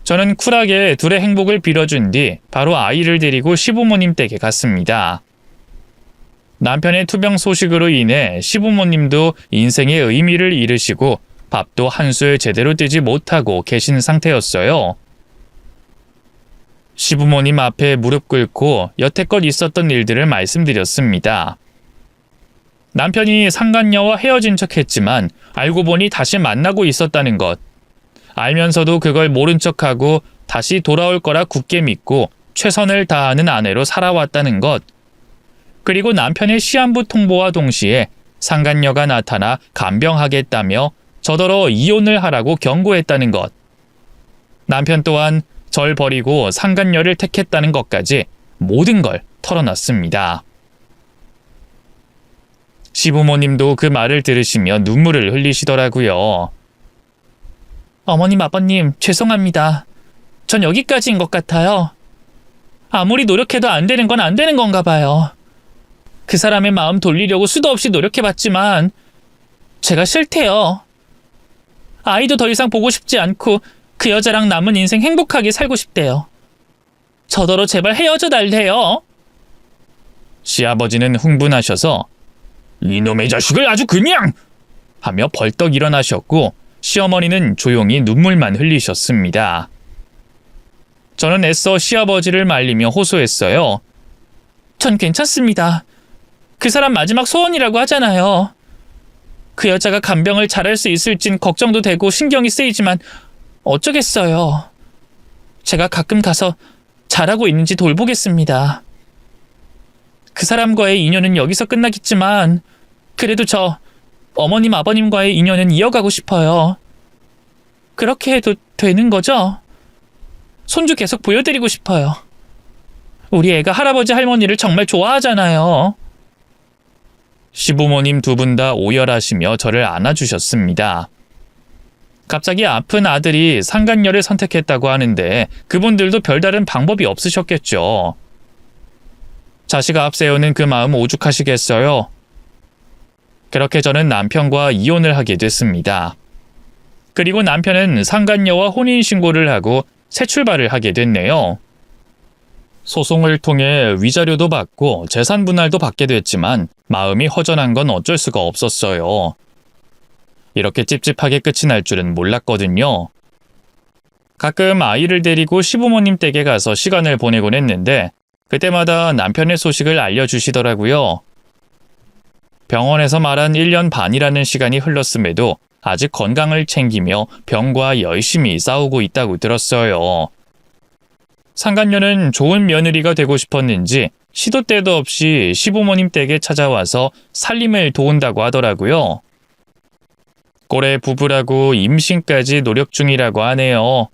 저는 쿨하게 둘의 행복을 빌어준 뒤 바로 아이를 데리고 시부모님 댁에 갔습니다. 남편의 투병 소식으로 인해 시부모님도 인생의 의미를 잃으시고 밥도 한술 제대로 뜨지 못하고 계신 상태였어요. 시부모님 앞에 무릎 꿇고 여태껏 있었던 일들을 말씀드렸습니다. 남편이 상간녀와 헤어진 척했지만 알고 보니 다시 만나고 있었다는 것. 알면서도 그걸 모른 척하고 다시 돌아올 거라 굳게 믿고 최선을 다하는 아내로 살아왔다는 것. 그리고 남편의 시한부 통보와 동시에 상간녀가 나타나 간병하겠다며 저더러 이혼을 하라고 경고했다는 것. 남편 또한 절 버리고 상간녀를 택했다는 것까지 모든 걸 털어놨습니다. 시부모님도 그 말을 들으시며 눈물을 흘리시더라고요. 어머님, 아버님, 죄송합니다. 전 여기까지인 것 같아요. 아무리 노력해도 안 되는 건 안 되는 건가 봐요. 그 사람의 마음 돌리려고 수도 없이 노력해봤지만 제가 싫대요. 아이도 더 이상 보고 싶지 않고 그 여자랑 남은 인생 행복하게 살고 싶대요. 저더러 제발 헤어져 달래요. 시아버지는 흥분하셔서 이놈의 자식을 아주 그냥! 하며 벌떡 일어나셨고 시어머니는 조용히 눈물만 흘리셨습니다. 저는 애써 시아버지를 말리며 호소했어요. 전 괜찮습니다. 그 사람 마지막 소원이라고 하잖아요. 그 여자가 간병을 잘할 수 있을진 걱정도 되고 신경이 쓰이지만 어쩌겠어요. 제가 가끔 가서 잘하고 있는지 돌보겠습니다. 그 사람과의 인연은 여기서 끝나겠지만 그래도 저 어머님 아버님과의 인연은 이어가고 싶어요. 그렇게 해도 되는 거죠? 손주 계속 보여드리고 싶어요. 우리 애가 할아버지 할머니를 정말 좋아하잖아요. 시부모님 두 분 다 오열하시며 저를 안아주셨습니다. 갑자기 아픈 아들이 상간녀를 선택했다고 하는데 그분들도 별다른 방법이 없으셨겠죠. 자식 앞세우는 그 마음 오죽하시겠어요. 그렇게 저는 남편과 이혼을 하게 됐습니다. 그리고 남편은 상간녀와 혼인신고를 하고 새 출발을 하게 됐네요. 소송을 통해 위자료도 받고 재산 분할도 받게 됐지만 마음이 허전한 건 어쩔 수가 없었어요. 이렇게 찝찝하게 끝이 날 줄은 몰랐거든요. 가끔 아이를 데리고 시부모님 댁에 가서 시간을 보내곤 했는데 그때마다 남편의 소식을 알려주시더라고요. 병원에서 말한 1년 반이라는 시간이 흘렀음에도 아직 건강을 챙기며 병과 열심히 싸우고 있다고 들었어요. 상간녀는 좋은 며느리가 되고 싶었는지 시도 때도 없이 시부모님 댁에 찾아와서 살림을 도운다고 하더라고요. 꼴의 부부라고 임신까지 노력 중이라고 하네요.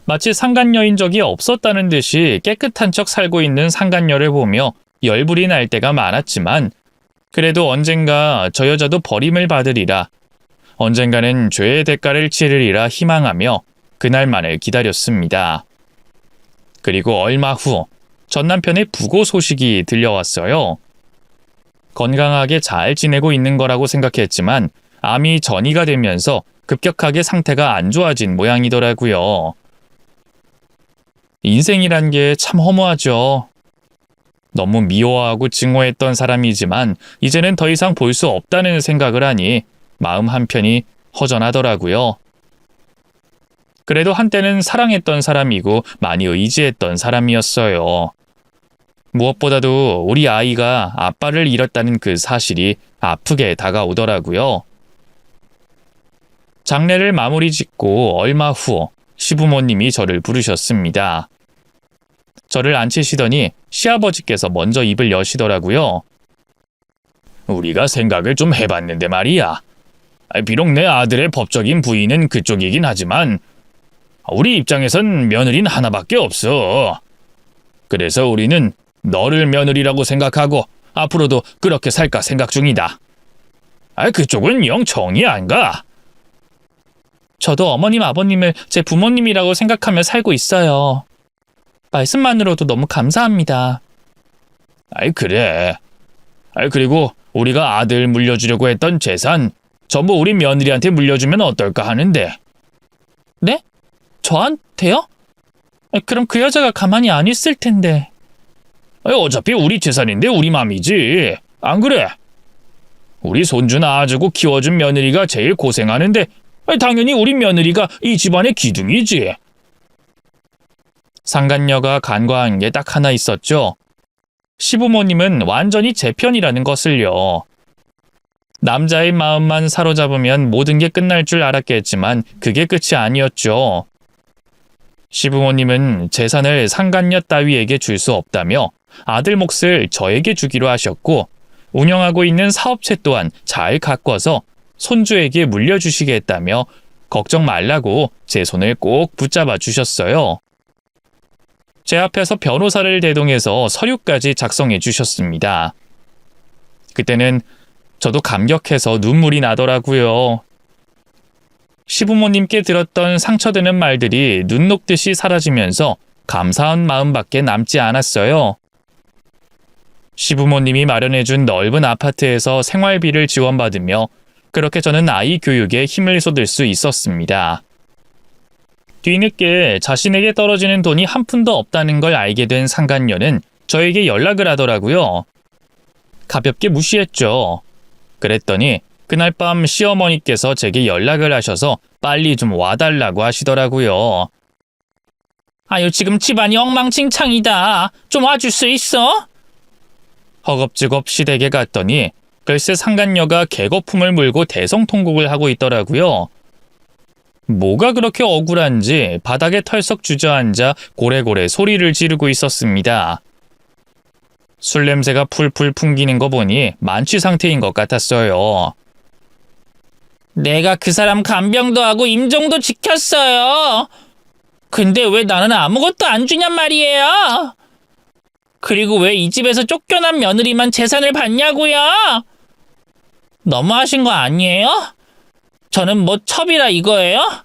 마치 상간녀인 적이 없었다는 듯이 깨끗한 척 살고 있는 상간녀를 보며 열불이 날 때가 많았지만 그래도 언젠가 저 여자도 버림을 받으리라, 언젠가는 죄의 대가를 치르리라 희망하며 그날만을 기다렸습니다. 그리고 얼마 후 전 남편의 부고 소식이 들려왔어요. 건강하게 잘 지내고 있는 거라고 생각했지만 암이 전이가 되면서 급격하게 상태가 안 좋아진 모양이더라고요. 인생이란 게 참 허무하죠. 너무 미워하고 증오했던 사람이지만 이제는 더 이상 볼 수 없다는 생각을 하니 마음 한편이 허전하더라고요. 그래도 한때는 사랑했던 사람이고 많이 의지했던 사람이었어요. 무엇보다도 우리 아이가 아빠를 잃었다는 그 사실이 아프게 다가오더라고요. 장례를 마무리 짓고 얼마 후 시부모님이 저를 부르셨습니다. 저를 앉히시더니 시아버지께서 먼저 입을 여시더라고요. 우리가 생각을 좀 해봤는데 말이야. 비록 내 아들의 법적인 부인은 그쪽이긴 하지만 우리 입장에선 며느리는 하나밖에 없어. 그래서 우리는 너를 며느리라고 생각하고 앞으로도 그렇게 살까 생각 중이다. 그쪽은 영 정이 안 가. 저도 어머님, 아버님을 제 부모님이라고 생각하며 살고 있어요. 말씀만으로도 너무 감사합니다. 그래. 그리고 우리가 아들 물려주려고 했던 재산 전부 우리 며느리한테 물려주면 어떨까 하는데. 네? 저한테요? 그럼 그 여자가 가만히 안 있을 텐데. 어차피 우리 재산인데 우리 맘이지. 안 그래? 우리 손주 낳아주고 키워준 며느리가 제일 고생하는데 당연히 우리 며느리가 이 집안의 기둥이지. 상간녀가 간과한 게 딱 하나 있었죠. 시부모님은 완전히 제 편이라는 것을요. 남자의 마음만 사로잡으면 모든 게 끝날 줄 알았겠지만 그게 끝이 아니었죠. 시부모님은 재산을 상간녀 따위에게 줄 수 없다며 아들 몫을 저에게 주기로 하셨고 운영하고 있는 사업체 또한 잘 가꿔서 손주에게 물려주시겠다며 걱정 말라고 제 손을 꼭 붙잡아 주셨어요. 제 앞에서 변호사를 대동해서 서류까지 작성해 주셨습니다. 그때는 저도 감격해서 눈물이 나더라고요. 시부모님께 들었던 상처되는 말들이 눈 녹듯이 사라지면서 감사한 마음밖에 남지 않았어요. 시부모님이 마련해준 넓은 아파트에서 생활비를 지원받으며 그렇게 저는 아이 교육에 힘을 쏟을 수 있었습니다. 뒤늦게 자신에게 떨어지는 돈이 한 푼도 없다는 걸 알게 된 상간녀는 저에게 연락을 하더라고요. 가볍게 무시했죠. 그랬더니 그날 밤 시어머니께서 제게 연락을 하셔서 빨리 좀 와달라고 하시더라고요. 아유, 지금 집안이 엉망진창이다. 좀 와줄 수 있어? 허겁지겁 시댁에 갔더니 글쎄 상간녀가 개거품을 물고 대성통곡을 하고 있더라고요. 뭐가 그렇게 억울한지 바닥에 털썩 주저앉아 고래고래 소리를 지르고 있었습니다. 술 냄새가 풀풀 풍기는 거 보니 만취 상태인 것 같았어요. 내가 그 사람 간병도 하고 임종도 지켰어요. 근데 왜 나는 아무것도 안 주냔 말이에요. 그리고 왜 이 집에서 쫓겨난 며느리만 재산을 받냐고요? 너무하신 거 아니에요? 저는 뭐 첩이라 이거예요?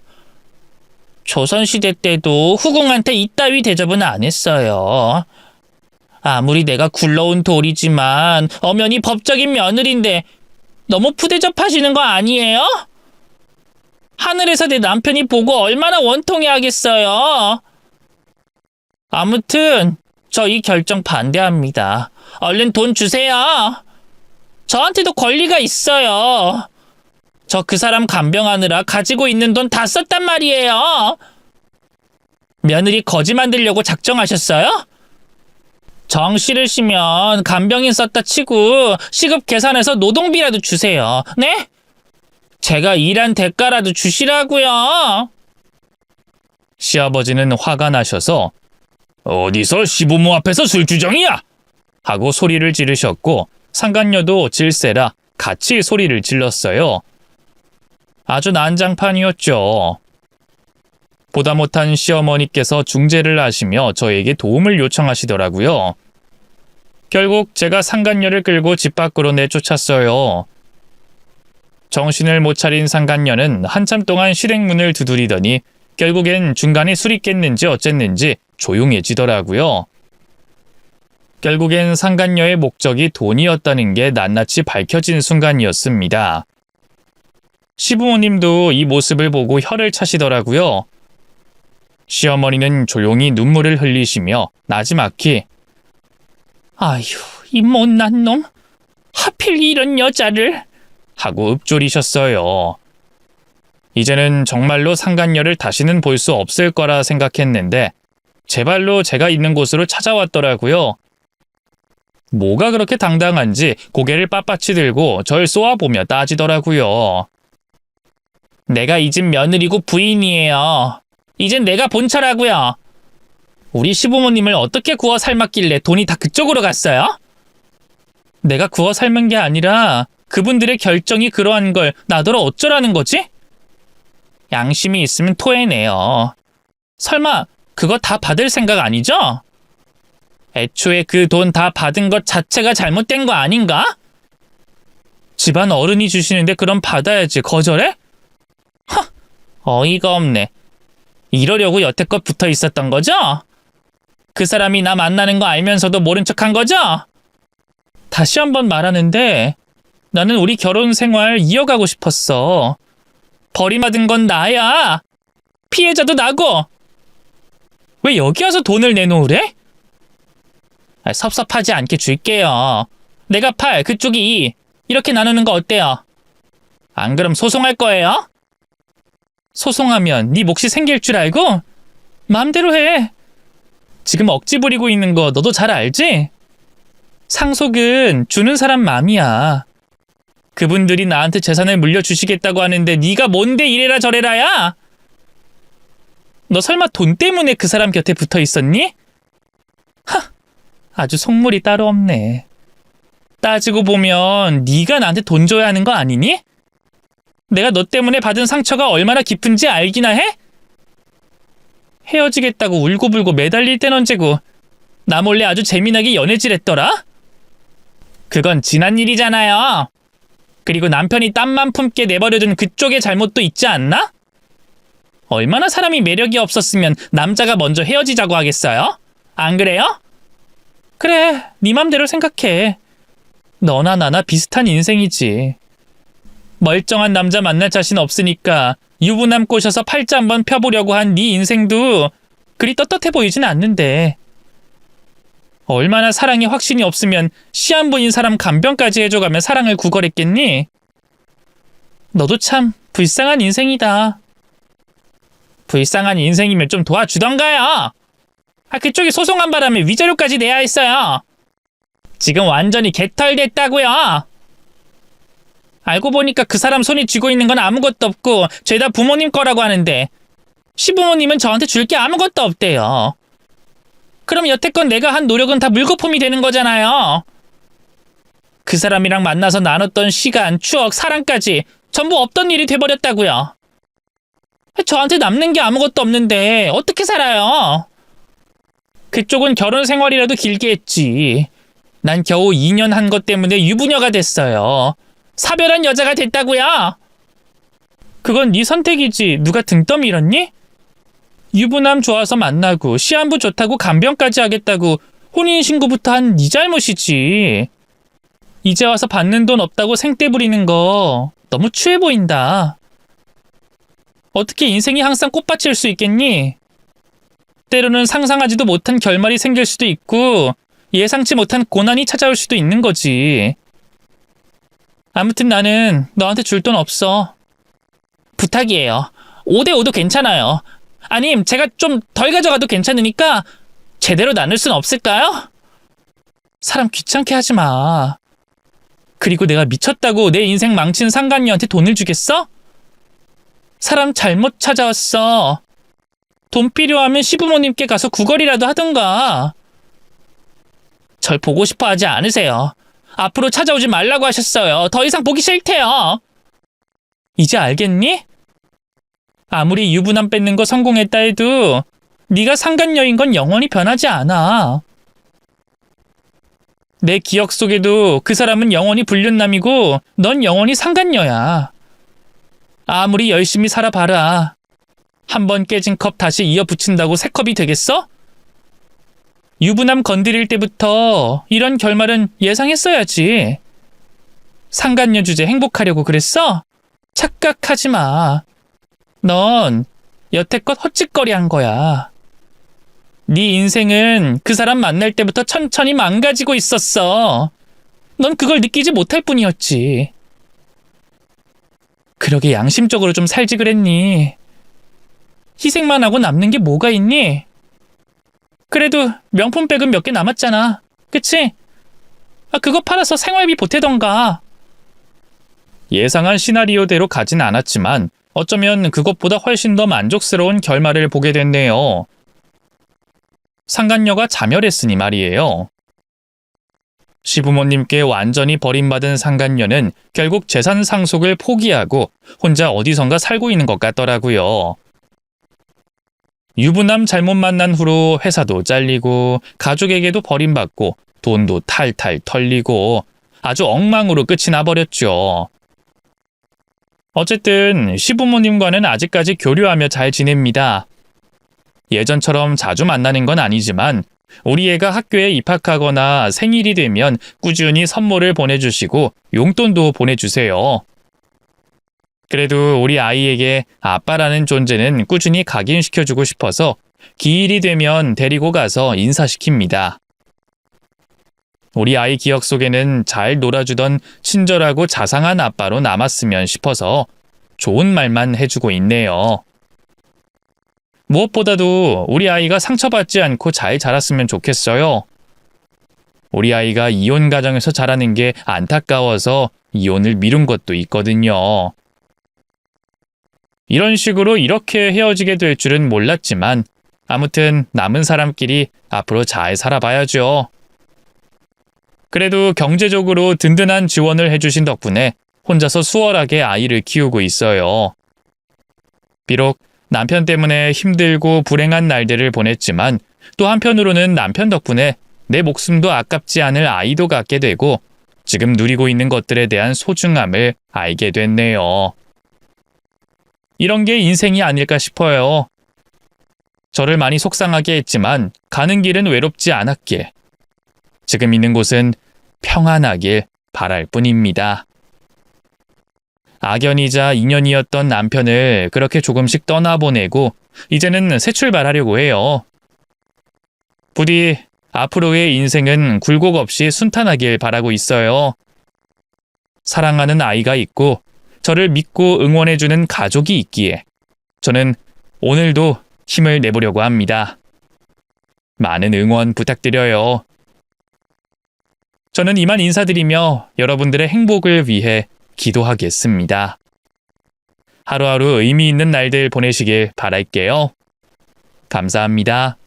조선시대 때도 후궁한테 이따위 대접은 안 했어요. 아무리 내가 굴러온 돌이지만 엄연히 법적인 며느리인데 너무 푸대접하시는 거 아니에요? 하늘에서 내 남편이 보고 얼마나 원통해 하겠어요. 아무튼 저 이 결정 반대합니다. 얼른 돈 주세요. 저한테도 권리가 있어요. 저 그 사람 간병하느라 가지고 있는 돈 다 썼단 말이에요. 며느리 거지 만들려고 작정하셨어요? 정 싫으시면 간병인 썼다 치고 시급 계산해서 노동비라도 주세요. 네? 제가 일한 대가라도 주시라고요. 시아버지는 화가 나셔서 어디서 시부모 앞에서 술주정이야? 하고 소리를 지르셨고 상간녀도 질세라 같이 소리를 질렀어요. 아주 난장판이었죠. 보다 못한 시어머니께서 중재를 하시며 저에게 도움을 요청하시더라고요. 결국 제가 상간녀를 끌고 집 밖으로 내쫓았어요. 정신을 못 차린 상간녀는 한참 동안 실행문을 두드리더니 결국엔 중간에 술이 깼는지 어쨌는지 조용해지더라고요. 결국엔 상간녀의 목적이 돈이었다는 게 낱낱이 밝혀진 순간이었습니다. 시부모님도 이 모습을 보고 혀를 차시더라고요. 시어머니는 조용히 눈물을 흘리시며 나지막히 아휴, 이 못난 놈, 하필 이런 여자를 하고 읊조리셨어요. 이제는 정말로 상간녀를 다시는 볼 수 없을 거라 생각했는데 제 발로 제가 있는 곳으로 찾아왔더라고요. 뭐가 그렇게 당당한지 고개를 빳빳이 들고 절 쏘아보며 따지더라고요. 내가 이 집 며느리고 부인이에요. 이젠 내가 본처라고요. 우리 시부모님을 어떻게 구워 삶았길래 돈이 다 그쪽으로 갔어요? 내가 구워 삶은 게 아니라 그분들의 결정이 그러한 걸 나더러 어쩌라는 거지? 양심이 있으면 토해내요. 설마 그거 다 받을 생각 아니죠? 애초에 그 돈 다 받은 것 자체가 잘못된 거 아닌가? 집안 어른이 주시는데 그럼 받아야지 거절해? 하, 어이가 없네. 이러려고 여태껏 붙어 있었던 거죠? 그 사람이 나 만나는 거 알면서도 모른 척한 거죠? 다시 한번 말하는데 나는 우리 결혼 생활 이어가고 싶었어. 버림받은 건 나야. 피해자도 나고. 왜 여기 와서 돈을 내놓으래? 섭섭하지 않게 줄게요. 내가 8, 그쪽이 2. 이렇게 나누는 거 어때요? 안 그럼 소송할 거예요? 소송하면 네 몫이 생길 줄 알고? 마음대로 해. 지금 억지 부리고 있는 거 너도 잘 알지? 상속은 주는 사람 맘이야. 그분들이 나한테 재산을 물려주시겠다고 하는데 네가 뭔데 이래라 저래라야? 너 설마 돈 때문에 그 사람 곁에 붙어 있었니? 하, 아주 속물이 따로 없네. 따지고 보면 네가 나한테 돈 줘야 하는 거 아니니? 내가 너 때문에 받은 상처가 얼마나 깊은지 알기나 해? 헤어지겠다고 울고불고 매달릴 땐 언제고 나 몰래 아주 재미나게 연애질했더라? 그건 지난 일이잖아요. 그리고 남편이 땀만 품게 내버려둔 그쪽의 잘못도 있지 않나? 얼마나 사람이 매력이 없었으면 남자가 먼저 헤어지자고 하겠어요? 안 그래요? 그래, 네 맘대로 생각해. 너나 나나 비슷한 인생이지. 멀쩡한 남자 만날 자신 없으니까 유부남 꼬셔서 팔자 한번 펴보려고 한 네 인생도 그리 떳떳해 보이진 않는데. 얼마나 사랑에 확신이 없으면 시한부인 사람 간병까지 해줘가며 사랑을 구걸했겠니? 너도 참 불쌍한 인생이다. 불쌍한 인생이면 좀 도와주던가요. 그쪽이 소송한 바람에 위자료까지 내야 했어요. 지금 완전히 개털됐다고요. 알고 보니까 그 사람 손이 쥐고 있는 건 아무것도 없고 죄다 부모님 거라고 하는데 시부모님은 저한테 줄 게 아무것도 없대요. 그럼 여태껏 내가 한 노력은 다 물거품이 되는 거잖아요. 그 사람이랑 만나서 나눴던 시간, 추억, 사랑까지 전부 없던 일이 돼버렸다고요. 저한테 남는 게 아무것도 없는데 어떻게 살아요? 그쪽은 결혼 생활이라도 길게 했지. 난 겨우 2년 한 것 때문에 유부녀가 됐어요. 사별한 여자가 됐다고요? 그건 네 선택이지. 누가 등 떠밀었니? 유부남 좋아서 만나고 시한부 좋다고 간병까지 하겠다고 혼인신고부터 한 네 잘못이지. 이제 와서 받는 돈 없다고 생떼 부리는 거 너무 추해 보인다. 어떻게 인생이 항상 꽃밭일 수 있겠니? 때로는 상상하지도 못한 결말이 생길 수도 있고 예상치 못한 고난이 찾아올 수도 있는 거지. 아무튼 나는 너한테 줄 돈 없어. 부탁이에요. 5대5도 괜찮아요. 아님 제가 좀 덜 가져가도 괜찮으니까 제대로 나눌 순 없을까요? 사람 귀찮게 하지 마. 그리고 내가 미쳤다고 내 인생 망친 상간녀한테 돈을 주겠어? 사람 잘못 찾아왔어. 돈 필요하면 시부모님께 가서 구걸이라도 하던가. 절 보고 싶어 하지 않으세요. 앞으로 찾아오지 말라고 하셨어요. 더 이상 보기 싫대요. 이제 알겠니? 아무리 유부남 뺏는 거 성공했다 해도 네가 상간녀인 건 영원히 변하지 않아. 내 기억 속에도 그 사람은 영원히 불륜남이고 넌 영원히 상간녀야. 아무리 열심히 살아봐라. 한 번 깨진 컵 다시 이어 붙인다고 새 컵이 되겠어? 유부남 건드릴 때부터 이런 결말은 예상했어야지. 상간녀 주제 행복하려고 그랬어? 착각하지 마. 넌 여태껏 헛짓거리한 거야. 네 인생은 그 사람 만날 때부터 천천히 망가지고 있었어. 넌 그걸 느끼지 못할 뿐이었지. 그러게 양심적으로 좀 살지 그랬니? 희생만 하고 남는 게 뭐가 있니? 그래도 명품백은 몇 개 남았잖아. 그치? 그거 팔아서 생활비 보태던가. 예상한 시나리오대로 가진 않았지만 어쩌면 그것보다 훨씬 더 만족스러운 결말을 보게 됐네요. 상간녀가 자멸했으니 말이에요. 시부모님께 완전히 버림받은 상간녀는 결국 재산 상속을 포기하고 혼자 어디선가 살고 있는 것 같더라고요. 유부남 잘못 만난 후로 회사도 잘리고 가족에게도 버림받고 돈도 탈탈 털리고 아주 엉망으로 끝이 나버렸죠. 어쨌든 시부모님과는 아직까지 교류하며 잘 지냅니다. 예전처럼 자주 만나는 건 아니지만 우리 애가 학교에 입학하거나 생일이 되면 꾸준히 선물을 보내주시고 용돈도 보내주세요. 그래도 우리 아이에게 아빠라는 존재는 꾸준히 각인시켜주고 싶어서 기일이 되면 데리고 가서 인사시킵니다. 우리 아이 기억 속에는 잘 놀아주던 친절하고 자상한 아빠로 남았으면 싶어서 좋은 말만 해주고 있네요. 무엇보다도 우리 아이가 상처받지 않고 잘 자랐으면 좋겠어요. 우리 아이가 이혼 가정에서 자라는 게 안타까워서 이혼을 미룬 것도 있거든요. 이런 식으로 이렇게 헤어지게 될 줄은 몰랐지만 아무튼 남은 사람끼리 앞으로 잘 살아봐야죠. 그래도 경제적으로 든든한 지원을 해주신 덕분에 혼자서 수월하게 아이를 키우고 있어요. 비록 남편 때문에 힘들고 불행한 날들을 보냈지만 또 한편으로는 남편 덕분에 내 목숨도 아깝지 않을 아이도 갖게 되고 지금 누리고 있는 것들에 대한 소중함을 알게 됐네요. 이런 게 인생이 아닐까 싶어요. 저를 많이 속상하게 했지만 가는 길은 외롭지 않았길. 지금 있는 곳은 평안하길 바랄 뿐입니다. 악연이자 인연이었던 남편을 그렇게 조금씩 떠나보내고 이제는 새 출발하려고 해요. 부디 앞으로의 인생은 굴곡 없이 순탄하길 바라고 있어요. 사랑하는 아이가 있고 저를 믿고 응원해주는 가족이 있기에 저는 오늘도 힘을 내보려고 합니다. 많은 응원 부탁드려요. 저는 이만 인사드리며 여러분들의 행복을 위해 기도하겠습니다. 하루하루 의미 있는 날들 보내시길 바랄게요. 감사합니다.